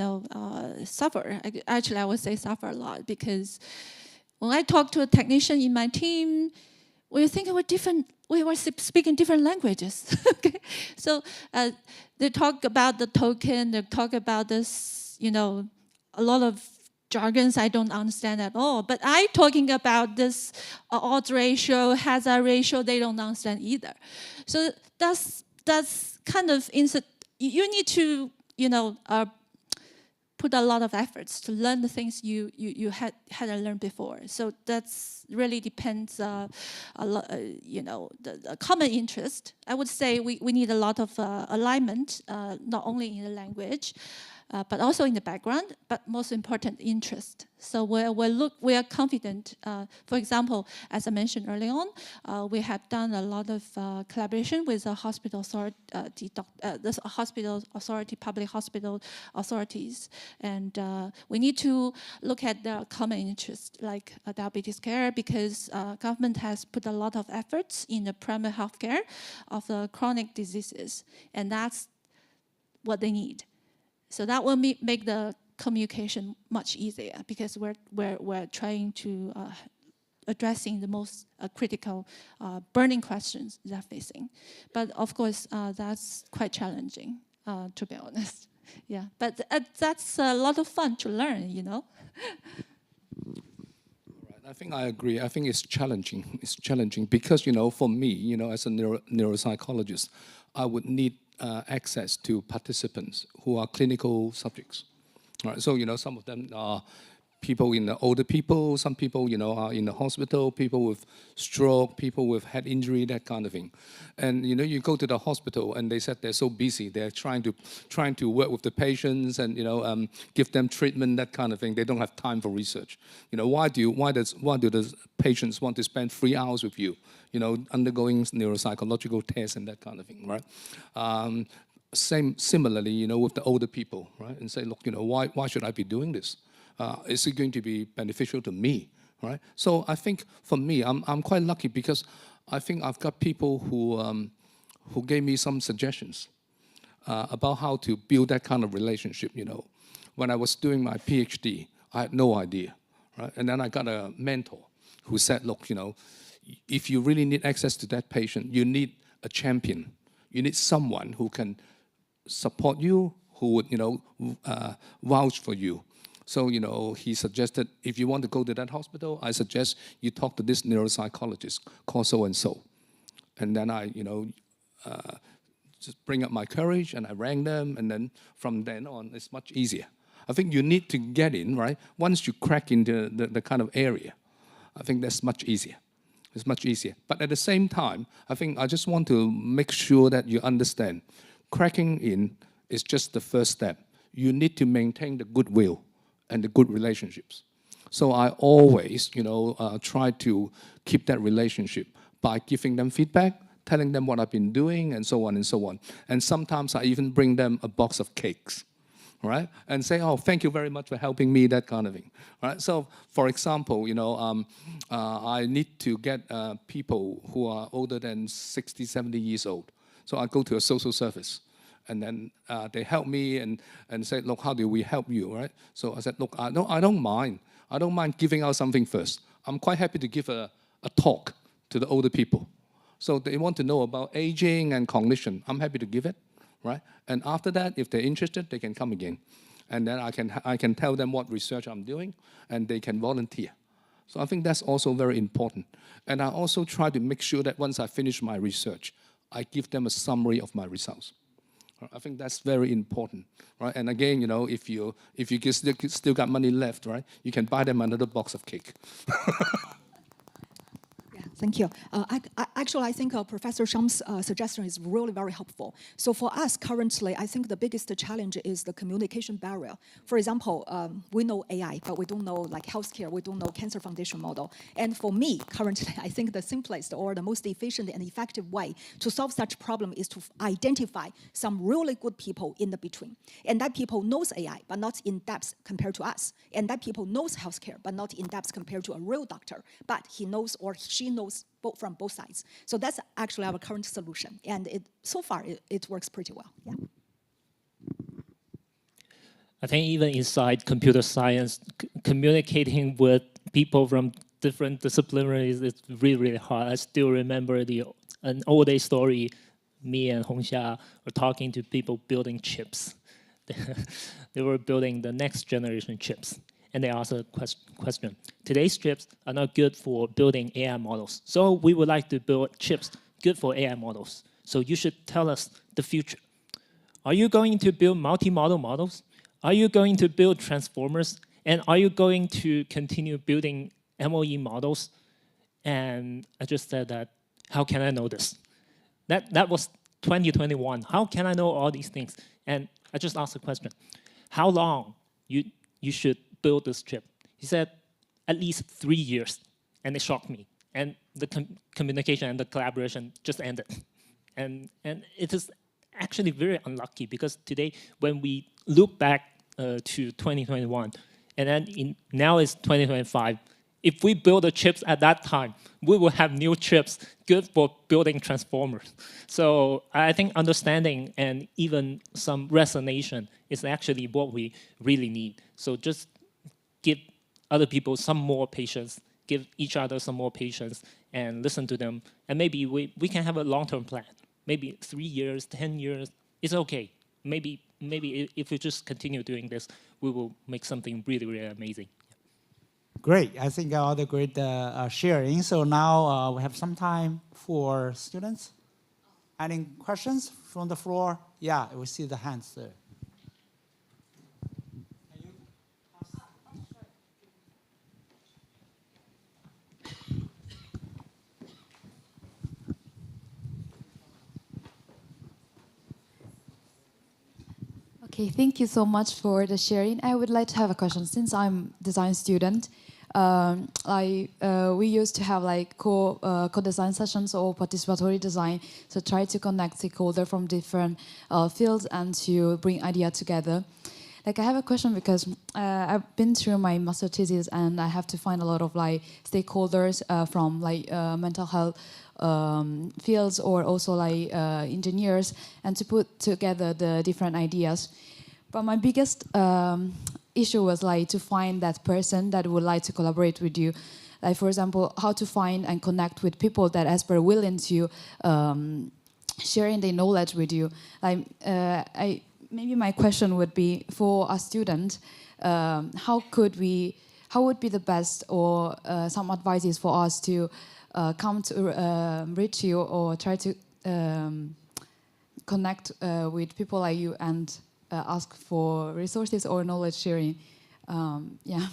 Speaker 10: suffer. Actually, I would say suffer a lot because when I talk to a technician in my team, we think we were speaking different languages. Okay? So they talk about the token, they talk about this, a lot of jargons I don't understand at all. But I talking about this odds ratio, hazard ratio, they don't understand either. So that's kind of you need to, put a lot of efforts to learn the things you hadn't learned before. So that's really depends a lot, the common interest. I would say we need a lot of alignment, not only in the language, but also in the background, but most important, interest. So we are confident. For example, as I mentioned early on, we have done a lot of collaboration with the hospital authority, public hospital authorities, and we need to look at the common interest, like diabetes care, because government has put a lot of efforts in the primary health care of the chronic diseases, and that's what they need. So that will make the communication much easier, because we're trying to addressing the most critical burning questions they're facing. But of course, that's quite challenging, to be honest. Yeah, but that's a lot of fun to learn,
Speaker 11: I think I agree. I think it's challenging. It's challenging because, for me, as a neuropsychologist, I would need access to participants who are clinical subjects. Right? So, some of them are people older people, some people, are in the hospital, people with stroke, people with head injury, that kind of thing. And, you go to the hospital and they said they're so busy, they're trying to work with the patients and, give them treatment, that kind of thing. They don't have time for research. Why do the patients want to spend 3 hours with you, undergoing neuropsychological tests and that kind of thing, right? Similarly, with the older people, right? And say, look, why should I be doing this? Is it going to be beneficial to me, right? So I think for me, I'm quite lucky because I think I've got people who gave me some suggestions about how to build that kind of relationship. When I was doing my PhD, I had no idea, right? And then I got a mentor who said, look, if you really need access to that patient, you need a champion. You need someone who can support you, who would, vouch for you. So, he suggested, if you want to go to that hospital, I suggest you talk to this neuropsychologist called so-and-so. And then I, just bring up my courage and I rang them, and then from then on, it's much easier. I think you need to get in, right? Once you crack into the kind of area, I think that's much easier. It's much easier. But at the same time, I think I just want to make sure that you understand, cracking in is just the first step. You need to maintain the goodwill and the good relationships. So I always, try to keep that relationship by giving them feedback, telling them what I've been doing, and so on and so on. And sometimes I even bring them a box of cakes, right? And say, oh, thank you very much for helping me, that kind of thing, right? So, for example, I need to get people who are older than 60, 70 years old. So I go to a social service. And then they help me and say, look, how do we help you, right? So I said, look, I don't mind. I don't mind giving out something first. I'm quite happy to give a talk to the older people. So they want to know about aging and cognition. I'm happy to give it, right? And after that, if they're interested, they can come again. And then I can tell them what research I'm doing, and they can volunteer. So I think that's also very important. And I also try to make sure that once I finish my research, I give them a summary of my results. I think that's very important, right? And again, if you still got money left, right, you can buy them another box of cake.
Speaker 12: Thank you. Actually, I think Professor Sham's suggestion is really very helpful. So for us currently, I think the biggest challenge is the communication barrier. For example, we know AI, but we don't know like healthcare, we don't know cancer foundation model. And for me, currently, I think the simplest or the most efficient and effective way to solve such problem is to identify some really good people in the between. And that people knows AI, but not in depth compared to us. And that people knows healthcare, but not in depth compared to a real doctor. But he knows or she knows from both sides. So that's actually our current solution. And so far, it works pretty well. Yeah.
Speaker 6: I think even inside computer science, communicating with people from different disciplines is really, really hard. I still remember an old day story. Me and Hongxia were talking to people building chips. They were building the next generation chips. And they asked a question. Today's chips are not good for building AI models. So we would like to build chips good for AI models. So you should tell us the future. Are you going to build multi-model models? Are you going to build transformers? And are you going to continue building MOE models? And I just said that, how can I know this? That was 2021. How can I know all these things? And I just asked the question, how long you should build this chip? He said, at least 3 years. And it shocked me. And the communication and the collaboration just ended. And it is actually very unlucky because today, when we look back to 2021, and then now it's 2025, if we build the chips at that time, we will have new chips good for building transformers. So I think understanding and even some resonation is actually what we really need. So just give other people some more patience, give each other some more patience, and listen to them. And maybe we can have a long-term plan. Maybe 3 years, 10 years, it's okay. Maybe if we just continue doing this, we will make something really, really amazing.
Speaker 5: Great. I think all the great sharing. So now we have some time for students. Any questions from the floor? Yeah, we see the hands there.
Speaker 13: Okay, thank you so much for the sharing. I would like to have a question. Since I'm design student, we used to have like co-design sessions or participatory design to try to connect stakeholders from different fields and to bring ideas together. Like I have a question because I've been through my master thesis and I have to find a lot of like stakeholders from like mental health fields or also like engineers and to put together the different ideas. But my biggest issue was like to find that person that would like to collaborate with you. Like for example, how to find and connect with people that are willing to sharing their knowledge with you. Like maybe my question would be for a student, how would be the best or some advices for us to come to reach you or try to connect with people like you and ask for resources or knowledge sharing. Yeah.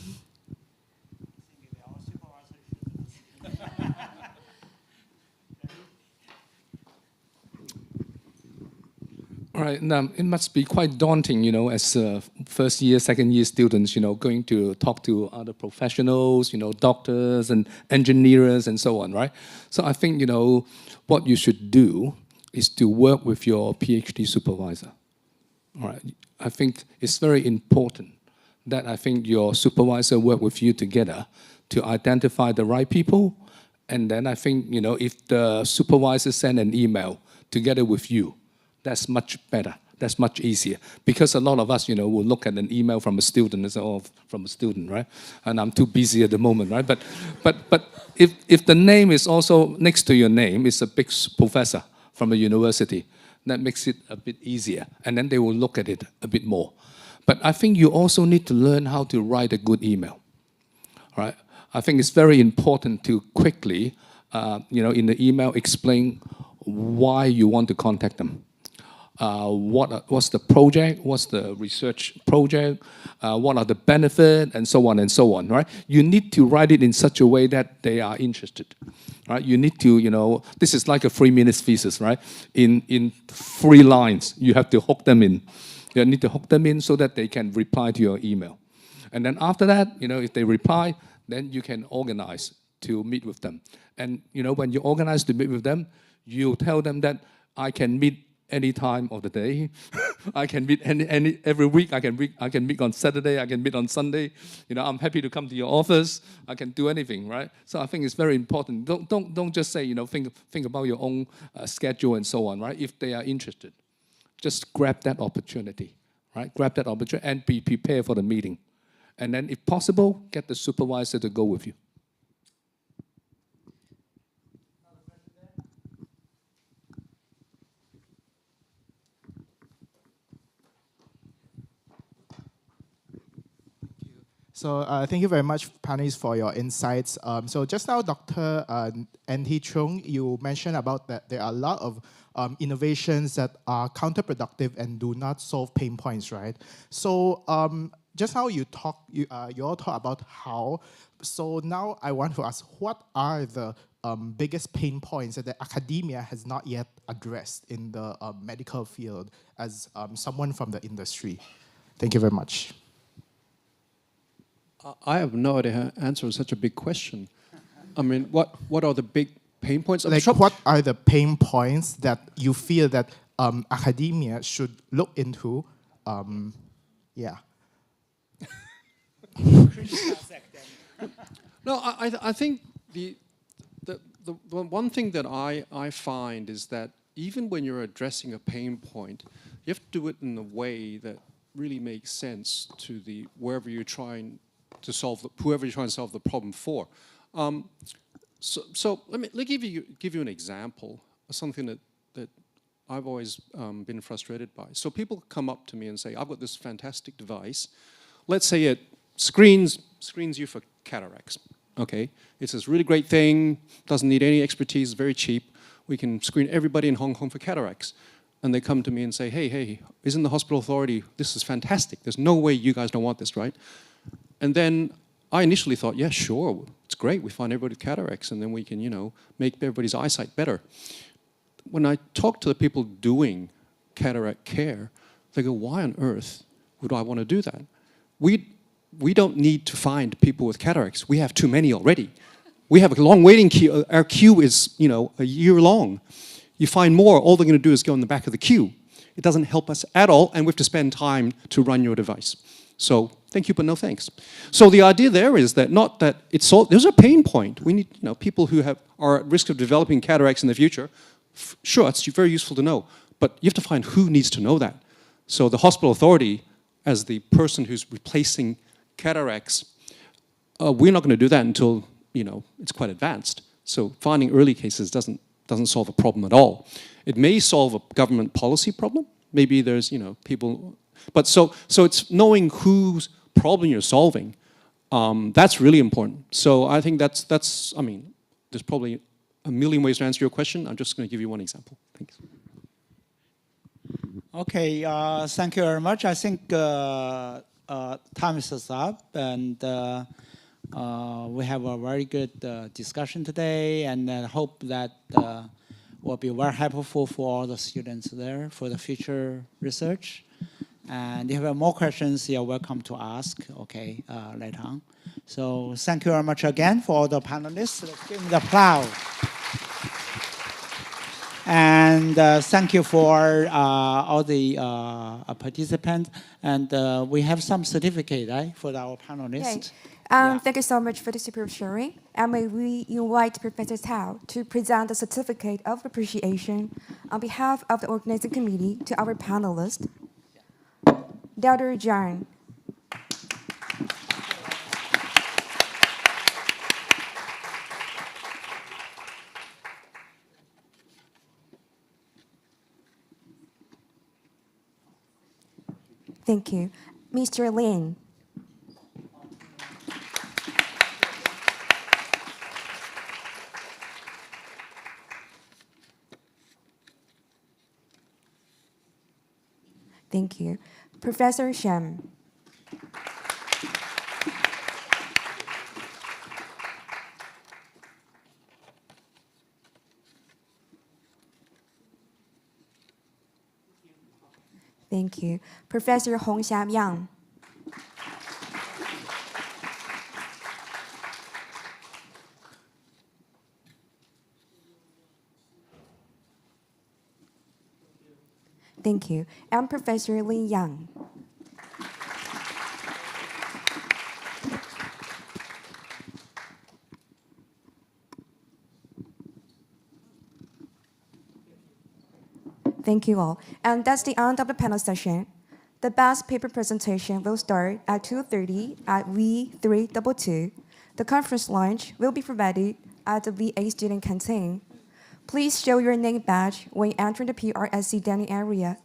Speaker 11: All right, now it must be quite daunting, you know, as first year, second year students, you know, going to talk to other professionals, you know, doctors and engineers and so on, right? So I think, you know, what you should do is to work with your PhD supervisor. All right, I think it's very important that I think your supervisor work with you together to identify the right people. And then I think, you know, if the supervisor send an email together with you, that's much better. That's much easier. Because a lot of us, you know, will look at an email from a student and say, oh, from a student, right? And I'm too busy at the moment, right? But if the name is also next to your name, it's a big professor from a university, that makes it a bit easier. And then they will look at it a bit more. But I think you also need to learn how to write a good email, right? I think it's very important to quickly, you know, in the email explain why you want to contact them. What's the project, what's the research project, what are the benefits, and so on, right? You need to write it in such a way that they are interested, right? You need to, you know, this is like a 3-minute thesis, right? In 3 lines, you have to hook them in. You need to hook them in so that they can reply to your email. And then after that, you know, if they reply, then you can organize to meet with them. And, you know, when you organize to meet with them, you tell them that I can meet any time of the day. I can meet every week. I can meet on Saturday. I can meet on Sunday. You know, I'm happy to come to your office. I can do anything, right? So I think it's very important. Don't just say, you know, think about your own schedule and so on, right? If they are interested, just grab that opportunity, right? Grab that opportunity and be prepared for the meeting. And then, if possible, get the supervisor to go with you.
Speaker 14: So thank you very much, panelists, for your insights. So just now, Dr. N.T. Chung, you mentioned about that there are a lot of innovations that are counterproductive and do not solve pain points, right? So just now you all talk about how. So now I want to ask, what are the biggest pain points that the academia has not yet addressed in the medical field as someone from the industry? Thank you very much.
Speaker 9: I have no idea how to answer such a big question. I mean, what are the big pain points?
Speaker 14: Like, what are the pain points that you feel that academia should look into? Yeah.
Speaker 9: No, I think the one thing that I find is that even when you're addressing a pain point, you have to do it in a way that really makes sense to whoever you're trying to solve the problem for. So let me give you an example of something that I've always been frustrated by. So people come up to me and say, I've got this fantastic device. Let's say it screens you for cataracts. Okay, it's this really great thing, doesn't need any expertise, very cheap. We can screen everybody in Hong Kong for cataracts. And they come to me and say, hey, isn't the hospital authority, this is fantastic. There's no way you guys don't want this, right? And then I initially thought, yeah, sure, it's great. We find everybody with cataracts and then we can, make everybody's eyesight better. When I talk to the people doing cataract care, they go, why on earth would I want to do that? We don't need to find people with cataracts. We have too many already. We have a long waiting queue. Our queue is, a year long. You find more, all they're going to do is go in the back of the queue. It doesn't help us at all, and we have to spend time to run your device. So thank you, but no thanks. So the idea there is that not that it's all, there's a pain point. We need, people who are at risk of developing cataracts in the future. Sure, it's very useful to know, but you have to find who needs to know that. So the hospital authority, as the person who's replacing cataracts, we're not going to do that until it's quite advanced. So finding early cases doesn't solve a problem at all. It may solve a government policy problem. Maybe there's people, but so it's knowing whose problem you're solving. That's really important. So I think that's I mean, there's probably a million ways to answer your question. I'm just going to give you one example. Thanks.
Speaker 5: Okay, thank you very much. I think time is up, and we have a very good discussion today, and I hope that will be very helpful for all the students there for the future research. And if you have more questions, you're welcome to ask, okay, later on. So thank you very much again for all the panelists. Let's give them the applause. And thank you for all the participants. And we have some certificate, right, for our panelists.
Speaker 4: Thank you so much for the super sharing. And may we invite Professor Tao to present the certificate of appreciation on behalf of the organizing committee to our panelists. Dr. Junyang. Thank you. Mr. Lin. Thank you. Professor Shem. Thank you. Professor Hongxiam Yang. Thank you. And Professor Lin Yang. Thank you all. And that's the end of the panel session. The best paper presentation will start at 2:30 at V322. The conference lunch will be provided at the VA student canteen. Please show your name badge when entering the PRSC dining area.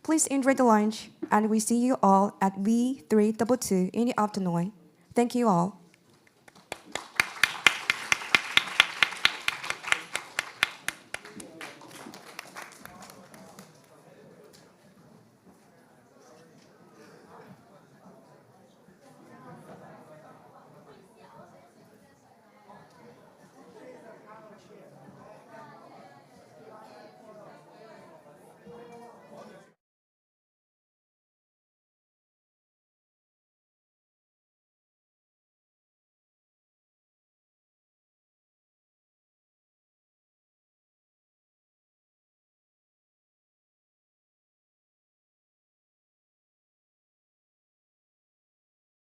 Speaker 4: Please enjoy the lunch, and we see you all at V322 in the afternoon. Thank you all.